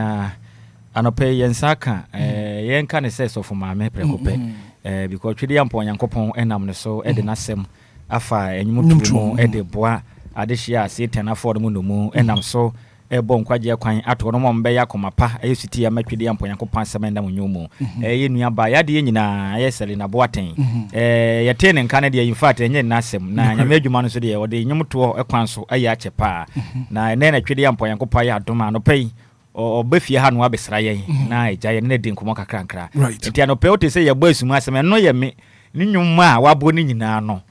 anope yensaka yen kan say so for my me prekope because twede ampo yankopon enam ne so e de nasem afa enyumutu e de boa adehia se tenaford mu no mu enam so e bo nkwaje kwan ato no mo mbe yakoma pa e suti ya matwede ampo yankopon semenda mu nyomu ye nua ba ya de nyina ye sele na boaten ye tene nkan de in fact enye nasem na nyame adwuma no so de o de nyumuto e kwan so aye achepa na ene na twede ampo yankopon ya adoma no pai o befie ha no abesra yen na eja ye ne de nkomo kakrankra enti anope o te se ye bo asum asem no ye me ni nwuma a wabo ni nyina no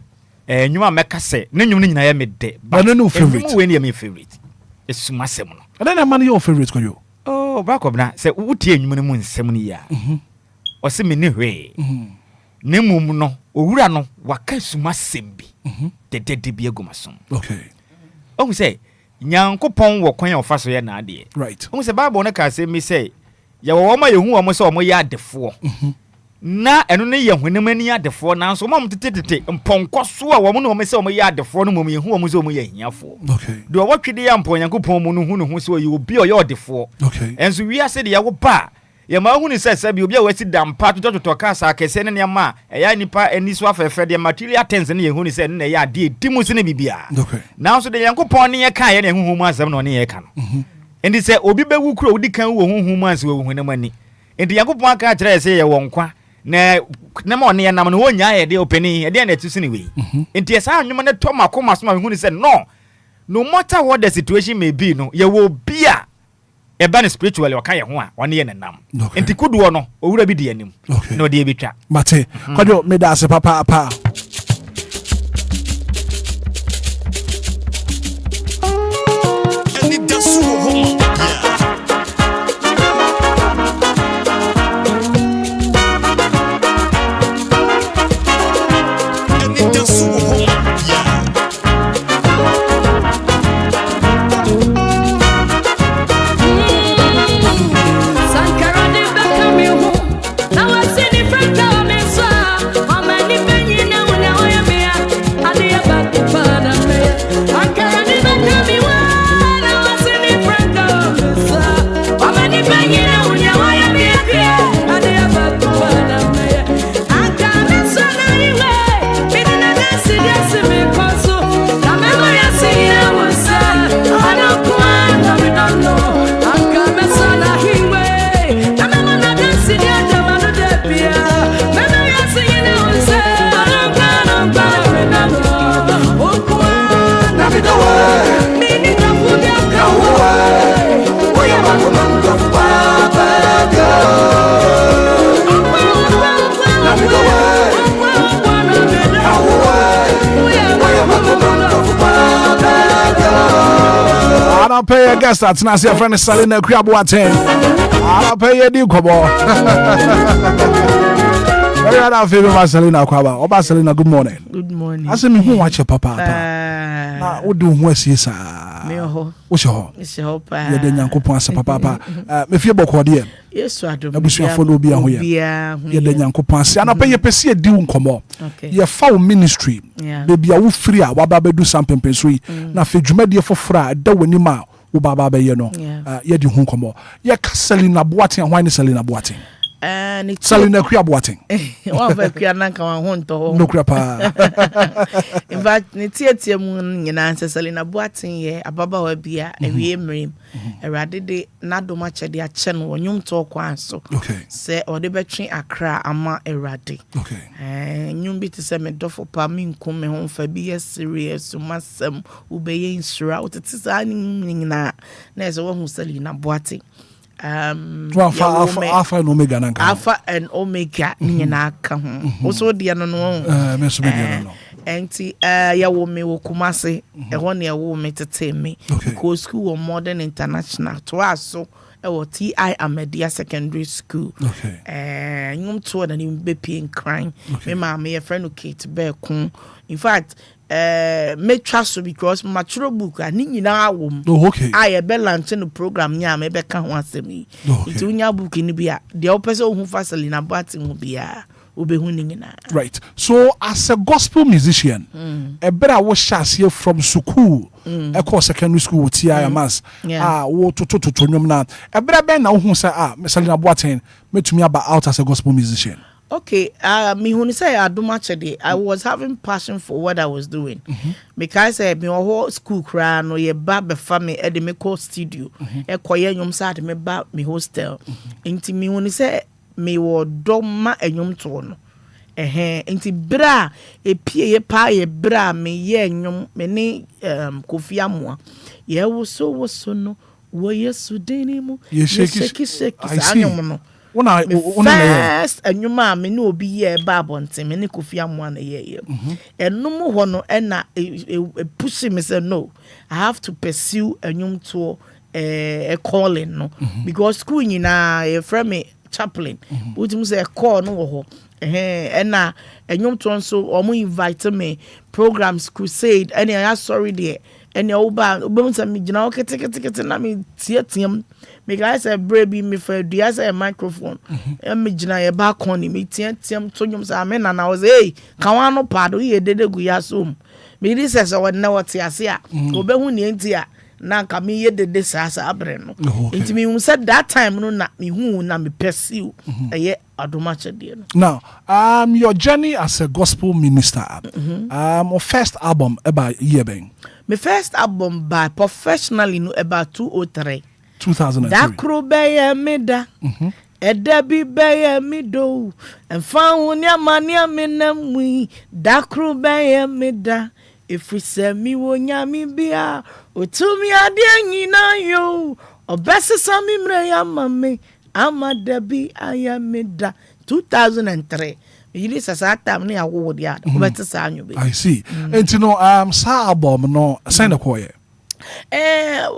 nwuma meka se ni nwum ni nyina ye me de but no favorite we ni me favorite asum asem no and then man your favorite ko yo oh Brako se wutie nwum ni mu nsem ni ya o se me ni hwe ne mum no owura no waka asum asem bi de bi agumasom okay o say nyankopon wo kwan ofa so ye na ade right o se bible no ka se mi say ye wo ma yehu wo so mo ye adefo na eno ne ye hwenem ani adefo na so mo mtetete mponko so a wo mo no mo se mo ye adefo no mo yehu wo so mo ye hiafo okay do wo twede ya mpon nyankopon mu no hu no hu so ye obi o ye odefo okay enso wi ase de ye wo ba ye ma hu ni se bi obi a wasi dampa to ka sa kese ne ne ma eya nipa ani so afefe de material things ne ye hu ni se ne ya de dimu se ne bibia okay now so de yankopon ne ye kan ye ne huhu mu asem no ne ye kan endi se obi bewu kuro odi kan wo huhu mu ase wo hu ne mani endi yankopon aka kire se ye wonkwa na ma ne ye nam no wonya ye de openi e de na tu se ne we endi sa anwuma ne to makoma so ma hu ni se no matter what the situation may be no ye wo bia e ban spiritually waka ye ho a wone ye nenam enti kuduo no owura bi de anim no de ebetwa mate kwajo me da se papa apa Anidaso Wɔhɔ Anidaso Wɔhɔ I'll pay a guest that's not your friend selling a crab water. I'll pay a new cobo. Very other favorite Marcelina Quaba or Barcelona. Good morning. Good morning. I said, me who watch your papa. Now, what do you see, sir? What's your hope? You're the young couple, papa. If you're Bocordia, yes, I do. Follow be here. You're the young couple, and I'll pay a PC a deal come on. Your foul ministry. Baby, I will free. Wababe do something pensui. Now, for Jumedia for Fra, that when you ma, Ubaba, you know, yet you won't come on. You're selling a boating and wine selling a boating. Salina Kuya Boating. One of Kuyanaka Honto. No crapa. In fact, Nitiatia Moon and answer Salina Boating, ye, a Baba Obia, a Ream, a Radide, Nado much at their channel, or Yum talk one so. Okay. Say, or the betting Accra, Ama Eradi. Okay. And you be to send me Duffo Pamin come home for be a serious, so must obey throughout. It is anything now. There's one who's Salina Boating. Alpha and Omega nanka. Alpha and Omega nina ka ho. Also dia no no. Me so be dia no. Enti ya wo me wo Kumase e ho na wo me tete me. Because school of modern international to aso e wo TI Amedia secondary school. Okay. Nyum to na ni be pin crime. Me ma me friend Kate Beckon. In fact, me trust because my true book and nyina awom. Oh, okay. I be launching the program nya me be ka ho asemi. Itu nya book ni bia. The person who Salina Boating bia obehu nyina. Right. So as a gospel musician, a better was shas from school, a course secondary school with TI Mass. Wo to nyom na. A better ben na who say Salina Boating me to me about out as a gospel musician. Okay, me when say I do much a day, I was having passion for what I was doing. Because me whole school cry no ye ba be family at the me call studio. E koye nyom sa me ba me hostel. Inti me when say me wo doma enyom to no. Inti bra e pie ye pa ye bra me ye nyom me ni Kofi Amoa. Ye wo so no wo yesu deni mu. Ye shake anyom no. First and you ma me no be ye babonte me ne Kofi Amoa na ye enum ho no na push me say no, I have to pursue enyum to a calling no because school nyina e frame me chaplain utim say call no ho na enyum to so omo invite me programs crusade and I sorry there and oba say me gina okete na me tiam me guys say brave me for do as a microphone and me gina ye back on me tiam to nyum say amen na was hey kan wa no pado ye dede gu ya so me this say so na what ase a obehu ne enti a na ka me ye dede sa abre no enti me said that time no na me hu na me pursue ye adomache de no. Now your journey as a gospel minister your first album about year ben. My first album by professionally no about 2003. 2003. Dakro beye meda. Edebi beye mido. And found ya mania menamwi. Dakro beye meda. If we say mi wonya mi bia. Otumi ade na yo. Obese sami mre ya mame. Ama debi ayameda. 2003. I see. And you know, sa album no sign a choir.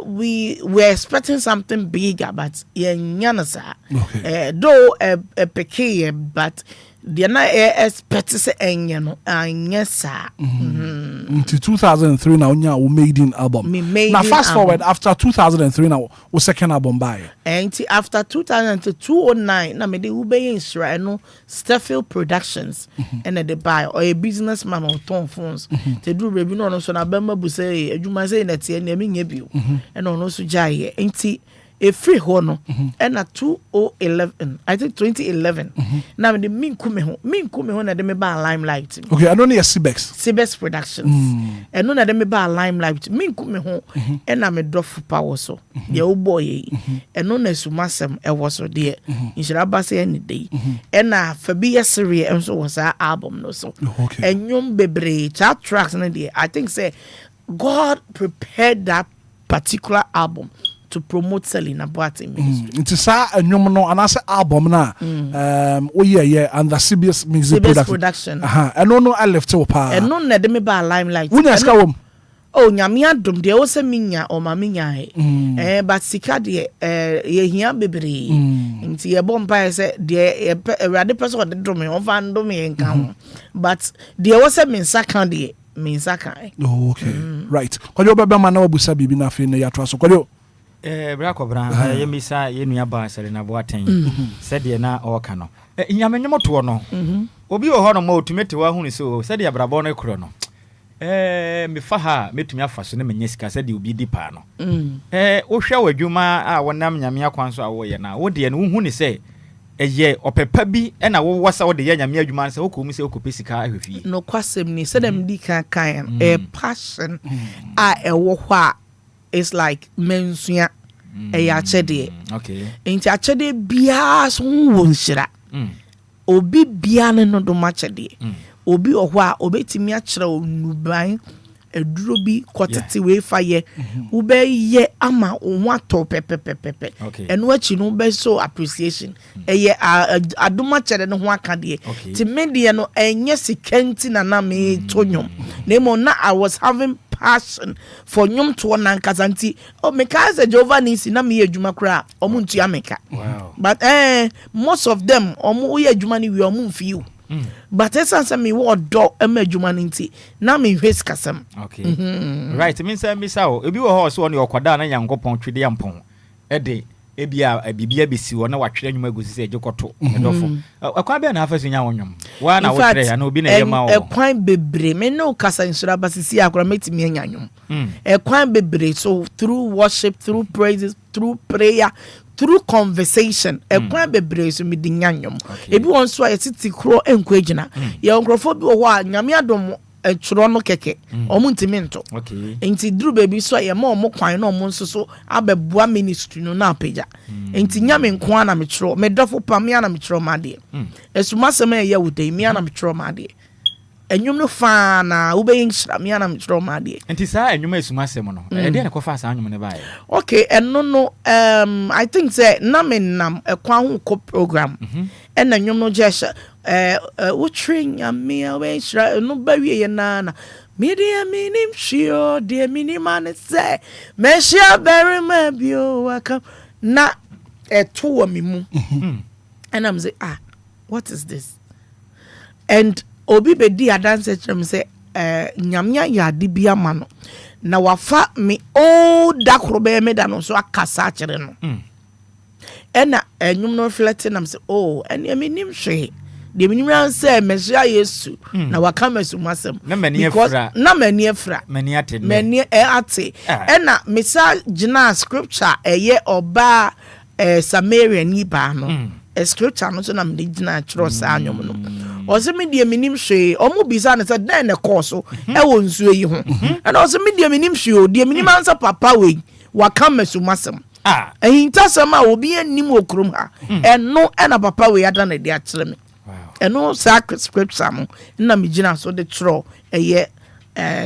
We were expecting something bigger, but though a peculiar, but they're not expecting yes, sir. Into 2003 now, we made an album. Now, fast forward after 2003 now, we second album by. And after 2009, now me the Ube Israel no Steffield Productions and the buy or a businessman on ton phones to do review no so na bemba bu say adwuma say na tie na me nyebi and on so jai enti a free hono and a 2011 I think 2011 now the min kume ho na de me ba Limelight. Okay, I don't need a Cibex Productions and no na de me ba Limelight min kume ho and na me dof power so ye o boy and no na sumasem e was so there inshira ba say any day and na fa be yesterday and so was our album no so and nyom bebre chat tracks na there I think say God prepared that particular album to promote Salina Boating ministry. It's a no and as album na and the CBS music production. And no I left to pa. And no na de me ba Limelight. Unya ska wom. Oh nyame adom de o se minya o ma minya but sika de ye hia bebre. Nti ye bom pa se de Awurade person de dom on fa ndom ye nka ho. But de o se mensa kan de mensa kan. Oh okay. Right. Kodyo baba ma na obusa bibi na fe na ya to so. Kodyo Brakobra yemisa yenua ba Salina Boating said ye na oka no nyame nyomoto no obi wo ho no ma otumete wa hunu so said ye brabo no ekro no me fa ha metumi afa so na menye sika said obi di pa no wo hwa wadwuma a wonam nyame akwan so a wo ye na wo de no hu ni say eye opepa bi e na wo wasa wo de ya nyame adwuma se wo ko mu se wo ko pesika ahwefie no kwasem ni se dem di kan passion a e wo ho a it's like mensua e ya chede okay enti achede bia so wo nshira obi bia no do ma chede obi ohwo a obetimi a kire onuban eduro bi kwotete we faye wo be ye ama wo ato pepepepepe eno achi no be so appreciation eye adoma chere no ho aka de ti media no enye sikenti na me tonyom nemo na I was having passion for nyom to na nkazanti o meka se Jehovah nisi na me adwuma kra omu ntua meka but most of them omu ye adwuma ni we omu mfiu but essence me what do adwuma nti na me hwes kasam okay right means me sao ebi wo ho so on yokwada na yankopon twede yampon ede ebia bibia besi wo na watwere nwuma gosi se ejekoto edofo akwa bia na afaso nya wonwom wa na wotwere ya na obi na yema wo ekwan bebre me no kasa insura basisi akora metimi anya nwom ekwan bebre so through worship through praises through prayer through conversation ekwan bebre so me di nyanyom ebi won so ayetiti kro enkwagina ye onkrofo bi wo a nyame adom echuro no keke omu ntimi nto enti duru baby so ye ma omu kwan na omu nso so abeboa ministry no na apeja enti nyame nko na me churo me dofo pa me na me churo ma de esuma sema ye wudai me na me churo ma de enyum no fa na ube yinshira me na me churo ma de enti sa enyum esuma sema no e de na kofa sa enyum ne bae okay eno no I think say na me nam ekwan ho ko program and enyum no jesha wo train ya me we shira no ba wie na media minim shio de miniman say me shia very ma bio waka na eto wa me mu and I'm say what is this and obi be di adanse chrem say nyamya ya de bia ma no na wafa me o da kro be me da no so akasa kire no ena enyum no reflecting am say and minim hwe de minim say mesia Yesu na waka mesu masem na mani efra mani ate ena mesa gina scripture eye oba Samarian yi ba no scripture no so na me gina chiro sa anyom no ose me de minim hwe omo bisa ne say den ne course e wo nsuo yi ho ena ose me de minim hwe o de minim ansa papa we waka mesu masem ehinta sama obi anim okrom ha eno ena papa we ada na de akire me eno sacred scripture mo na me gina so de tro eye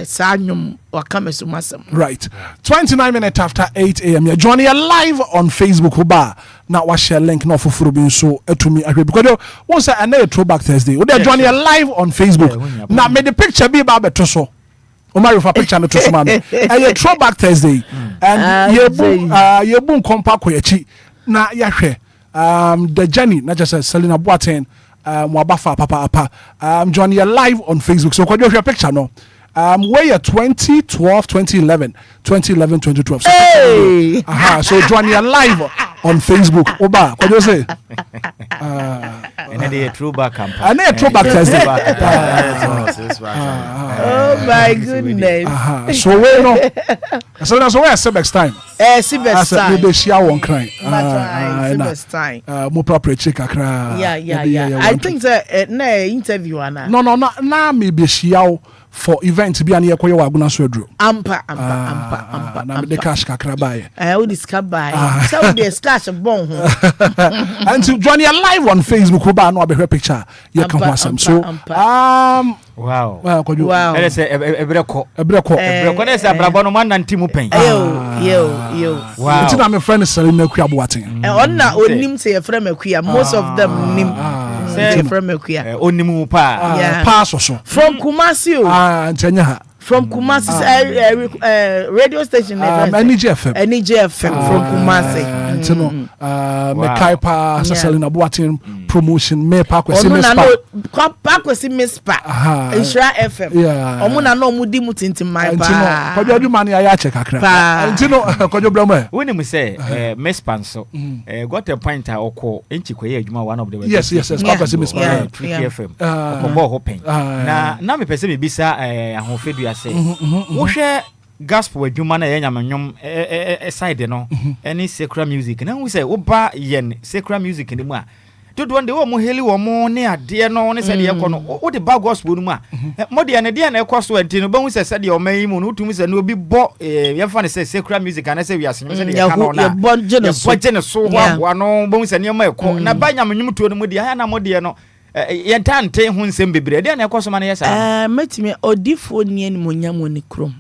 sanyum wakamesu masem right 29 minutes after 8 a.m. you're joining live on Facebook Oba na wa share link na ofufuru bi so etumi ahwe because once a throwback Thursday we are joining live on Facebook na me the picture be ba beto so Omar for picture me to so man a throwback Thursday and yebu kompa koyechi na yahwe the journey not just Selena Boateng Mwabafa papa joining live on Facebook so kwado your picture no where you 2012 2011 2012 hey! So join you live on Facebook Oba what do you say and a throwback campaign and a throwback Thursday oh my goodness so we know so that's why I said next time Sibes time we be share one crying Sibes time mo proper check akra yeah I think that na interview ana no na me be share for event bi an ye koye waguna so aduro ampa na me cash kakra bae we discuss bae so we discuss bon ho and to join you live on Facebook Oba no be picture ye kan ho asem so wow ele say ebreko na say abrabo no man nanti mu pen yo wow it's na me friend Selena Boateng onna onim say friend Akua most of them nim say friend Akua onimu pa so from Kumasi ntenya ha from Kumasi radio station NGFM from Kumasi you know me kaipa Selena Boateng promotion me pa kwesi mispa Insura FM omuna no mudi mutinti mai pa ko do man ya check akra ntino ko do bramo woni mu say mispa nso got a point a okọ enchi koye adwuma one of the yes pa kwesi mispa FM ko bo hopen na me pese me bisa ahofedu ase wo hwe gospel adwuma na yenya menwom side no any sacred music na hu say wo ba yen sacred music ni mu a dodo on the wo mo heli wo mo ne ade no ne se de ekọ no wo de ba gospel no mu a mo de ne de na ekọ so enti no ba hu se de o man yi mu no tumi se no obi bo ye fa ne se secular music ana se wiase se de ka no na ye bo gene so wa no ba hu se ne ma ekọ na ba nyam nyum to no mu de ha na mo de no ye tante hu nsem bebre de na ekọ so ma ne yesa metime odifo ni ani mo nyam ni krom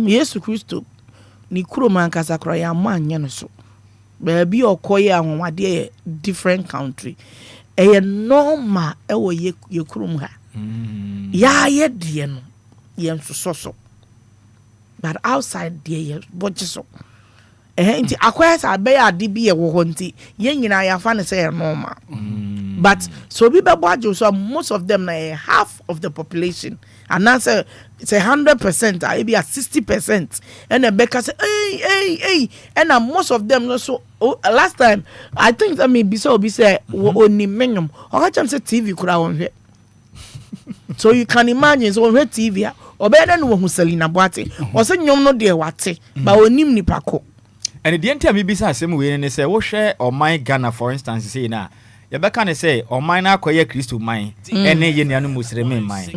Yesu Kristo ni krom ankasa kro ya ma anya no so baby okoye ahwade different country normal ewo ye kurum ha ya ye de no ye so but outside there ye boje so nti akwaya sa be ya de bi ye wo nti ye nyina ya fa ne say normal but so bi be boje so most of them na half of the population and that's it's 100%, maybe 60%. And the Becca say, hey, and most of them also. Last time, I think that maybe so be say only minimum. Or I just say TV could on here. So you can imagine so on her TV or better than who Selina Boate or say you no dear what but on him ni pako. And the entire maybe say same way and say, oh share or my Ghana for instance say na. Yabeka ne say o man akoye Kristo man ene ye nuanu musreme man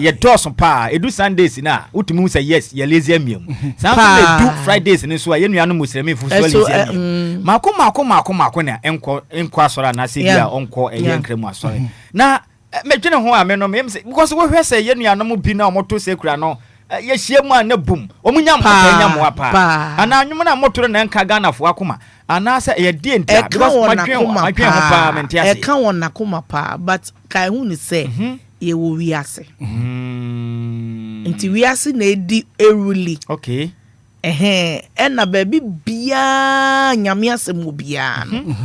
ye doson pa edu Sundays na utumi say yes ye lazy amiam Sunday do Fridays ne so ye nuanu musreme fu so lazy amiam mako na enko asora na se bia onko eye nkremu asore na medwene ho a me no me say because we hwe say ye nuanu bi na omoto sekura no ye hie mu na bum omunyam ka nyam wa pa ana anwum na motoro na nka Ghana fo akoma ana say ye die ntia because madwen ho pa mentiase e kan won nakoma pa but kai hu ni say ye wo wiase nti wiase na edi eruli okay na baby bia nyame asem obia no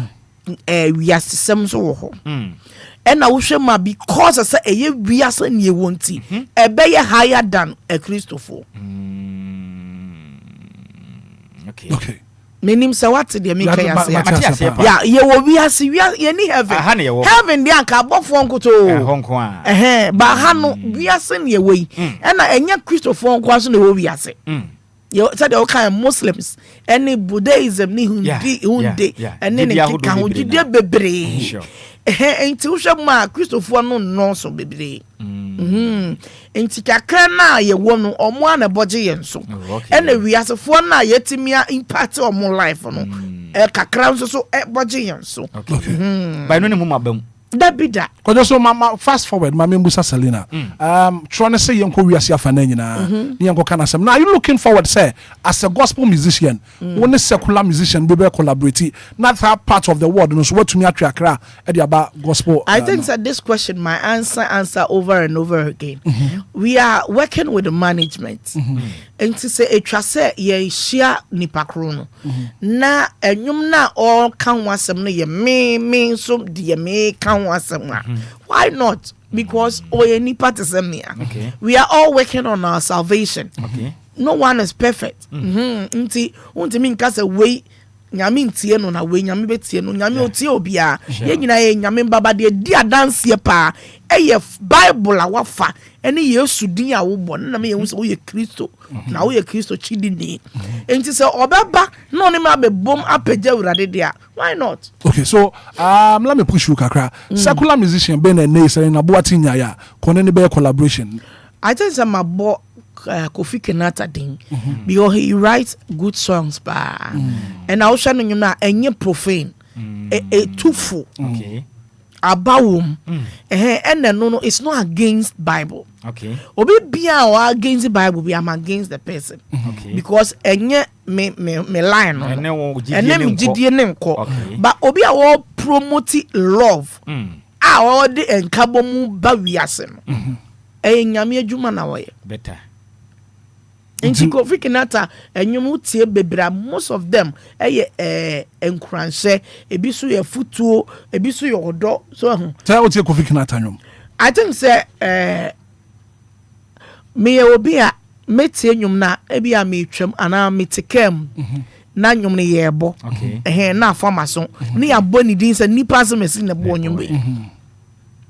wiase sem so wo ho na wo hwe ma because say eye wiase na ye wonti ebe ye higher than a Christopher okay menim say what dey make ya say ya ye wo wiase ye ni heaven dey anka abofo nkoto honko a ba ha no wiase na ye wei na enye Christopher nko aso na wo wiase you said okay Muslims any Buddhism ni hundi ene ne kika hujide bebre enti wo hwe ma Christopher no so bebre enti kakra na ye wo no omo ana boje ye nso ene wiasefo na yetimia impact omo life no kakra nso so boje ye nso by no ne mu mabam Dabida. Because so mama fast forward, mama Mbusa Selena. Trying to say yanko wiase afana nyina. Yanko kana sem. Now you looking forward say as a gospel musician, one secular musician be collaborate. Not that part of the world. No, so what to me atrakra about gospel. I think that this question my answer over and over again. We are working with the management. And to say it say ye share nipakrono. Na enyum na all kan wasem no ye me so de me kan why not? Because we are all working on our salvation. No one is perfect. Nti untimi nkasa we nyame ntie no na we nyame betie no nyame otie obia ye nyina ye nyame baba de di adanse ye pa eye Bible a wafa ene Yesu din a wo bo na me ye hu se wo ye Kristo na wo ye Kristo chidi ni enti se obeba no ne ma be bom apagya urade dia why not? Okay, so let me push you kakra. Secular musician ben and nay say na boati nya ya kone ne be collaboration. I think some abo Kofi Kenata ding because he writes good songs and I also know na enye profane too full abawum and no it's not against Bible. Okay. Obi bia or against the Bible be am against the person. Okay. Because enye me line no and them gidie nem ko but obi a wo promote love all the enkabomu ba wiase no nyame adwuma na wo ye better. Inti Kofi Kenata enyum tie bebra most of them Enquires ebiso ye futuo ebiso ye odo so tell what tie Kofi Kenata nyum I think say me obi a metie nyum na ebia me twam ana metekem na nyum ne yebo na fama so ne aboni din say nipa so mesi na bo nyum be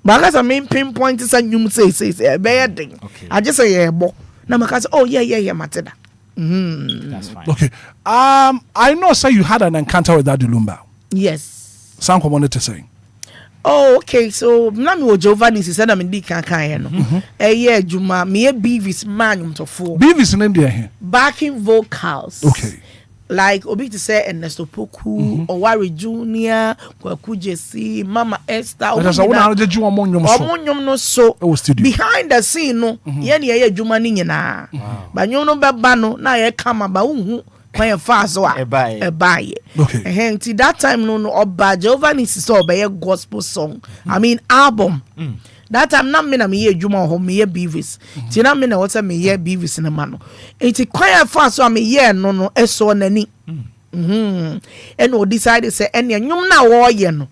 but as I mean pinpoint say nyum say be yedin I just say yebo na makasa oh yeah mateda. That's fine. Okay. I know say you had an encounter with that Lumba. Yes. Sound community saying. Oh, okay. So na me Jehovah Nisi said I'm in the kankan no. Yeah, Juma me Beavis man to four. Beavis in India here. Backing vocals. Okay. Like Obi to say Ernesto Poku, Owari Junior, Kwaku Jesse, Mama Esther. That's a one je Juma Monyom no so. Studio. Behind the scene no. Yen ye Juma ni nyina. Ba nyono beba no na ye kama ba unhu. My fast wa a buy. Okay. Until that time no Oba Jehovah Nisi so be a gospel song. I mean album. That time na me na me ye Juma ho me ye Beavis. Ti na me na what me ye Beavis in a man. Until choir fast so me ye no eso nani. And o decided say enya nyum na wo ye no.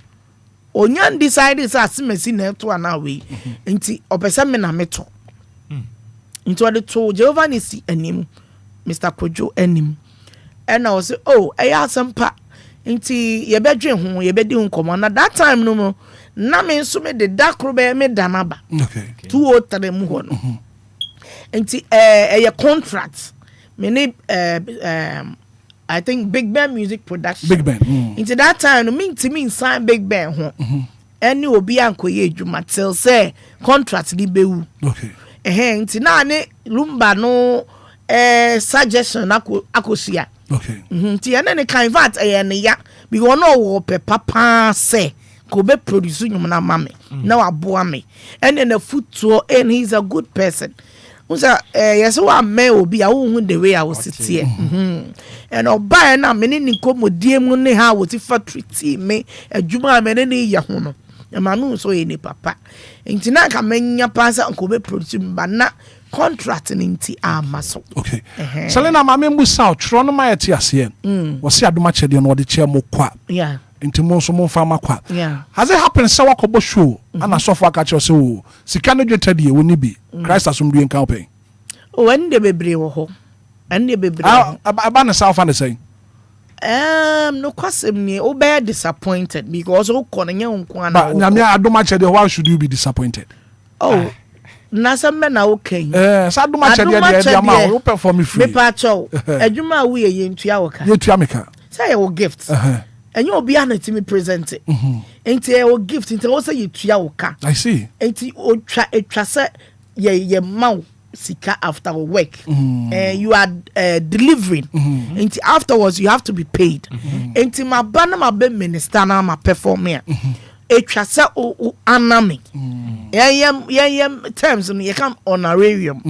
Onyan decided say asemesi na to na we. Until opesa me na meto. Until the to Jehovah Nisi anim. Mr. Kojo anim. And I was say, oh, I had some pa. Inti ye bedroom home, ye bedi uncommon. At that time, no, na me so me the dark rubber me danaba. Okay. 2 or 3 muhono. Inti a contract. Me need I think Big Band Music Production. Big Band. Inti that time, no mean to me sign Big Band home. Any Obia Nkoye Juma tell say contract li bewu. Okay. Inti na ne Lumba no suggestion akosia. Okay. Ti ene ne kan vat ne ya because no wo pe papa say ko be produce nyum na mame na waboa me ene na futuo and he's a good person. Unsa yes wa me obi a wo hu the way I was sit here. And oba na me ni komodie mu ne ha wo ti factory ti me adwuma me ne ya ho no. E ma no so ye ni papa. Nti na ka menya pasa ko be produce mba na contract ninti amaso. Okay. Selena mama mbu south trono ma yeti ase. Wose adoma chede no de che mo kwa. Yeah. Nti mo so mo fa makwa. Yeah. Has it happened say wakobo show ana sofo aka che say o sika no dwetade e woni bi. Christ asomdue nkan open. O wen de bebre wo ho. Ande bebre. Aba na south and say. No kwasem ni o be disappointed because o kono nko ana. But nyame adoma chede why should you be disappointed? Oh. Nasa me na okay. Sa aduma chede de ama o perform free. Me pa cho. Adwuma wo ye ntua wo ka. Ye tua me ka. Say your gift. Enyo obi anati me present it. Enti your gift enti wo say ye tua wo ka. I see. Enti o twa say ye ma sika after work. You are delivering. Enti afterwards you have to be paid. Enti ma ba na ma be minister na ma perform here. Etwa say o anami. Terms no you come honorarium.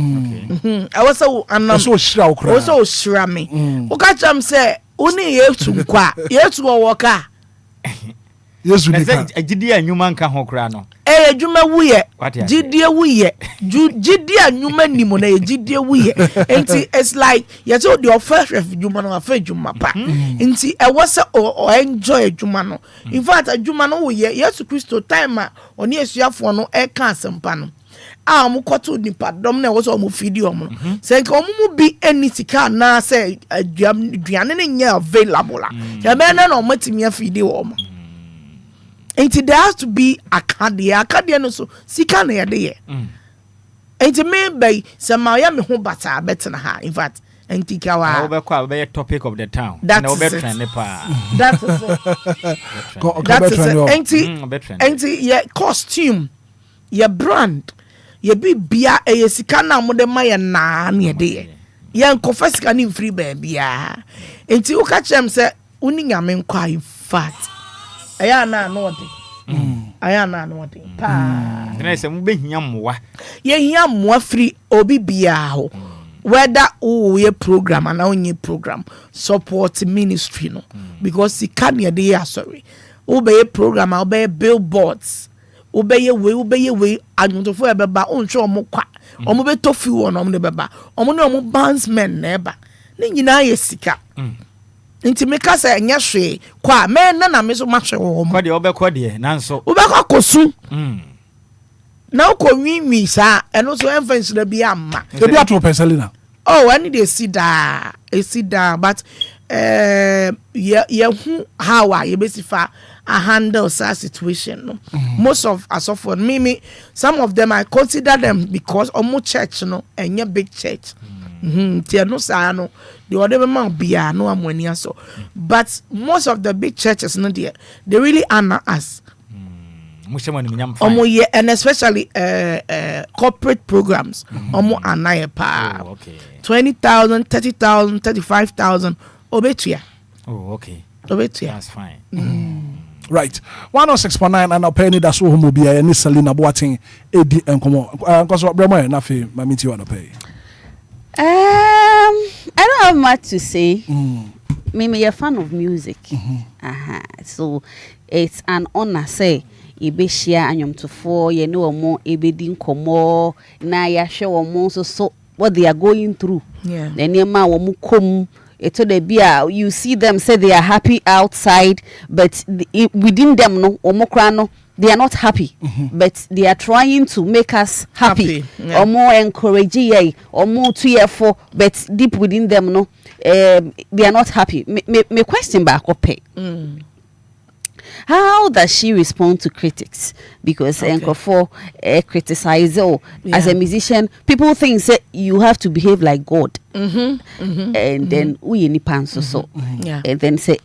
I was so anami. So shira okra. Also shira me. O ka cham say oni yetu nkwa. Yetu wo ka. Yesu ni ka. Agidi anwuma nka ho kra no. Adwuma wuye. Gidie wuye. Gidie anwuma nimo na gidie wuye. Enti it's like you told the first adwuma no afa adwuma pa. Enti e was o enjoy adwuma no. In fact adwuma no wuye Yesu Kristo time a oni esuafo no e ka asempa no. Mu kwato nipa dom na wo so mu fidi om no. Se nka mu bi any sika na say aduane ne nya available la. Ya be na no matimi afidi wo mo. Enti there has to be akadia no so sika na yede ye. Enti me bay se ma ya me ho bata betena ha. In fact enti kawa obekwa be topic of the town na obetrend pa. That is it. Enti ye costume ye brand ye bibia ye sika na mo de ma ye na yede ye. Ye nkofa sika ni free bia. Enti wo ka chem se uni nyame nkwa in fact aya na anode pa na se mu behia mmoa ye hia mmoa free obi bia ho whether o ye program and onye program support ministry no because sika na dey sorry o be program o be billboards o be we anyotofo e beba o nhwe omo kwa omo be tofi won omo ne beba omo ne omo bandsmen na eba ne nyina ye sika nti me ka say nya hwe kwa me na me so ma hwe wo mo kwa de obekọ de nanso obekọ kosu na ko nwinwi sa eno so enfance na bi amma e bi ato pensalina oh I need a sit down but ye hu how I besifa a handle such situation no most of us of me some of them I consider them because omo church no enye big church Tia no sa no the other man bia no amwania so. But most of the big churches no there, they really honor us. And especially corporate programs. Anaye pa. 20,000, 30,000, 35,000. Obetuya. Oh, okay. Obetuya. That's fine. Right. 106.9 and Anidaso Wɔhɔ Obia and Selina Boating AD and come on. Because what Bremo na fe mamiti wanna pay. I don't have much to say. Me a fan of music. So it's an honor say ibeshia anyom to for ye know more ebedin komo na ya show more so what they are going through. Yeah. Then yema wo kom eto de bia you see them say they are happy outside but within them no omokra no they are not happy but they are trying to make us happy. Or more encouraging ye or more 2 year 4 but deep within them no they are not happy. Me question back up. How does she respond to critics? Because Enquires criticize as a musician, people think say you have to behave like God, and then we any pants so, and then say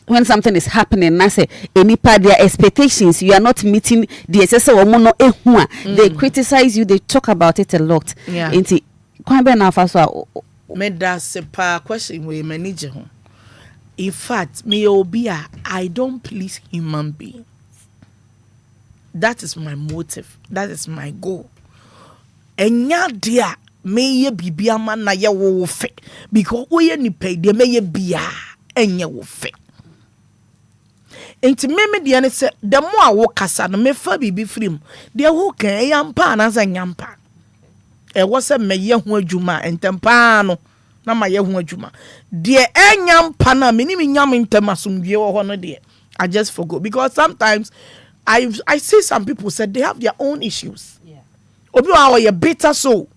when something is happening, I say any part their expectations you are not meeting the SSO or mono they criticize you, they talk about it a lot. Inti kwambe na faso me da se pa question we manage home. In fact, me Obia, I don't please human beings. That is my motive. That is my goal. Enya dia me ye bibia man na ye wo fe because we ni pay de me ye bia enya wo fe. Enti me dia ne se the more I wo kasa no me fa bibi frim. De wo kan yampa na za nyampa. E wo se me ye ho adwuma entempa no. Na ma ye ho adwuma de enyam pa na me ni me nyam ntemasumdie wo ho no de I just forgot because sometimes I see some people say they have their own issues. Obi wa ye bitter so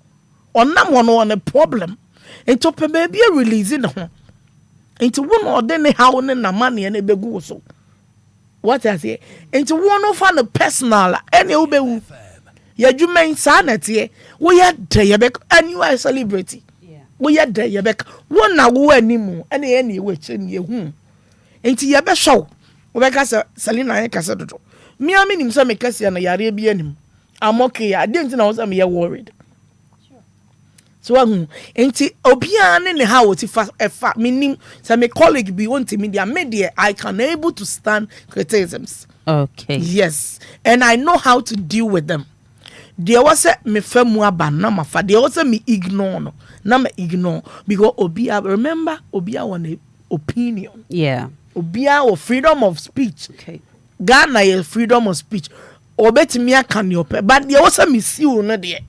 onam wono on a problem into pe baby release no ho into wo no de ne how ne na mane ne begu so what I say into wo no fa no personal any obewu ye dwuma insanity wo ye de ye be and you are a celebrity. We had the Yebek, one now animu, any which in ye whom. Ain't ye be show? Obeka Salina Casato. Me, I mean him some Cassian a Arabian. I'm okay, I didn't know I'm here worried. So, ain't Obia and how it's a fat meaning some colleague be wanting media, I can able to stand criticisms. Okay. Yes, and I know how to deal with them. There was a me femua banama fa. There was a me ignore no. Na me ignore because Obia remember Obia want a opinion. Yeah. Obia or freedom of speech. Okay. Ghana is freedom of speech. Obet me can you pay. But there was a miss you no there.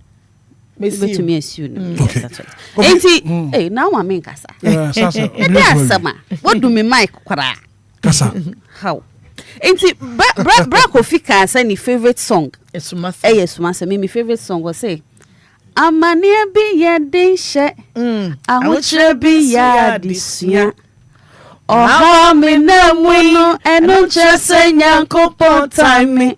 Miss you. Okay. That's right. Hey, now I'm in Kasa. Yeah, Sasa. What do me mic kwara? Kasa. How? Enti bra Kofi say ni favorite song. Yes, my favorite song was say Amane bi ye den hye ahochre bi ya disua oha me na mu no eno chese Nyankopon time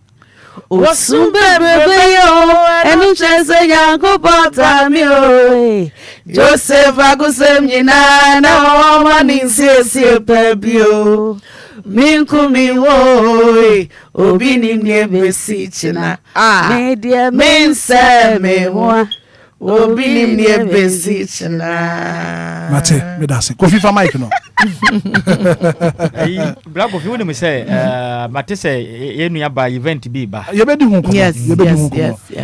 osu bebebe yo eno chese Nyankopon time o Joseph agusem nyina na o mani siesie pebio Minkumi wo obi ni besi china media mense me ho obi ni besi china Mate me dase Kofi fa mic no Black Kofi woni me say mate say ye nua ba event bi ba ye be di hu komo ye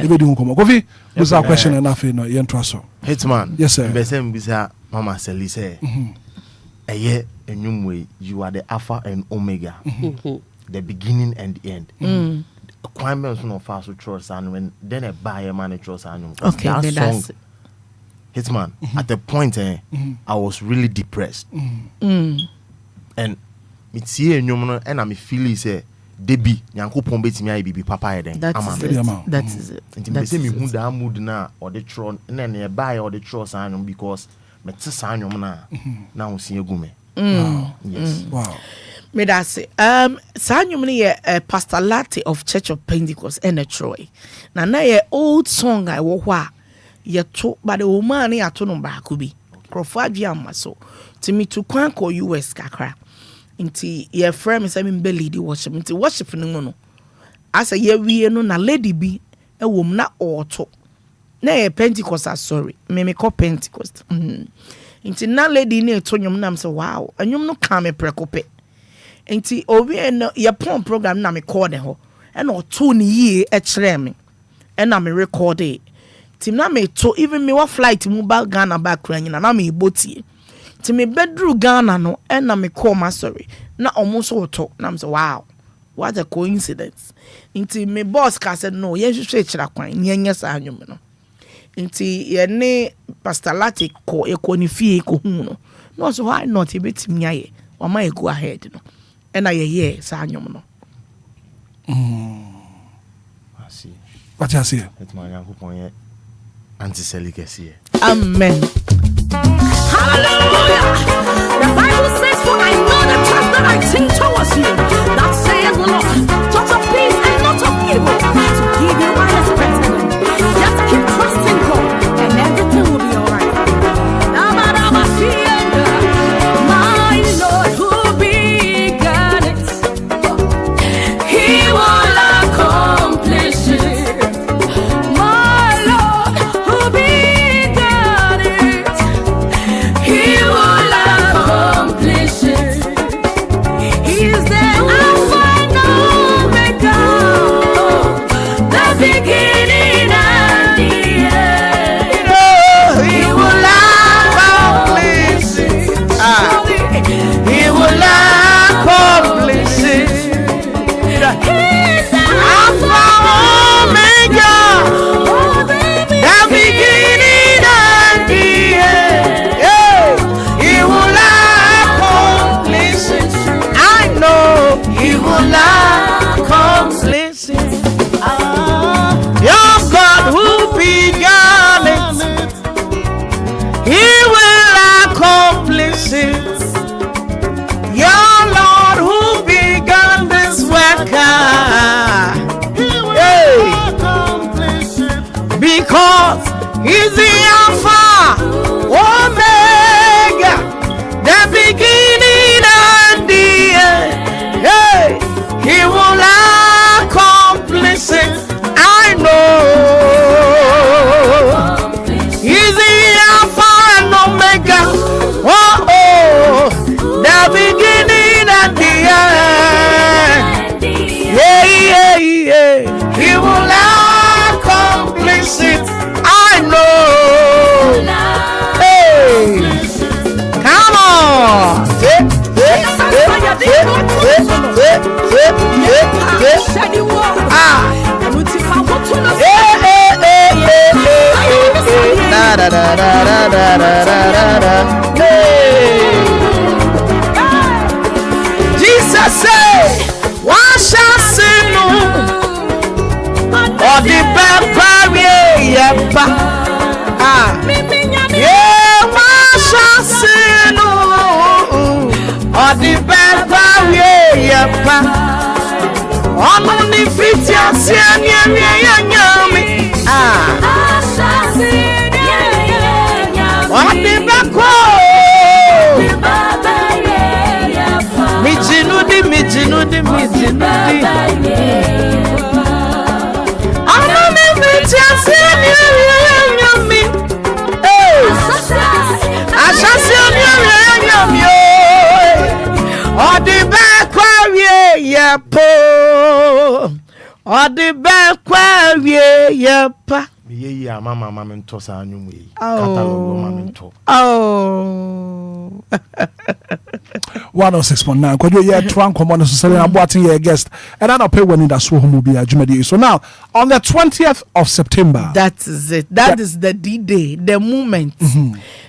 be di hu komo Kofi this a question and afi no ye ntwa so Hitman yes sir be say mbisa mama Sally say eye enyumwe you are the alpha and omega the beginning and the end kwame so no fa so trust and when then a buyer man trust and okay that song Hitman at the point I was really depressed and me see enyum no and I feel say debi Nyankopon betimi ayi bibi papa e den that is it nti say me hu da mood na or the tron na na e buy or the trust and because me tse anyum na ho sie gu me. Yes. Wow. Me da say Sanyum ni Pastor Latte of Church of Pentecost and Troy. Na ye old song I wo hwa yeto but the woman ni ato no baako bi krofo adwe amma so timi to kwan ko US kakra nti ye frame me say me be lead worship nti worship no mu no asa ye wie no na lady bi e wom na oto na ye Pentecost sorry me call Pentecost nti na lady ni eto nyom na me say wow anyom no ka me prekope nti obi no ye pon program na me call ne ho e na oto ni yie e kire me e na me record it tim na me to even me wa flight mu ba Ghana back nyina na me botie tim me bedru Ghana no e na me call ma sorry na omuso to na me say wow what a coincidence nti me boss ka said no ye hwehwe kira kwan nyenye sa anwum no nti ye ne pastor lati ko ekoni fie ko hu no no so why not e betim yaye wa ma go ahead no e na ye sa anwum no asi what you see et ma yankopon ye anti-celicacy. Amen. Hallelujah. The Bible says, for I know the trust that I think towards you. That says the Lord, thoughts of peace and not of evil, to give you unexpected. Just keep trusting God and everything will be alright. My Lord who began it, He will accomplish it. Because He's the Alpha, Omega, the beginning and the end. Hey, He will accomplish it. I know He's the Alpha and Omega. Oh, the beginning and the end. Yeah. He will accomplish it. I know. Hey, come on. Jesus said, "Why shall sin or the barrier? Yeah, why shall sin or the barrier? On the feet, on the back. Mijinudi. Mama mento sa anyum yi. Oh. 106.9. Kwajo ye twan common so selling aboatin ye guest. And I don't pay when Anidaso Wɔhɔ be adwumadi. So now on the 20th of September. That is it. That is the D-Day, the moment.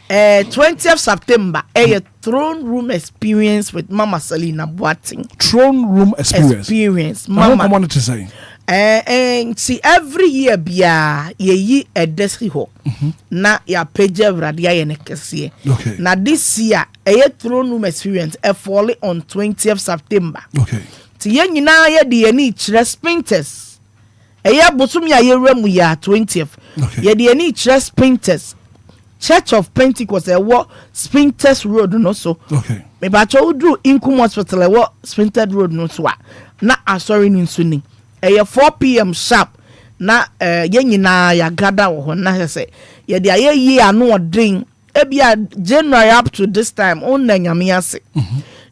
20th September, a throne room experience with Mama Selina Boating. Throne room experience. Mama wanted to say. And see every year bia ye a deski ho na ya page radia ye nekese. Okay. Na this year a throne room experience a fall on 20th September. Okay. Ti ye nyina ye de ani kire sprinters Eya bosumi a yewra mu ya 20th. Ye de ani church painters. Church of Pentecost what Sprinters Road no so. Okay. Me ba cho udru Inkum Hospital what Sprinted Road no so. Na asori ni nsuni. 4 p.m. sharp. Na ye nyina ya gather wo na say ye de aye yi anu odin. Ebia January up to this time on na nyame ase.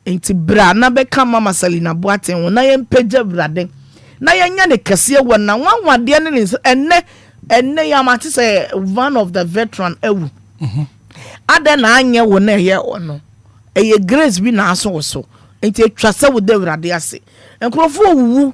Enti bra na be ka mama Selina Boaten wo na ye mpagya brade. Na ye nya ne kase wo na wanwade ne enne ya mate say one of the veteran ewu. Ada na anya wo na ye ono. Eye grace bi na aso so. Enti atwa se wo de brade ase. Enkrofo owu,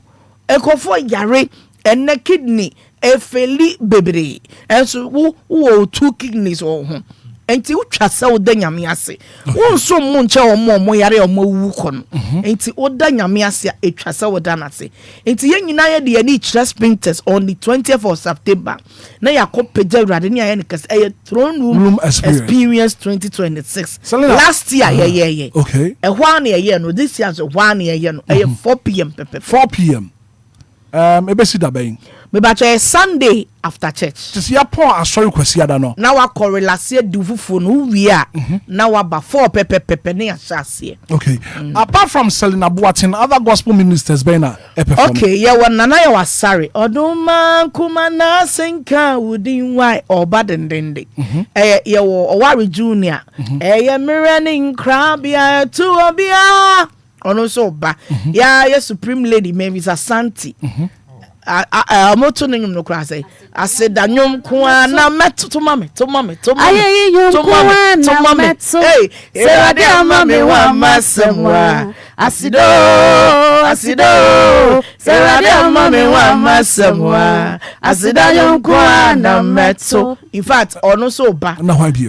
enkrofo yare, enne kidney, efeli bebre. Enso wo 2 kidneys wo ho. Enti utwa se wo da nyame ase won so mu nche omo yare omo wu kono enti oda nyame ase etwa se wo da na ase enti ye nyina ye de ani church painters on the 20th of September na yakopagya urade ne aye ne kase throne room experience 2026 last year ye okay ehwa na ye no this year so hwa na ye no 4 p.m. 4 p.m. Ebesi da ben me ba che Sunday after church tisi ya pon asori kwasi ada no na wa correlate dufufu no wi a na wa ba 4 pepe ne asase okay apart from Selina Boaten other gospel ministers bena perform okay yeah one nana ya wasare oduma kuma na senka wudin why oba dendende ye wo Owari Junior ye mirani nkrabia tu Obia ono so ba ya supreme lady Mavis Asante moto no no kra say aseda nyom ko na meto to mame aye nyom ko na meto hey serade amame wa masemwa asido serade amame wa masemwa aseda nyom ko na meto in fact ono so ba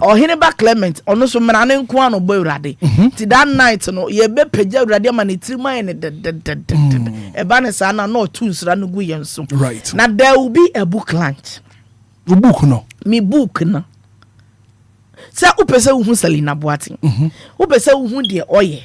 ohene ba Clement ono so mra ne nko ano bo urade ti that night no ye be pagya urade ma ne tirima ne e ba ne sa na no tu nsra no gu yen so right now there will be a book launch book no me book no say upese hu Selina Boaten upese hu de oye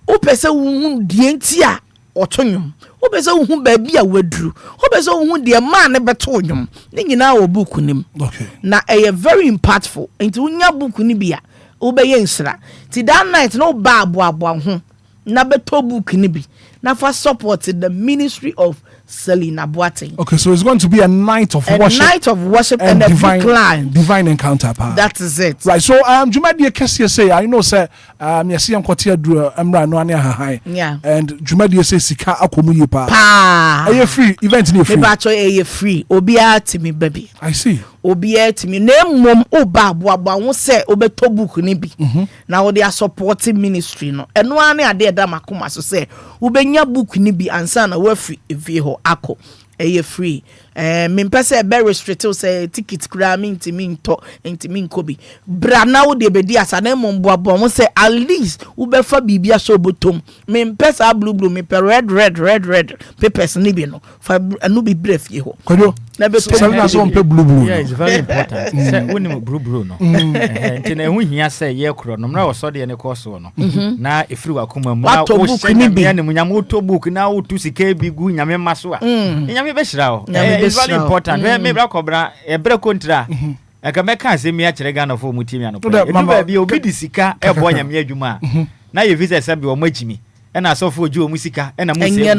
upese hu de ntia otonyum upese hu ba bia waduru upese hu de ma ne beto onyum ne nyina wo book nim okay na a very impactful enti unya book ni bia ubeye nsra ti that night no ba aboabo ho na beto book ni bi na for support the ministry of Selina Boaten. Okay, so it's going to be a night of worship. A night of worship and a divine encounter. That is it. Right. So Jumadi Kessie say I know say yesi amkotia dru emra no ane hahai. Yeah. And Jumadi say sika akomu ye pa. Pa. Are free event ni free? Me bacho e free. Obia timi baby. I see. Obia timi na mom oba aboabo ho say obeto book ni bi. Na wo dey supporting ministry no. Eno ane ade da makoma so say ubenya book ni bi ansa na wa free evie ho ako eye free me mpese be restricted say ticket kura me ntimi nto ntimi nkobi bra na wo de bedi asa na momboabo mo say at least wo be fa bibia so botom me mpese blue me per red papers ni bi no fa anu bi bref ye ho kodo na be Selina so mpe blue yeah it's very important say woni blue no enti na ehu hia say ye kro no mra wo so de ne course no na efiri wakoma mu na wo shenya ne munyam wo to book na wo tu sika bi gu nyame maso a nyame be hira o it's very important me bra kobra e bra kontra aka me kan se me a kire Ghana fo mu timi anop e ba bi obi di sika e bo nyame adwuma na ye visa se bi o magimi e na so fo oju o mu sika e na mu se sika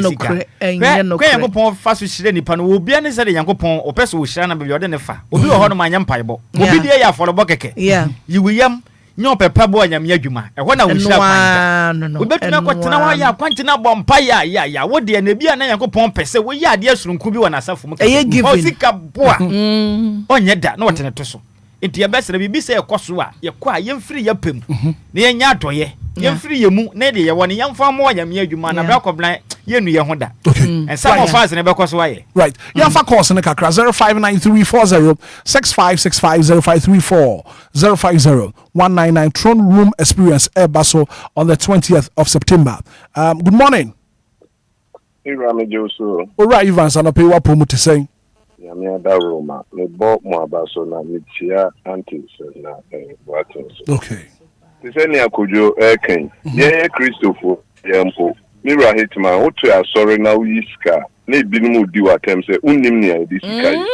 kwa Yankopon fa so hire nipa no obi ane se de Yankopon o pese wo hira na be ode ne fa obi ho no ma nya mpaebo obi die ya forobo keke yiwiyam nyo pepa bo nyame adwuma e ho na wo hira kwanta wo betuna kwatena wa ya kwantena bo mpa ya wo de na bia na Yankopon pese wo ya ade asurunku bi wona asafo mu o sika boa onye da na wotene to so enti ya besere bibi se ekoso a ye kwa yemfiri ya pem na ye nya adoye yemfiri ye mu na de ye woni yemfa mo nyame adwuma na bra koblan ye nu ye ho da and some of us ne be koso wa ye right yemfa course ne kakra 05934065650534 0501999 Throne Room Experience Airbaso on the 20th of September. Good morning. Irami Joso. Alright, Ivan Sanope wa promote saying. Yami ada Roma. Me bo mo abaso na mitia antis na Boaten. Okay. Tiseni akojo eken. Ye Christopher yempo. Mira Hitman, what you are sorry now, Yiska. Ne binimu di wa tem say unnim ne this guy.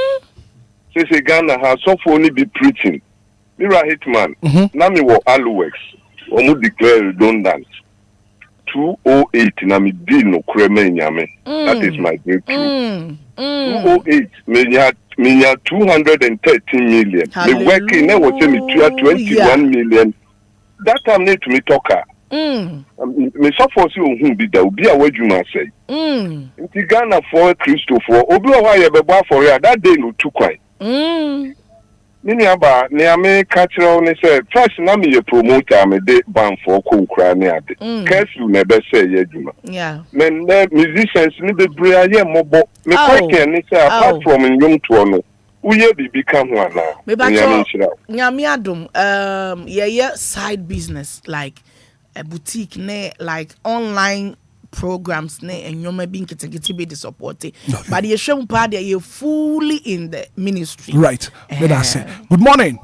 Say Ghana has so only be preaching. Mira Hitman, na me wo Aluwex. Omu declare redundant. 208 na me deal no kreme nyame. That is my breakthrough. 208 me 213 million. Me working na was say me 21 million. That time need to me talker. Me suffer si ohun bi da obi a wadwuma say. Nti Ghana for Christopher obi o wa ye beba for ya that day no too kwan. Mini aba ne ame catcher ne say first na me ye promoter me de ban for ko kra ne ade. Curfew ne be say ye adwuma. Yeah. Men musicians ni be bria ye mobo. Me question ne say apart from nyom to no. Uye bibi kam ho ana. Me ba nyame adom ye side business like a boutique ne like online programs ne enyoma bi nkete be the supporting but you show part you fully in the ministry right let us say good morning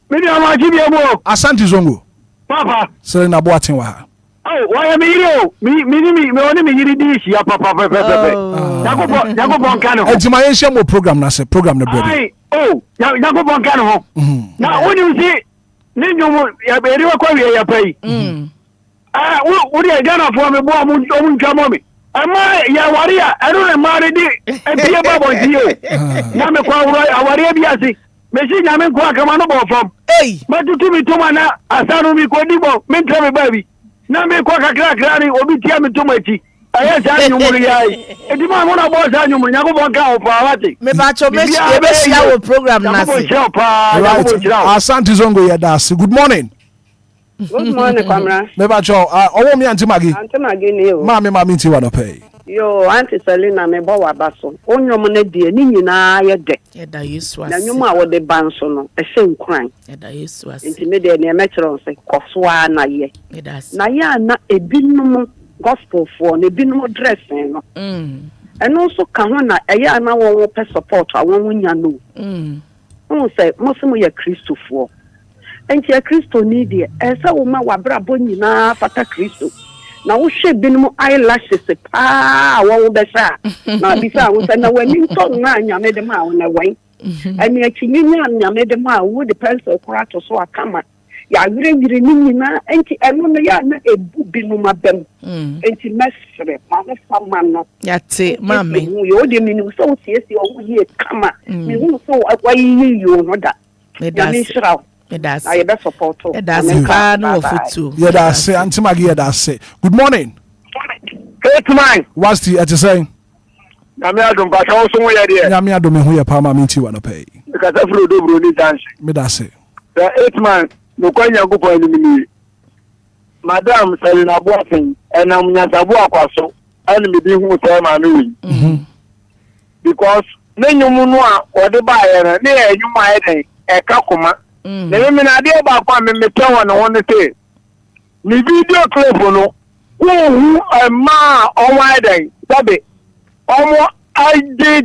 me dia ma ji biemo Asante Zongo papa sere na boaten wa ha oh why me yiro me oni me yiri di shi ya papa yakobon kan ho ejima yen hye mo program na se program na brother oh yakobon kan ho na oni si ni nyomo ya beri wa kwa ya pai uri Ghana for me bo omun twamo me ama ya waria ero ne mare di ebie babo ntie na me kwa wura awaria bi ase me si nyame kwa kama no bo fam matutu mi tuma na asanu mi ko dibo me ntra me babi na me kwa kakra ni obi tia mi tuma echi aya sa nyumuri yai edi ma na bo sa nyumuri nyako bo ka o pa wati me ba cho me be share wo program na se Asante Zongo ya das good morning. Good morning, Kamra. Meba cho, owo mi Auntie Maggie. Auntie Maggie ni o. Mami nti wa no pay. Yo, Auntie Selina me bo wa baso. Onwom na die ni nyina ye de. Ye da Yesu ase. Na nwom a wo de banso no, e se nkran. Ye da Yesu ase. Nti me de na me kire se koso a na ye. Ye da ase. Na ye na ebinum gospel for na ebinum dressing no. Eno so ka ho na eye na wo pe support a wo nya no. Won say mo se mo ye Christopher. Enti ya Kristo ni die esa wo ma wabra bo nyina fata Kristo na wo hwe binum eyelashes pa wo besa na bisa wo se na wani to na nyame de ma wo na wan ani akinyinya nyame de ma wo de pencil kora to so akama ya yire ni nyina enti eno no ya na ebu binum abem enti mesre ma no fama no ya te mame yo de minu so siesi o ye kama mi hu so akwayi yo no da ya ni shraw. That's I better support. That's no futu. Yeah, that's Auntie Maggie. Yeah, that's it. Good morning. Hitman. What's the at saying? Nyame adom ba so so ya de. Nyame adom hu ya pa ma minti wa no pay. Because afro do bro ni dance. Me that's it. The Hitman no kwanya gopon ni Madam Selina Boatin enam nyatabu akwaso ani me bi hu say ma me wi. Because nenyum no a ode ba ye na ne enyum aye den e ka koma. Na me na de ba kwa me metewa na won te ni video clip no wo ma o wa den sabe omo aje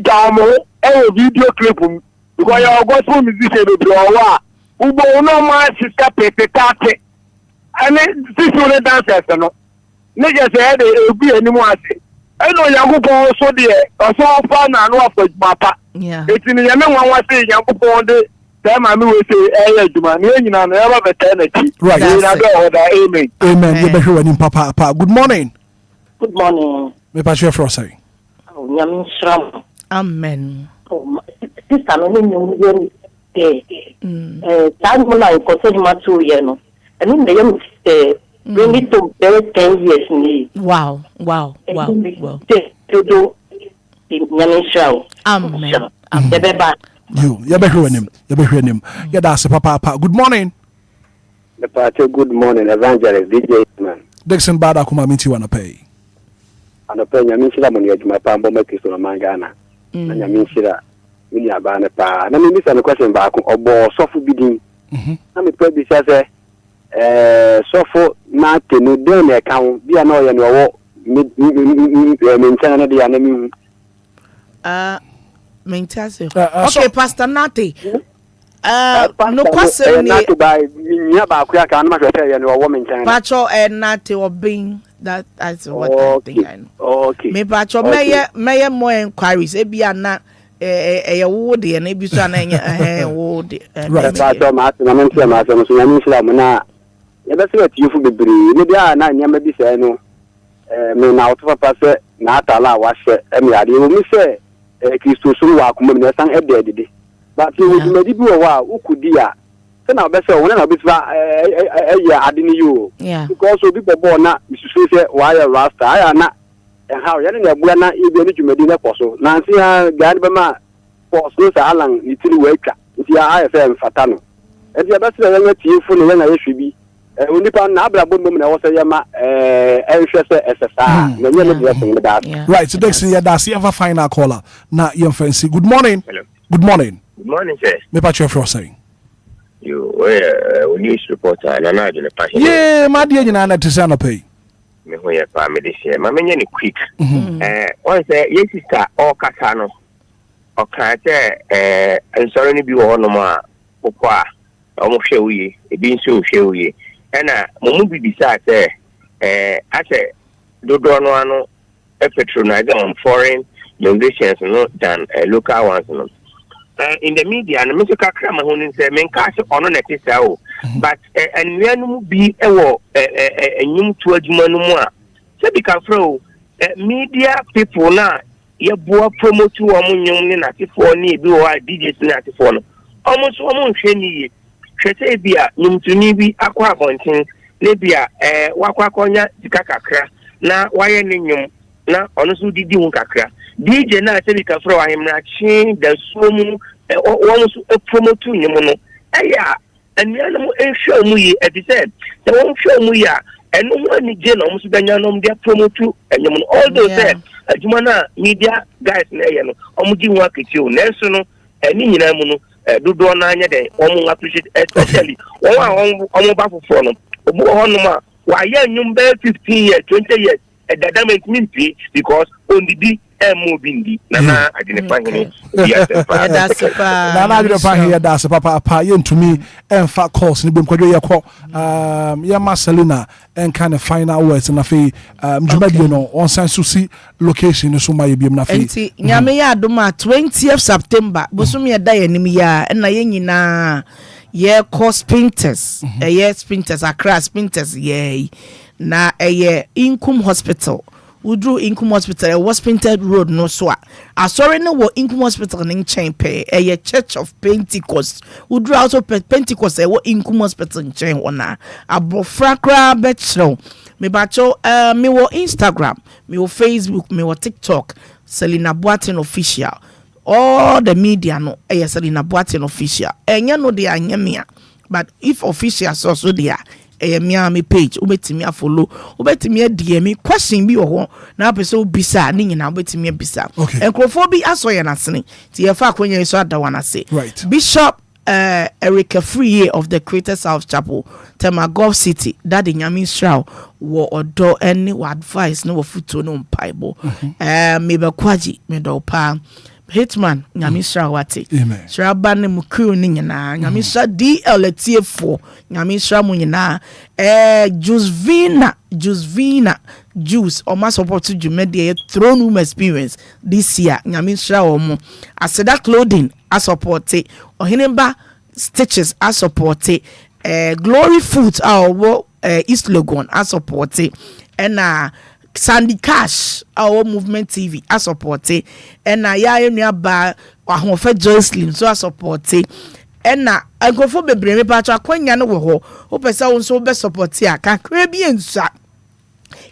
omo e video clip because your gospel musician be bro wa ugbo no ma sister pepe tate ani sisure dancers no ne je say de ebi animu ase eno yakupon so de so fa na no afajumapa etini ye me nwan wa say yakupon de Tama mi we say juma ni nyina na ya ba beternity. Right. Amen. Amen. You be sure papa. Good morning. Good morning. Me pa share for say. Oh, nyame shram. Amen. Oh, sister no ni nyum ye. Tan mo na ko so ma 2 years no. Eni me yam bring it to 10 years ni. Wow. Do nyame shram. Amen. Beba. You be sure him. Yeah, that's papa. Good morning. The party good morning evangelist DJ man. Dixon Bada kuma minti wa no pay. Ano pe nyame shira mo ni adwuma pa mbɔ Kristo na mangana. Na nyame shira mini aba ne pa. Na me bisa no question ba ko obo sofo bidin. Na me pe bisa se sofo na tenu de na ka ho bia na oye no wo me ntana na de ya na mi okay, Pastor Nate. No question. Nate by nya ba ku aka na ma hwete ye no wo me ntan. Pacho Nate obin That's what I think I know. Okay. Me pacho me more inquiries. Ebia na wo de na ebi so na wo de. Right. Pacho ma mentia ma so so nyame hira mo na ye be se atifu bebre. Me bia na nyama bi se no me na oto papa se na atala wa hye me ade wo mi se Kristo so wa akoma me na san edede. But you me di bi wo wa ukudi a se na be se wo na obitwa ade ni you. Because obi bobo na misusu se wa ya rasta aya na how ya na bua na ibe ni dwumadi na koso na nsi ha gade be ma force no sa alan ni tiri wa atwa nti ya fa mfata no e dia be se ya na tiefu no ya na yehwe bi onipa na abrabo mbom na wo se ya ma ehwe se SSR na nye no blessing me that. Right, so next year that's ever final caller na your fancy. Good morning. Hello. Good morning. Good morning, sir. Me patch your saying. You were news reporter and I do the passion. Yeah, my dear, you know, to say no pay. Me who ya family this year. My many quick. One say yes sister or Katano or Kate and sorry be one more papa almost show ye a being so show ye and Mumu beside I say do no patronize on foreign donations no than local ones. In the media, and Mr. Kakram, who said, "Men cast on a netisa, but and when be a new to a jumanuma." So, because from media people now, you boy promote to a moon in 94 near do I DJs 94. Almost almost any Shesabia, Numtunibi, Aqua Bonting, Libya, Wakakonya, Kakakra, now why any now honestly did you kakra. DJ na say because from him na change the somu almost promote to you yeah and ya no show mu yi e said the one show mu ya and no one je no almost ganya no dia promote to you all those said aduma na media guys na ye no omuji hu akiti o na so no ani nyina mu no dodo na anya de omu appreciate especially omu ba foforo no obu ho no ma wa ya nyum be 15 years 20 years that damage mean because on the moving Nana identifying him. That's Nana identifying here. That's a papa to me and fat course in the Yama Selena and kind of final words and a fee. Jumedino on San Susi location is so my beam Nafi. Yamea Duma 20th September, Busumia Dianimia and Nayenina. Yeah, cause sprinters. Sprinters are crash sprinters, yay. Na Income Hospital. Udru Income Hospital was Sprinted Road no so. Sorry no wo Income Hospital in chain pay Church of Pentecost. Udru out of Pentecost wo Income Hospital in chain ona. Abrofrakra betro. Me bacho me wo Instagram, me wo Facebook, me wo TikTok. Selina Boatin official. All the media no Selina Boatin official. Enya no dia nyamia. But if official so dia Miami page, ubetimi a follow, ubetimi a DM question be or now person bisa ning na ubetimi bisa. And Crophobia asoya nasini. TFA when you saw that one I say. Right. Bishop Erica Free of the Creator South Chapel, Temagov City, that in Yamin Shroud, war or door any advice no futo no piebo. Maybe kwaji, me do pa. Hitman, Nyamisha Wati. Shrabane Muku Nina, Nyamisha DLFM, Nyamisha Munina, Juice, or my support to Jumedia throne room experience this year, Nyamisha Omo. I said that clothing, I support it, or Hinemba stitches, I support it, Glory Foods, our East Logon, I support it, and Sandy Cash, our movement TV, I support it, and I am nearby Wahofe Jocelyn, so I support it, and now I go for Baby Patra Quenya no hope I saw so best support here. Can Caribbean sir.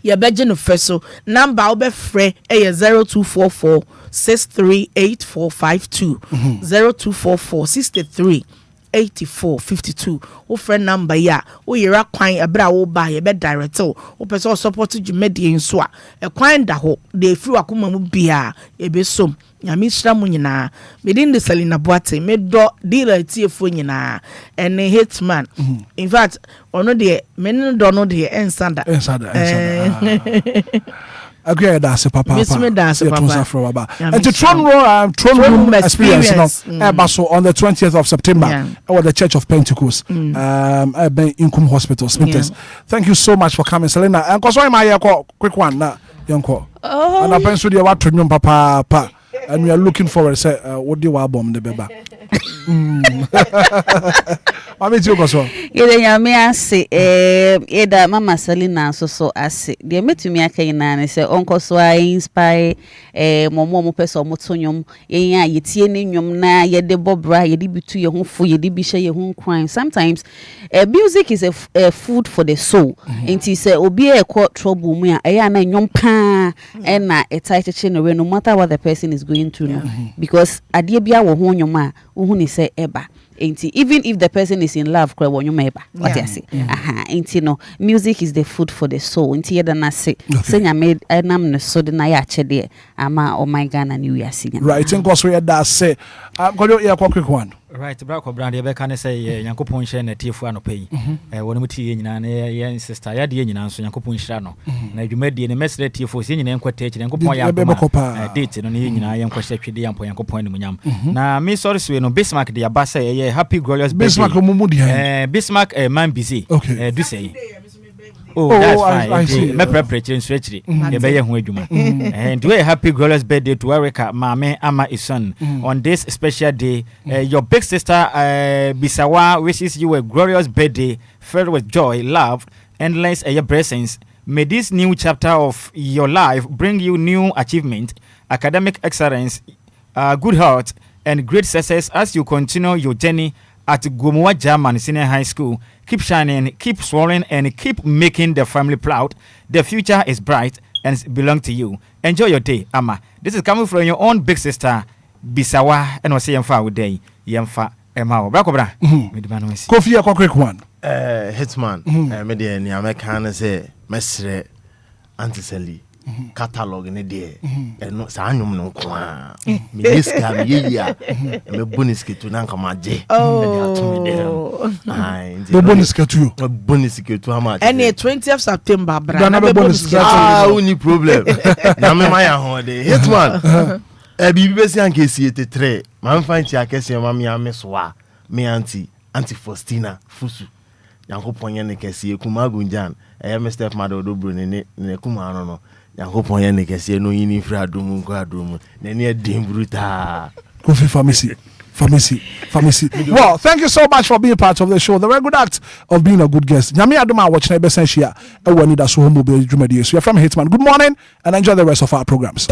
Your bedroom official number I'll be free 0244 638452 0244 63 8452 o friend number ya o yera kwan ebra wo ba ye be direct o person support you media nso a e kwan da ho de free akoma mu bia e be som nyame hira mu nyina medin de Selina Boate me do dealer tiefo nyina and Hitman in fact ono de men do no de ensanda agree that's a papa. Miss me that's a papa. And to Throne Room experience, so on the 20th of September, or the Church of Pentecost, in Hospital, Smithers. Thank you so much for coming, Selena. And cause why my quick one, young call. And I pensed you what to papa. And we are looking forward to say, what do you album the baby? I mean, you go so. Yeah, me I say, either Mama Selena so I say. They met me a kind and say, Uncle so I inspire Momo person Motonium, yeah, ye tienium na ye de bobra, ye di to your home for ye di bisha your home crime. Sometimes music is a food for the soul. And he say, Obia caught trouble me, ayana yom pa, and a tight chin away no matter what the person is going through. Because Adiabia will hone your ma, who say eba. Even if the person is in love, what I say, no, music is the food for the soul. Say I made a namne so the nayache ama oh my Ghana New Year singing. Right, and cause we had that say, I'm going to quick one. Right, Brako Brand, you can say Yankopon Shen, a Tifuano pay. One muti in sister, Yadian, so Yankopon Shano. Now you made the message for singing and quotation and Copoya date on the Yan question the Yanko point Munyam. Now, Miss Sorry, no Bismarck, the Abassa, happy glorious Bismarck, Bismarck, a man busy. Okay, do say. Oh, that's fine. I see. My preparation stretchy. And do a happy glorious birthday to Erica, Mame, Ama, his son. On this special day, your big sister, Bisawa, wishes you a glorious birthday, filled with joy, love, endless your blessings. May this new chapter of your life bring you new achievement, academic excellence, good health, and great success as you continue your journey at Gomoa German Senior High School. Keep shining, keep soaring, and keep making the family proud. The future is bright and belongs to you. Enjoy your day, Ama. This is coming from your own big sister, Bisawa, and I'll say Yamfa day. Yamfa Emma. Brakobra. Kofi, a quick one. Hitman, Median, Yamakana say, Mestre Antiseli. Catalog in a day, and not Sanum no qua. Miss Camilla, and a boniski to Nankamaje. Oh, the boniski to you, a boniski to Hama. And the 20th September, Brother, only problem. Namaya holiday. Hitman, a BBC and Casey at a tray. Man finds your case, your mammy, Meswa, me auntie Faustina, Fusu. Yanko Poyan, Casey, Kumagunjan, I am a stepmother, Dubrun, and Kumano. Yankopon ya nekese no yini fra adum ko adum na ne adin bruta Kofi pharmacy. Well, thank you so much for being part of the show. The very good act of being a good guest. Nyame aduma watch na be sensia e wani da so homo be dwumadi. So you're from Hitman. Good morning and enjoy the rest of our programs.